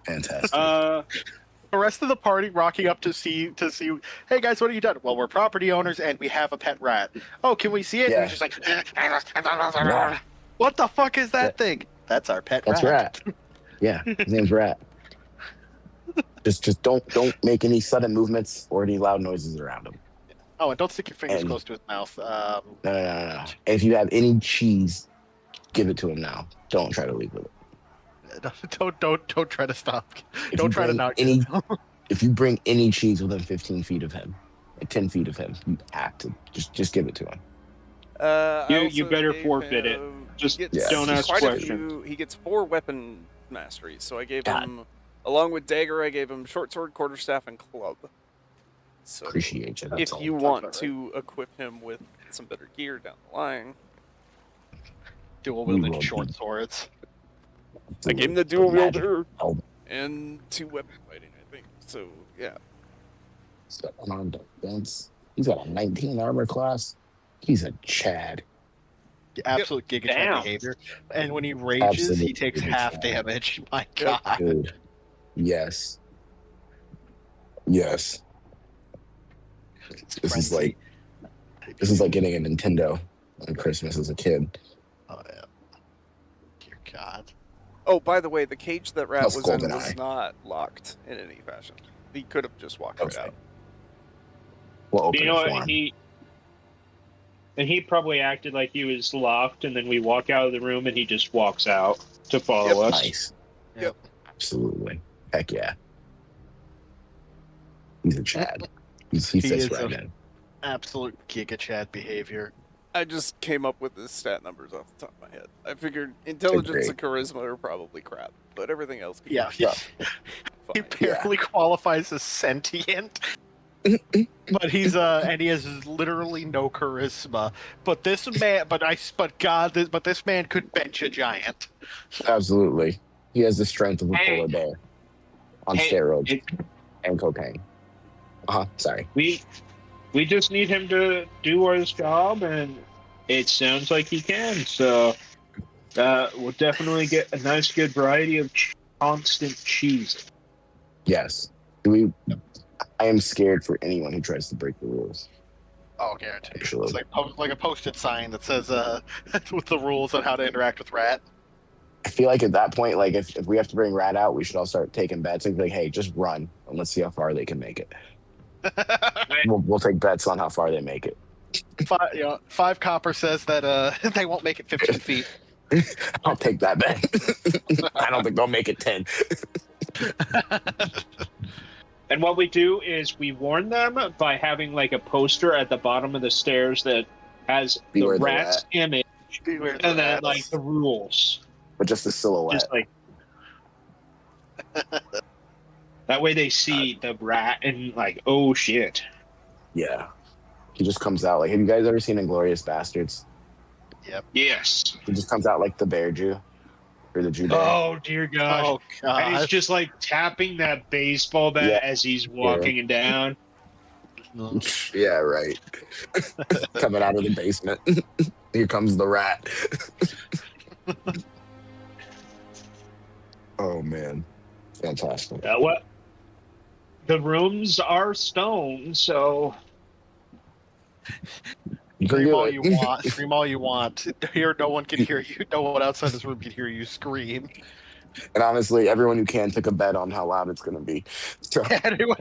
D: Fantastic.
B: The rest of the party rocking up to see. Hey guys, what have you done? Well, we're property owners and we have a pet rat. Oh, can we see it?
D: Yeah.
B: And he's just like, what the fuck is that thing? That's our pet
D: That's
B: rat.
D: Rat. Yeah, his name's Rat. Just don't make any sudden movements or any loud noises around him.
B: Oh, and don't stick your fingers
D: And-
B: close to his mouth.
D: No. And if you have any cheese, give it to him now. Don't try to leave with it.
B: Don't try to stop.
D: If
B: Don't
D: you
B: try to
D: bring
B: knock
D: any.
B: him.
D: If you bring any cheese within 15 feet of him, like 10 feet of him, you have to just give it to him.
A: I
C: You
A: also
C: better
A: gave
C: forfeit it.
A: him-
C: Just
A: he gets
C: don't ask
A: quite a
C: questions.
A: few- he gets 4 weapon masteries, so I gave
D: God.
A: him, along with dagger, I gave him short sword, quarterstaff, and club. So
D: Appreciate you. That's
A: if
D: all.
A: you
B: Sounds
A: want
B: about
A: to equip him with some better gear down the line,
B: Dual
D: We
B: wielded
D: will
B: short
D: be-
B: swords.
A: I gave him the dual
D: Magic
A: wielder
D: helmet.
A: and 2 weapon fighting, I think. So yeah,
D: Got unarmed defense. He's got a 19 armor class. He's a Chad.
B: The absolute giga Chad
C: Damn.
B: behavior. And when he rages, he
D: Absolute
B: takes
D: giga
B: half
D: Chad.
B: damage. My
A: Yep.
B: God.
D: Dude. Yes. Yes. This is like getting a Nintendo on Christmas as a kid.
B: Oh yeah. Dear God.
A: Oh, by the way, the cage that Rat
D: Plus
A: was in
D: GoldenEye.
A: was not locked in any fashion. He could have just walked right
D: Okay.
A: out.
D: We'll open
C: You know
D: it for
C: what?
D: him.
C: He probably acted like he was locked, and then we walk out of the room, and he just walks out to follow us.
D: Nice.
A: Yep.
D: Absolutely. Heck yeah. He's a Chad. He
B: He
D: fits
B: is
D: right
B: a-
D: in.
B: Absolute giga Chad behavior.
A: I just came up with the stat numbers off the top of my head. I figured intelligence
D: great.
A: and charisma are probably crap, but everything else could
B: Yeah.
A: be
B: He
A: fine.
B: barely qualifies as sentient. But he's and he has literally no charisma. But this man, but this man could bench a giant.
D: Absolutely. He has the strength of a
C: Hey.
D: polar bear on
C: Hey,
D: steroids
C: it-
D: and cocaine. Sorry.
C: We just need him to do his job, and it sounds like he can. So we'll definitely get a nice, good variety of constant cheese.
D: Yes. I am scared for anyone who tries to break the rules.
B: Oh, guaranteed.
D: Actually.
B: It's like a posted sign that says with the rules on how to interact with Rat.
D: I feel like at that point, like if we have to bring Rat out, we should all start taking bets and be like, hey, just run and let's see how far they can make it. We'll take bets on how far they make it.
B: 5 copper says that they won't make it 15 feet.
D: I'll take that bet. I don't think they'll make it 10.
C: And what we do is we warn them by having like a poster at the bottom of the stairs that has
D: Beware
C: the
D: the
C: rat's
D: rat.
C: image
B: Beware the
C: and then
B: rats.
C: like the rules.
D: But just a silhouette.
C: Just like that way they see the rat and like, oh shit.
D: Yeah. He just comes out. Like, have you guys ever seen Inglorious Bastards?
C: Yes.
D: He just comes out like the bear Jew or the Jew bear.
C: Oh dear gosh.
B: Oh
C: And he's
B: god.
C: just like tapping that baseball bat
D: Yeah.
C: as he's walking down.
D: Yeah, right. Coming out of the basement. Here comes the rat. Oh man, fantastic.
C: What? The rooms are stone, so
D: You can
B: Scream
D: do
B: all
D: it.
B: you want. Scream all you want. Here, no one can hear you. No one outside this room can hear you scream.
D: And honestly, everyone who can took a bet on how loud it's gonna be. So
B: Anyway,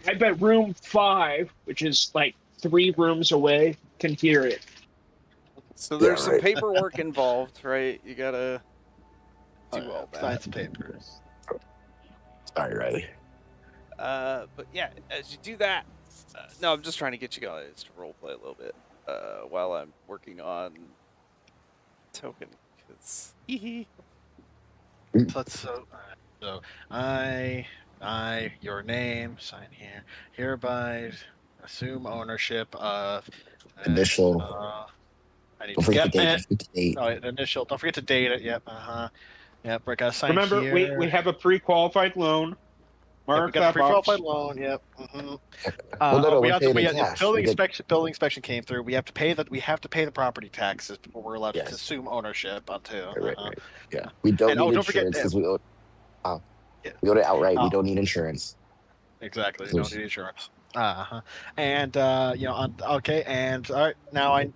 C: I bet room 5, which is like 3 rooms away, can hear it.
A: So there's
D: Yeah,
A: some
D: right.
A: paperwork involved, right? You gotta do all that.
B: Sign some papers.
D: sorry, Riley.
A: But yeah, as you do that, no, I'm just trying to get you guys to roleplay a little bit while I'm working on token. Cause
B: So your name, sign here. Hereby assume ownership of
D: Initial.
B: I need
D: Don't
B: to
D: forget
B: get
D: the date.
B: Oh, initial. Don't forget to date it. Yep. Yep. We gotta sign
C: Remember,
B: here.
C: we have a pre-qualified loan.
B: Yep,
C: Mark
B: we got
C: that
B: the pre-qualified
C: box.
B: loan. Yep.
D: Well, no,
B: We
D: we're
B: have
D: paying
B: to.
D: in cash.
B: Building
D: We get-
B: inspection. Building inspection came through. We have to pay that. We have to pay the property taxes before we're allowed
D: Yes.
B: to assume ownership onto.
D: Right. Yeah, we don't
B: And,
D: need
B: don't forget
D: insurance because we owe.
B: Yeah.
D: We owe it outright.
B: Oh.
D: We don't need insurance.
B: Exactly.
D: So-
B: You don't need insurance. And okay. And all right.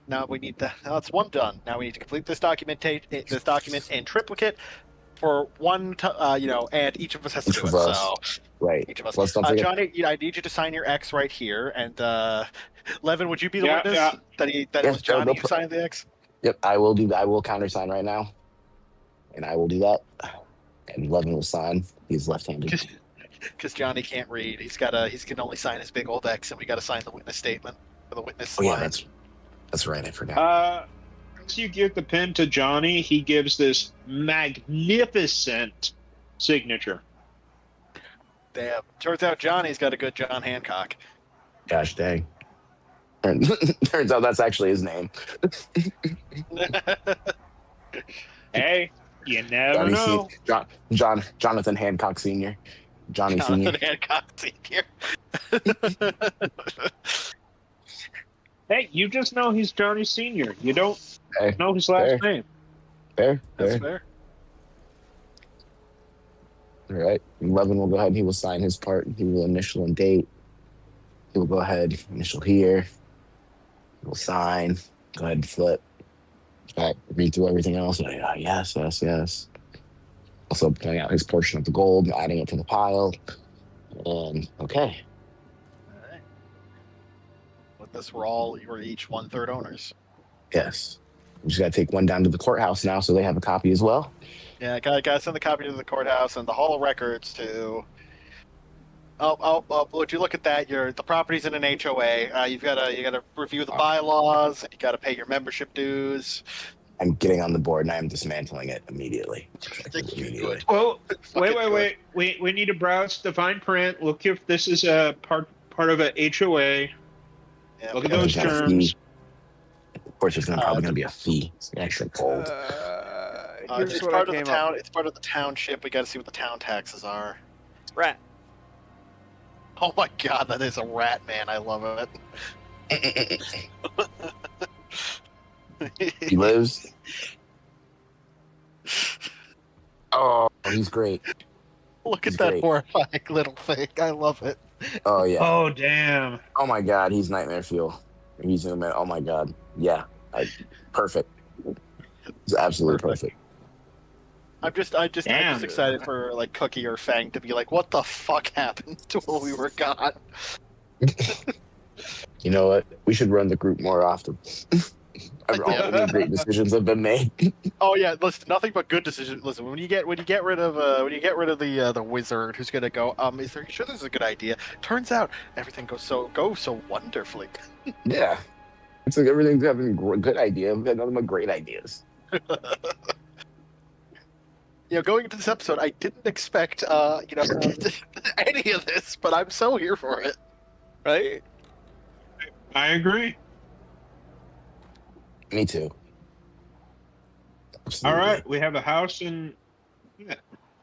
B: Now we need that's one done. Now we need to complete this document in triplicate for one. And each of us has to
D: Each
B: do
D: of
B: it.
D: us.
B: So
D: Right.
B: each of us.
D: Let's don't forget.
B: Johnny, I need you to sign your X right here. And Levin, would you be the
C: Yeah,
B: witness
C: yeah.
B: that it
D: Yes,
B: was Johnny
D: no
B: who signed the X?
D: Yep, I will do that. I will countersign right now, and I will do that. And Levin will sign. He's left-handed.
B: Because Johnny can't read. He can only sign his big old X, and we got to sign the witness statement for the witness
D: Oh yeah,
B: line.
D: that's right. I forgot.
C: Once you give the pen to Johnny, he gives this magnificent signature.
B: Damn. Turns out Johnny's got a good John Hancock.
D: Gosh dang. Turns out that's actually his name.
C: Hey, you never know.
D: Jonathan Hancock Sr. Johnny Sr.
B: Jonathan Hancock Sr.
C: Hey, you just know he's Johnny Sr. You don't
D: Hey,
C: know his last
D: fair.
C: name.
D: Fair.
B: That's fair.
D: All right. Levin will go ahead and he will sign his part. He will initial and date. He will go ahead, initial here. He will sign. Go ahead and flip. Back, read through everything else. And yes. Also pulling out his portion of the gold, adding it to the pile. And okay.
B: All right. With this, we're each 1/3 owners.
D: Yes. We just gotta take one down to the courthouse now so they have a copy as well.
B: Yeah, gotta send the copy to the courthouse and the Hall of Records too. Would you look at that? The property's in an HOA. You gotta review the bylaws. And you gotta pay your membership dues.
D: I'm getting on the board and I am dismantling it immediately.
B: Good.
C: Well,
B: Fucking
C: wait. We need to browse the fine print. Look if this is a part of a HOA.
B: Yeah,
C: Look at
D: Yeah,
C: those
D: there's gotta
C: terms.
D: be- Of course, there's probably gonna be a fee. It's extra gold.
A: Here's
B: it's
A: what
B: part
A: I
B: of the
A: came up
B: town.
A: with.
B: It's part of the township. We gotta see what the town taxes are.
A: Rat.
B: Oh my god, that is a rat, man. I love it.
D: He lives. Oh, he's great.
B: Look at
D: He's
B: that
D: great.
B: horrifying little thing. I love it.
D: Oh yeah.
C: Oh, damn.
D: Oh my god, he's nightmare fuel. He's zoom in. Oh my god. Yeah. Perfect. It's absolutely perfect.
B: I'm just
C: Damn.
B: excited for like Cookie or Fang to be like, what the fuck happened to when we were gone?
D: You know what? We should run the group more often. All the great decisions have been made.
B: Oh yeah, listen, nothing but good decisions. Listen, when you get rid of the wizard who's gonna go, is there sure this is a good idea? Turns out everything goes so wonderfully.
D: Yeah. It's like everything's having a good idea. We've had nothing but great ideas.
B: Going into this episode, I didn't expect any of this, but I'm so here for it.
A: Right?
C: I agree.
D: Me too.
C: All
D: Absolutely.
C: right, we have a house in,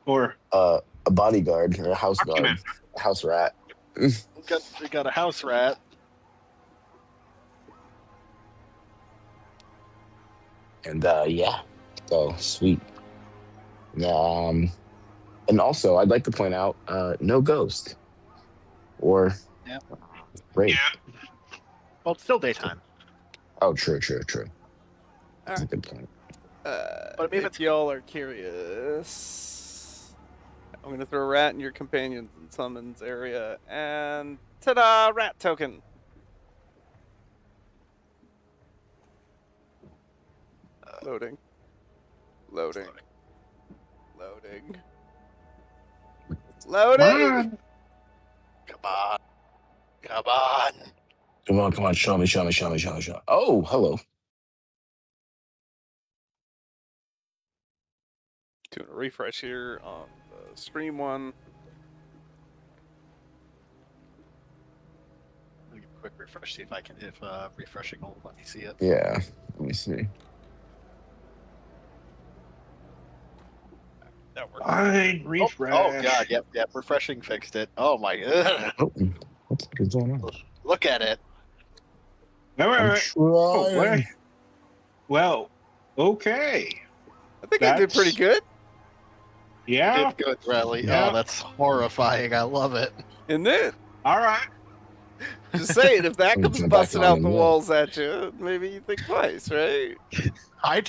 C: or
D: A bodyguard or a house guard,
C: document.
D: a house rat.
B: We got a house rat.
D: And yeah, so sweet. And also, I'd like to point out, no ghost or
B: Yeah.
D: rape.
C: Yeah.
B: Well, it's still daytime.
D: Oh, true. That's a
A: Alright.
D: good point.
B: But I mean, if
A: If y'all are curious, I'm gonna throw a rat in your companions and summons area, and ta-da, rat token. Loading. Loading. Loading. Loading.
B: Come on. Come on.
D: Come on, show me. Oh, hello.
A: Doing a refresh here on the stream one.
B: Let me give a quick refresh, see if refreshing will let me see it.
D: Yeah, let me see.
A: That works.
C: Fine, refresh.
B: Oh god, yep, refreshing fixed it. Oh my god.
D: Oh, what's going on?
B: Look at it.
C: All
D: I'm
C: right. Oh,
D: trying.
C: well, okay.
A: I think I did pretty good.
C: Yeah.
B: Did good, Riley.
C: Yeah.
B: Oh, that's horrifying. I love it.
A: Isn't it?
C: All right.
A: Just saying, if that
D: I'm
A: comes
D: jumping back
A: busting
D: on
A: out
D: in
A: the
D: there.
A: walls at you, maybe you think twice, right?
B: I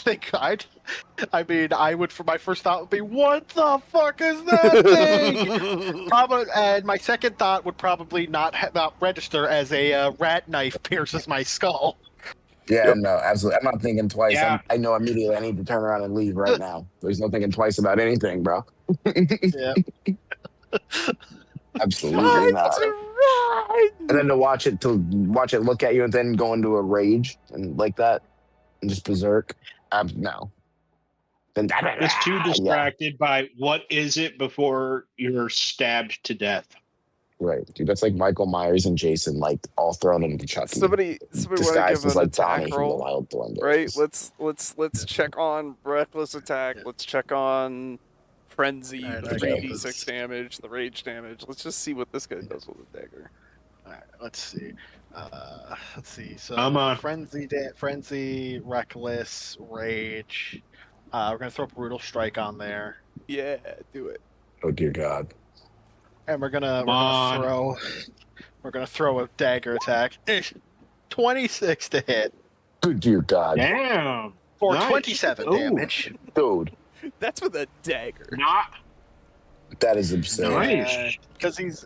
B: would, for my first thought would be, what the fuck is that thing? Probably, and my second thought would probably not register as a rat knife pierces my skull.
D: Yeah,
A: Yep.
D: no, absolutely. I'm not thinking twice.
C: Yeah.
D: I know immediately I need to turn around and leave right now. There's no thinking twice about anything, bro.
B: Yeah.
D: Absolutely not.
A: Time to run!
D: And then to watch it look at you and then go into a rage and like that and just berserk. No. Then
C: Just too
D: yeah,
C: distracted by what is it before you're stabbed to death.
D: right, dude. That's like Michael Myers and Jason, like all thrown into Chucky.
A: Somebody want to
D: Disguised
A: give
D: as
A: an
D: like
A: attack
D: Tommy from the
A: roll,
D: Wild Thornberrys.
A: right? Let's check on reckless attack.
B: Yeah.
A: Let's check on frenzy,
B: Alright,
A: the
B: okay.
A: 3d6 damage, the rage damage. Let's just see what this guy does with a dagger.
B: All right, let's see. So
C: I'm on.
B: frenzy, reckless, rage. We're gonna throw brutal strike on there,
A: Yeah, do it.
D: Oh dear God.
B: and we're
C: Come on.
B: gonna throw a dagger attack. 26 to hit
D: Good dear God.
C: Damn.
B: for
C: Nice.
B: 27
C: Ooh.
B: damage.
D: Dude,
A: That's with a dagger.
C: Not
D: that is absurd.
C: Nice.
B: Because he's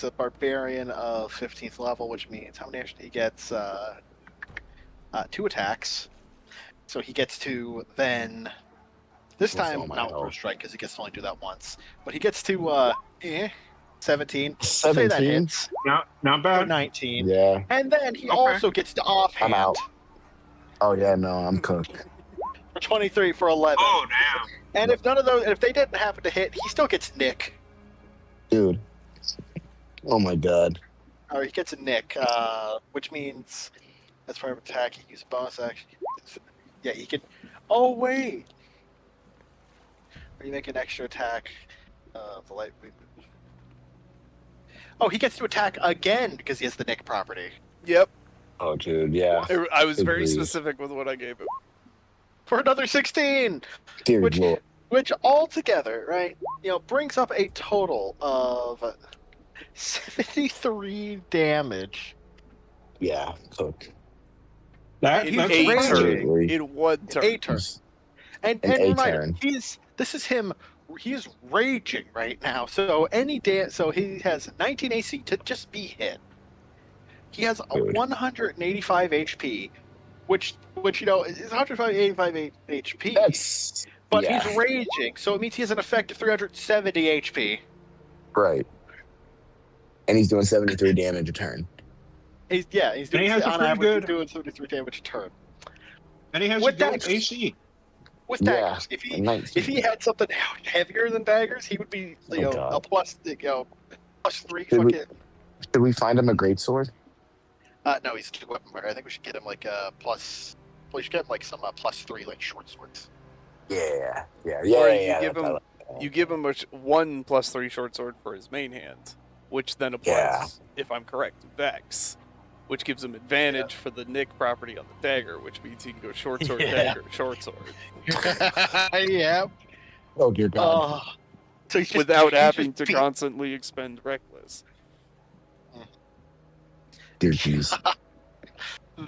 B: a barbarian of 15th level, which means how many actually he gets? 2 attacks. So he gets to then. This
D: What's
B: time
D: all my
B: not
D: health?
B: first strike because he gets to only do that once, but he gets to 17. Say that
D: 17?
B: hits.
C: not
B: Or
C: bad.
B: 19.
D: Yeah,
B: And then he
C: Okay.
B: also gets to offhand
D: I'm out. Oh yeah, no, I'm cooked.
B: for 23 for 11.
C: Oh damn.
B: And if none of those, if they didn't happen to hit, he still gets nick.
D: Dude. Oh my God.
B: Or he gets a nick, which means as part of attack, he uses bonus action. Yeah, he can. Oh wait. Or you make an extra attack. The light. Oh, he gets to attack again because he has the nick property.
A: Yep.
D: Oh dude, yeah.
A: I was
D: Good
A: very
D: grief.
A: specific with what I gave him.
B: For another 16!
D: Dear
B: Which-
D: Lord.
B: Which altogether, right, brings up a total of 73 damage.
D: Yeah, cooked.
C: That's
A: In
B: He's
A: a
B: raging.
A: turn.
D: Absolutely.
A: In one turn.
B: A turn. And
D: An A
B: reminder,
D: turn.
B: this is him. He's raging right now. So so he has 19 AC to just be hit. He has a
D: Good.
B: 185 HP, which is 185 HP. But
D: yeah,
B: he's raging, so it means he has an effective 370 HP.
D: right. And he's doing 73 damage a turn.
B: He's
C: And he
B: doing
C: has a
B: on
C: pretty
B: average
C: good-
B: he's doing 73 damage a turn.
C: And he has
B: With
C: a good
B: daggers.
C: AC.
B: With
D: Yeah,
B: daggers,
D: and 19.
B: if he had something heavier than daggers, he would be
D: Oh, God.
B: a plus +3.
D: Did we-
B: Fucking
D: Did we find him a greatsword?
B: no, he's a weapon wearer. I think we should get him like a plus example, you should get like some +3 like short swords.
D: Yeah.
A: Or you give him one +3 short sword for his main hand, which then applies, if I'm correct, to Vex, which gives him advantage for the Nick property on the dagger, which means he can go short sword, dagger, short sword.
B: Yeah.
D: Oh dear God.
B: So he's just,
A: Without
B: he's
A: having
B: just
A: to constantly expend Reckless.
D: Dear jeez.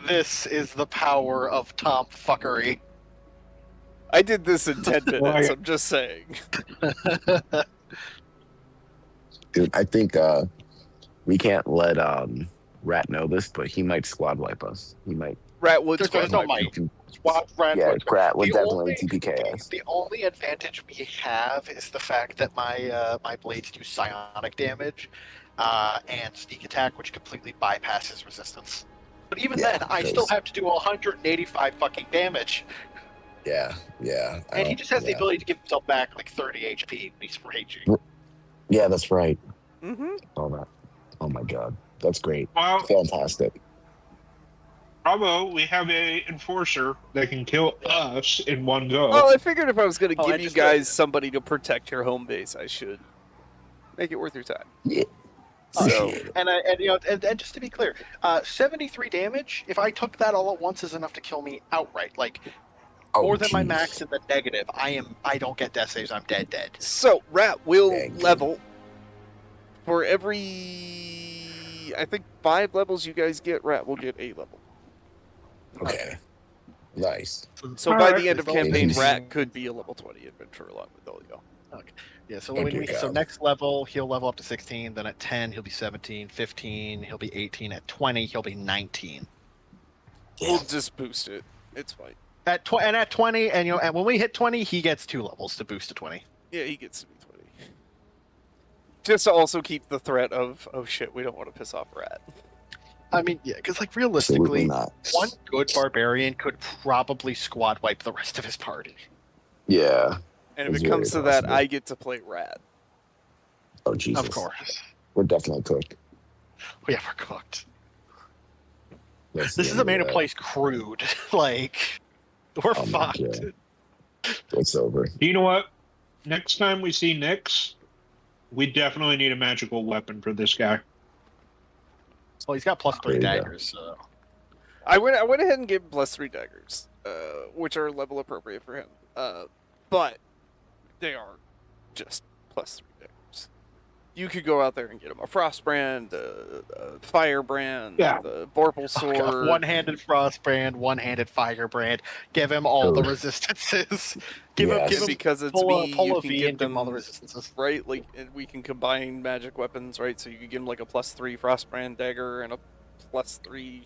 B: This is the power of Tom fuckery.
A: I did this in 10 minutes, I'm just saying.
D: Dude, I think we can't let Rat know this, but he might squad wipe us. He might.
A: Rat would
B: There's no might.
D: Yeah, Rat would definitely
B: only,
D: TPK us.
B: the only advantage we have is the fact that my blades do psionic damage and sneak attack, which completely bypasses resistance. But even then, I still have to do 185 fucking damage.
D: Yeah.
B: And he just has the ability to give himself back like 30 HP when he's raging.
D: Yeah, that's right.
A: Mm-hmm.
D: All that. Oh my God, that's great.
C: Well,
D: Fantastic.
C: bravo, we have a enforcer that can kill us in one go.
A: Well, I figured if I was going to give you
B: just
A: guys somebody to protect your home base, I should make it worth your time.
D: Yeah.
A: So,
B: And just to be clear, 73 damage. If I took that all at once, is enough to kill me outright. Like more than my max in the negative. I don't get death saves. I'm dead.
A: So Rat will
D: Dang.
A: level for every, I think 5 levels you guys get. Rat will get a level.
D: Okay. Nice.
A: So
C: All
A: by
C: right.
A: the end of
B: As long
A: campaign,
B: as-
A: Rat could be a level 20 adventurer along with Olio.
B: Yeah. So
D: Oh, dear God.
B: next level he'll level up to 16. Then at 10 he'll be 17. 15 he'll be 18. At 20 he'll be 19.
A: We'll just boost it. It's fine.
B: At 20, and when we hit 20, he gets 2 levels to boost to 20.
A: Yeah, he gets to be 20. Just to also keep the threat of, oh shit, we don't want to piss off Rat.
B: I mean, yeah, because like
D: Absolutely
B: realistically,
D: not.
B: one good barbarian could probably squad wipe the rest of his party.
D: Yeah.
A: And if
D: It's
A: it comes to
D: very
A: that,
D: possible.
A: I get to play Rat.
D: Oh Jesus.
B: Of course.
D: We're definitely cooked.
B: Yeah, we're cooked.
D: That's
B: This
D: the
B: is a
D: end
B: man
D: of
B: who
D: that.
B: plays crude. Like, we're
D: Oh my
B: fucked.
D: God. It's over.
C: You know what? Next time we see Nyx, we definitely need a magical weapon for this guy.
B: Well, he's got +3
D: There you go.
B: daggers, so.
A: I went ahead and gave him +3 daggers, which are level appropriate for him. But they are just +3 daggers. You could go out there and get him a Frostbrand, a Firebrand,
C: Yeah.
A: the Vorpal Sword.
B: One-handed Frostbrand, one-handed Firebrand. Give him all the
D: Ugh.
B: resistances. Give
D: Yes.
B: him
A: And because it's
B: pull
A: me,
B: a
A: you can
B: V
A: give
B: and give him all the
A: them,
B: resistances.
A: right? Like, and we can combine magic weapons, right? So you could give him like a +3 Frostbrand dagger and a +3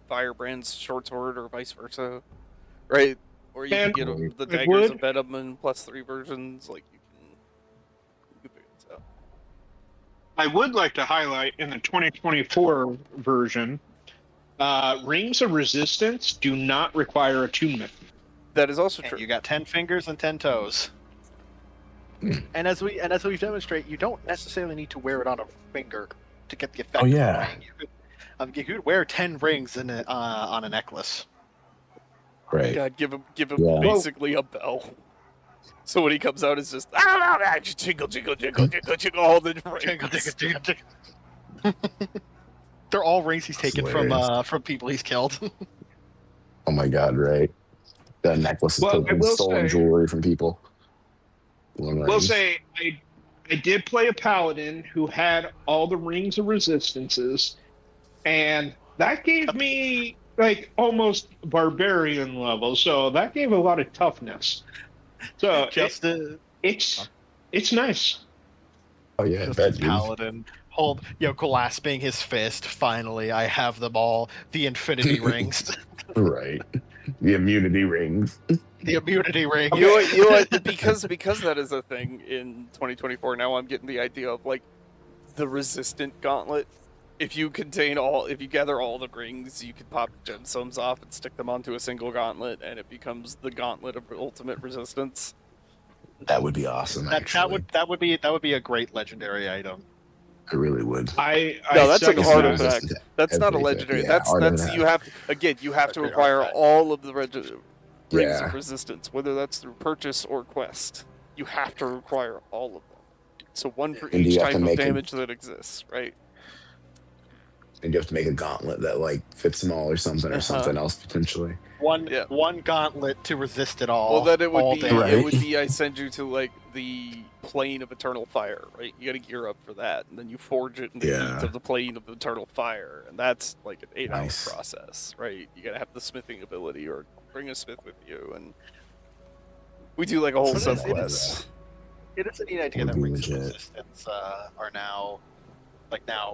A: Firebrand's short sword, or vice versa, right? Or you can
C: And
A: get him the
C: it
A: daggers
C: would-
A: of Venom in +3 versions. Like you can figure this out.
C: I would like to highlight in the 2024 version, rings of resistance do not require attunement.
A: That is also
B: And
A: true.
B: you got 10 fingers and 10 toes.
D: Hmm.
B: And as we've demonstrated, you don't necessarily need to wear it on a finger to get the effect.
D: Oh,
B: of
D: yeah.
B: the ring. You could wear 10 rings on a necklace.
D: Right.
A: God, give him
D: Yeah.
A: basically a bell. So when he comes out, it's just jingle, jingle, jingle, jingle, jingle, all the rings.
B: They're all rings he's taken
D: Hilarious.
B: from people he's killed.
D: Oh my God. Right. That necklace is
C: Well,
D: filled
C: I
D: with
C: will
D: stolen
C: say-
D: jewelry from people. One
C: Will
D: rings.
C: say I did play a paladin who had all the rings of resistances, and that gave me like almost barbarian level. So that gave a lot of toughness. So it's nice.
D: Oh yeah,
B: Just
D: that
B: his
D: dude.
B: paladin, grasping his fist. Finally, I have them all. The infinity rings,
D: Right. The immunity rings.
B: the immunity ring.
A: You know what? Because that is a thing in 2024. Now I'm getting the idea of like the resistant gauntlet. If you gather all the rings, you could pop gemstones off and stick them onto a single gauntlet, and it becomes the gauntlet of ultimate resistance.
D: That would be awesome.
B: That
D: actually.
B: would be a great legendary item.
D: I really would.
C: I
A: No, that's an
C: second
D: It's
C: that.
A: artifact.
D: resistant to
A: That's not a
D: everything.
A: legendary.
D: Yeah,
A: That's you have again. You have to
B: Great
A: acquire
B: artifact.
A: all of the rings
D: Yeah.
A: of resistance, whether that's through purchase or quest. You have to require all of them. So one for
D: And do
A: each
D: you have to
A: type of
D: make
A: damage that exists, right?
D: and you have to make a gauntlet that like fits them all or something
A: Uh-huh.
D: else potentially.
A: Yeah.
B: One gauntlet to resist it all.
A: Well, then it would
B: all
A: be
B: day.
D: Right.
A: it would be I send you to like the plane of eternal fire, right? You got to gear up for that, and then you forge it in the
D: Yeah.
A: heat of the plane of eternal fire, and that's like an 8-hour
D: Nice.
A: process, right? You got to have the smithing ability or bring a smith with you, and we do like a whole
B: But it is-
A: subquest.
B: It is a neat idea
D: Would
B: that
D: be
B: rings of
D: legit.
B: resistance are now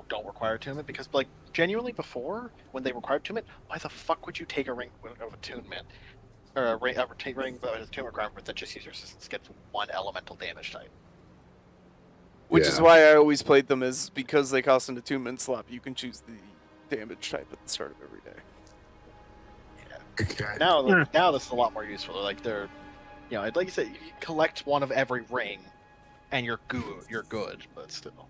B: don't require attunement, because like genuinely before, when they required attunement, why the fuck would you take a ring of attunement or a ring of attunement requirement that just uses resistance gets one elemental damage type?
A: Which is
D: Yeah.
A: why I always played them, is because they cost an attunement slot. You can choose the damage type at the start of every day.
D: Okay.
B: Now this is a lot more useful. Like they're, like you said, you collect one of every ring, and you're good. You're good, but still.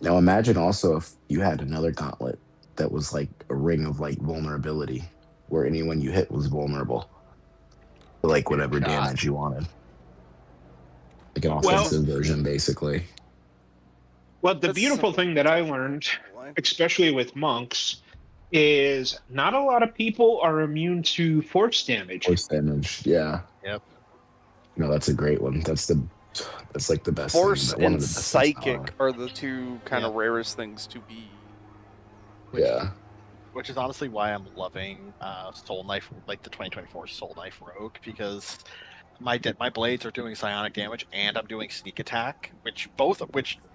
D: Now imagine also if you had another gauntlet that was like a ring of like vulnerability, where anyone you hit was vulnerable to like whatever
B: God.
D: damage you wanted. Like an
C: Well-
D: offensive version, basically.
C: Well, the
A: That's
C: beautiful
A: simple.
C: thing that I learned, especially with monks, is not a lot of people are immune to force damage.
D: Force damage, yeah.
B: Yep.
D: No, that's a great one. That's like the best
A: Force
D: thing. One
A: and
D: of the best things in
A: psychic
D: horror.
A: are the two kind of rarest things to be.
D: Yeah.
B: Which is honestly why I'm loving Soul Knife, like the 2024 Soul Knife Rogue, because my blades are doing psionic damage and I'm doing sneak attack, which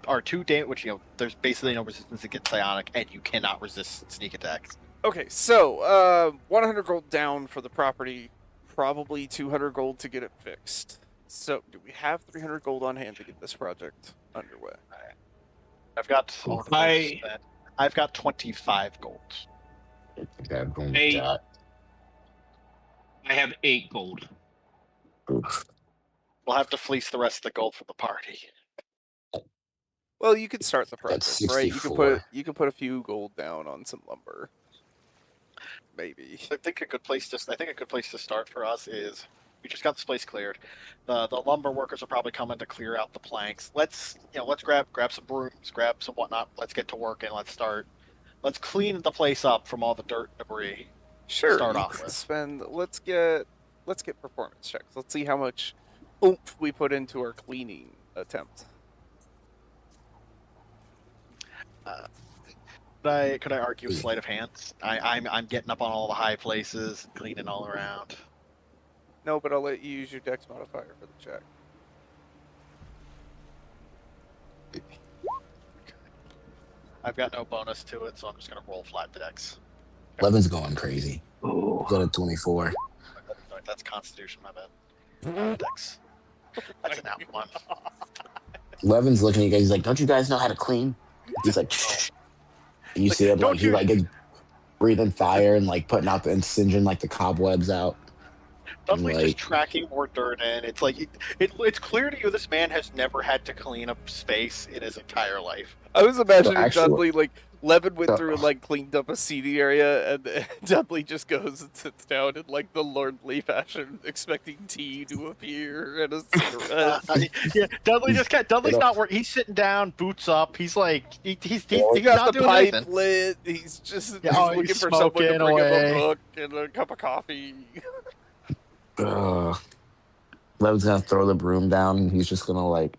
B: are two which there's basically no resistance against psionic, and you cannot resist sneak attacks.
A: Okay, so 100 gold down for the property, probably 200 gold to get it fixed. So, do we have 300 gold on hand to get this project underway?
B: I've got all the
C: I-
B: gold spent. I've got 25 gold.
D: Okay, I'm going
C: Hey.
D: with that.
C: I have 8 gold.
D: Oof.
B: We'll have to fleece the rest of the gold from the party.
A: Well, you could start the
D: That's
A: project, right? You could
D: 64.
A: put a few gold down on some lumber. Maybe.
B: I think a good place to start for us is we just got this place cleared. The lumber workers are probably coming to clear out the planks. Let's grab some brooms, grab some whatnot. Let's get to work and let's clean the place up from all the dirt and debris.
A: Sure.
B: Start
A: you
B: off
A: could
B: with.
A: spend. Let's get performance checks. Let's see how much oomph we put into our cleaning attempt.
B: Could I argue sleight of hand? I'm getting up on all the high places, cleaning all around.
A: No, but I'll let you use your dex modifier for the check.
B: I've got no bonus to it, so I'm just gonna roll flat dex.
D: 11's going crazy. Got a 24.
B: That's Constitution, my bad. Dex. That's an out one.
D: 11's looking at you guys. He's like, "Don't you guys know how to clean?" He's like, "Shh." And you
B: Like,
D: see him
B: "Don't
D: like he
B: you-"
D: like gets breathing fire and like putting out and singeing like the cobwebs out.
B: Dudley's
D: Like-
B: just tracking more dirt in. It's like it's clear to you this man has never had to clean up space in his entire life.
A: I was imagining
D: actually-
A: Dudley, like, Levin went
D: So-
A: through and, like, cleaned up a seating area, and Dudley just goes and sits down in, like, the lordly fashion, expecting tea to appear and a cigarette.
B: Yeah, Dudley's
D: You know-
B: not working. He's sitting down, boots up. He's like he's
A: He
B: not
A: got the
B: doing
A: pipe
B: anything.
A: lit. He's just
B: Yeah,
A: he's looking
B: he's
A: for someone to
B: smoking
A: bring him
B: away.
A: a book and a cup of coffee.
D: Levin's gonna throw the broom down and he's just gonna like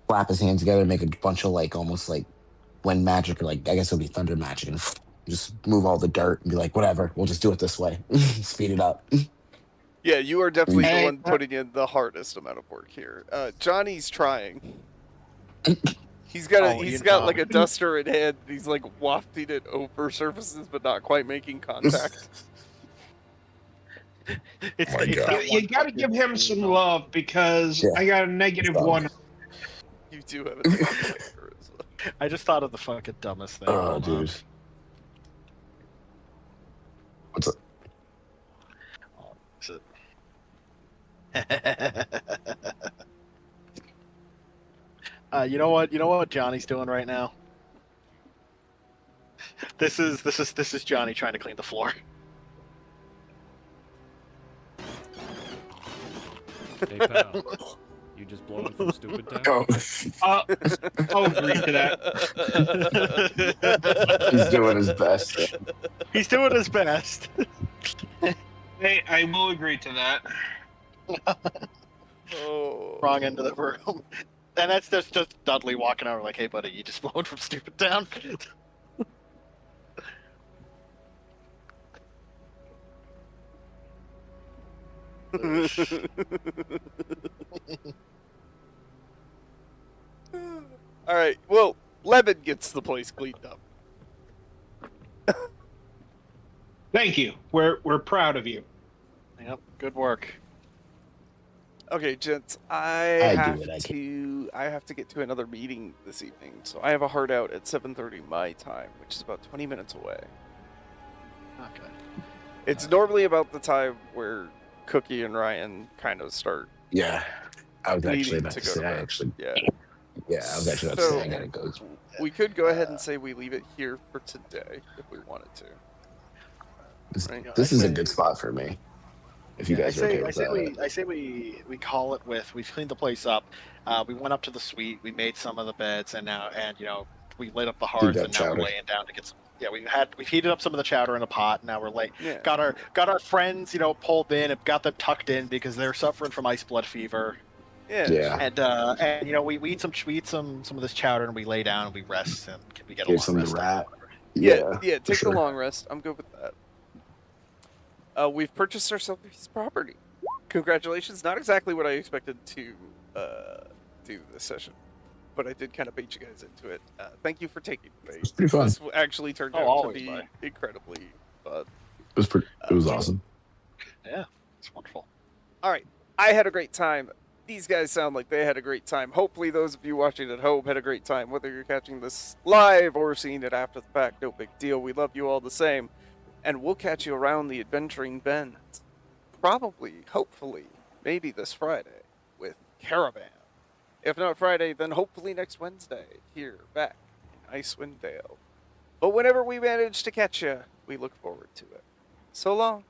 D: clap his hands together and make a bunch of like almost like wind magic, or like I guess it'll be thunder magic, and just move all the dirt and be like, whatever, we'll just do it this way. Speed it up.
A: Yeah, you are definitely the
C: Hey.
A: one putting in the hardest amount of work here. Johnny's trying. He's got like a duster in hand. He's like wafting it over surfaces, but not quite making contact.
B: It's,
D: Oh my
B: it's
D: God.
B: that
C: You
B: one
C: got to
B: fucking
C: give him
B: scene,
C: some
B: though.
C: love, because
D: Yeah.
C: I got a negative
D: Stop.
C: 1.
A: You do have a charisma.
B: I just thought of the fucking dumbest thing.
D: Oh,
B: Hold on.
D: dude. What's up?
B: Is it- You know what? You know what Johnny's doing right now? This is Johnny trying to clean the floor.
E: Hey pal, you just blowing from stupid town?
D: Oh,
C: I'll agree to that.
D: he's doing his best.
B: He's doing his best.
C: Hey, I will agree to that.
A: Oh.
B: Wrong end of the room. And that's just Dudley walking over like, hey buddy, you just blowing from stupid town?
A: All right. Well, Lemon gets the place cleaned up.
C: Thank you. We're proud of you.
B: Yep, good work.
A: Okay, gents. I have to get to another meeting this evening, so I have a hard out at 7:30 my time, which is about 20 minutes away.
B: Okay.
A: It's normally about the time where Cookie and Ryan kind of start.
D: Yeah, I was actually
A: needing
D: about
A: to
D: to
A: go to
D: say. I
A: bed.
D: actually,
A: Yeah.
D: I was actually about to
A: So-
D: say I gotta go.
A: We could go ahead and say we leave it here for today if we wanted to.
D: This,
A: Right.
D: this is a good spot for me. If you
B: I
D: guys are okay
B: say,
D: with that.
B: I say we call it with. We've cleaned the place up. We went up to the suite. We made some of the beds, and we lit up the hearth,
D: that
B: and now we're
D: chowder.
B: laying down to get some. Yeah, we've heated up some of the chowder in a pot. And now we're
A: Yeah.
B: got our friends, pulled in and got them tucked in because they're suffering from ice blood fever.
A: Yeah.
D: Yeah,
B: And we eat some of this chowder and we lay down and we rest and we get a
D: give
B: long
D: some to
B: rest.
D: rat.
A: Yeah.
D: for
A: Take
D: sure.
A: the long rest. I'm good with that. We've purchased ourselves a piece of property. Congratulations! Not exactly what I expected to do this session, but I did kind of bait you guys into it. Thank you for taking the bait.
D: It's pretty fun.
A: This actually turned out to
B: always,
A: be
B: bye.
A: incredibly fun.
D: It was awesome.
B: Yeah, it's wonderful.
A: All right, I had a great time. These guys sound like they had a great time. Hopefully, those of you watching at home had a great time, whether you're catching this live or seeing it after the fact. No big deal. We love you all the same, and we'll catch you around the Adventuring Bend. Probably, hopefully, maybe this Friday with Caravan. If not Friday, then hopefully next Wednesday here back in Icewind Dale. But whenever we manage to catch you, we look forward to it. So long.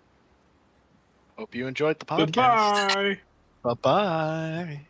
B: Hope you enjoyed the podcast.
C: Goodbye.
B: Bye bye.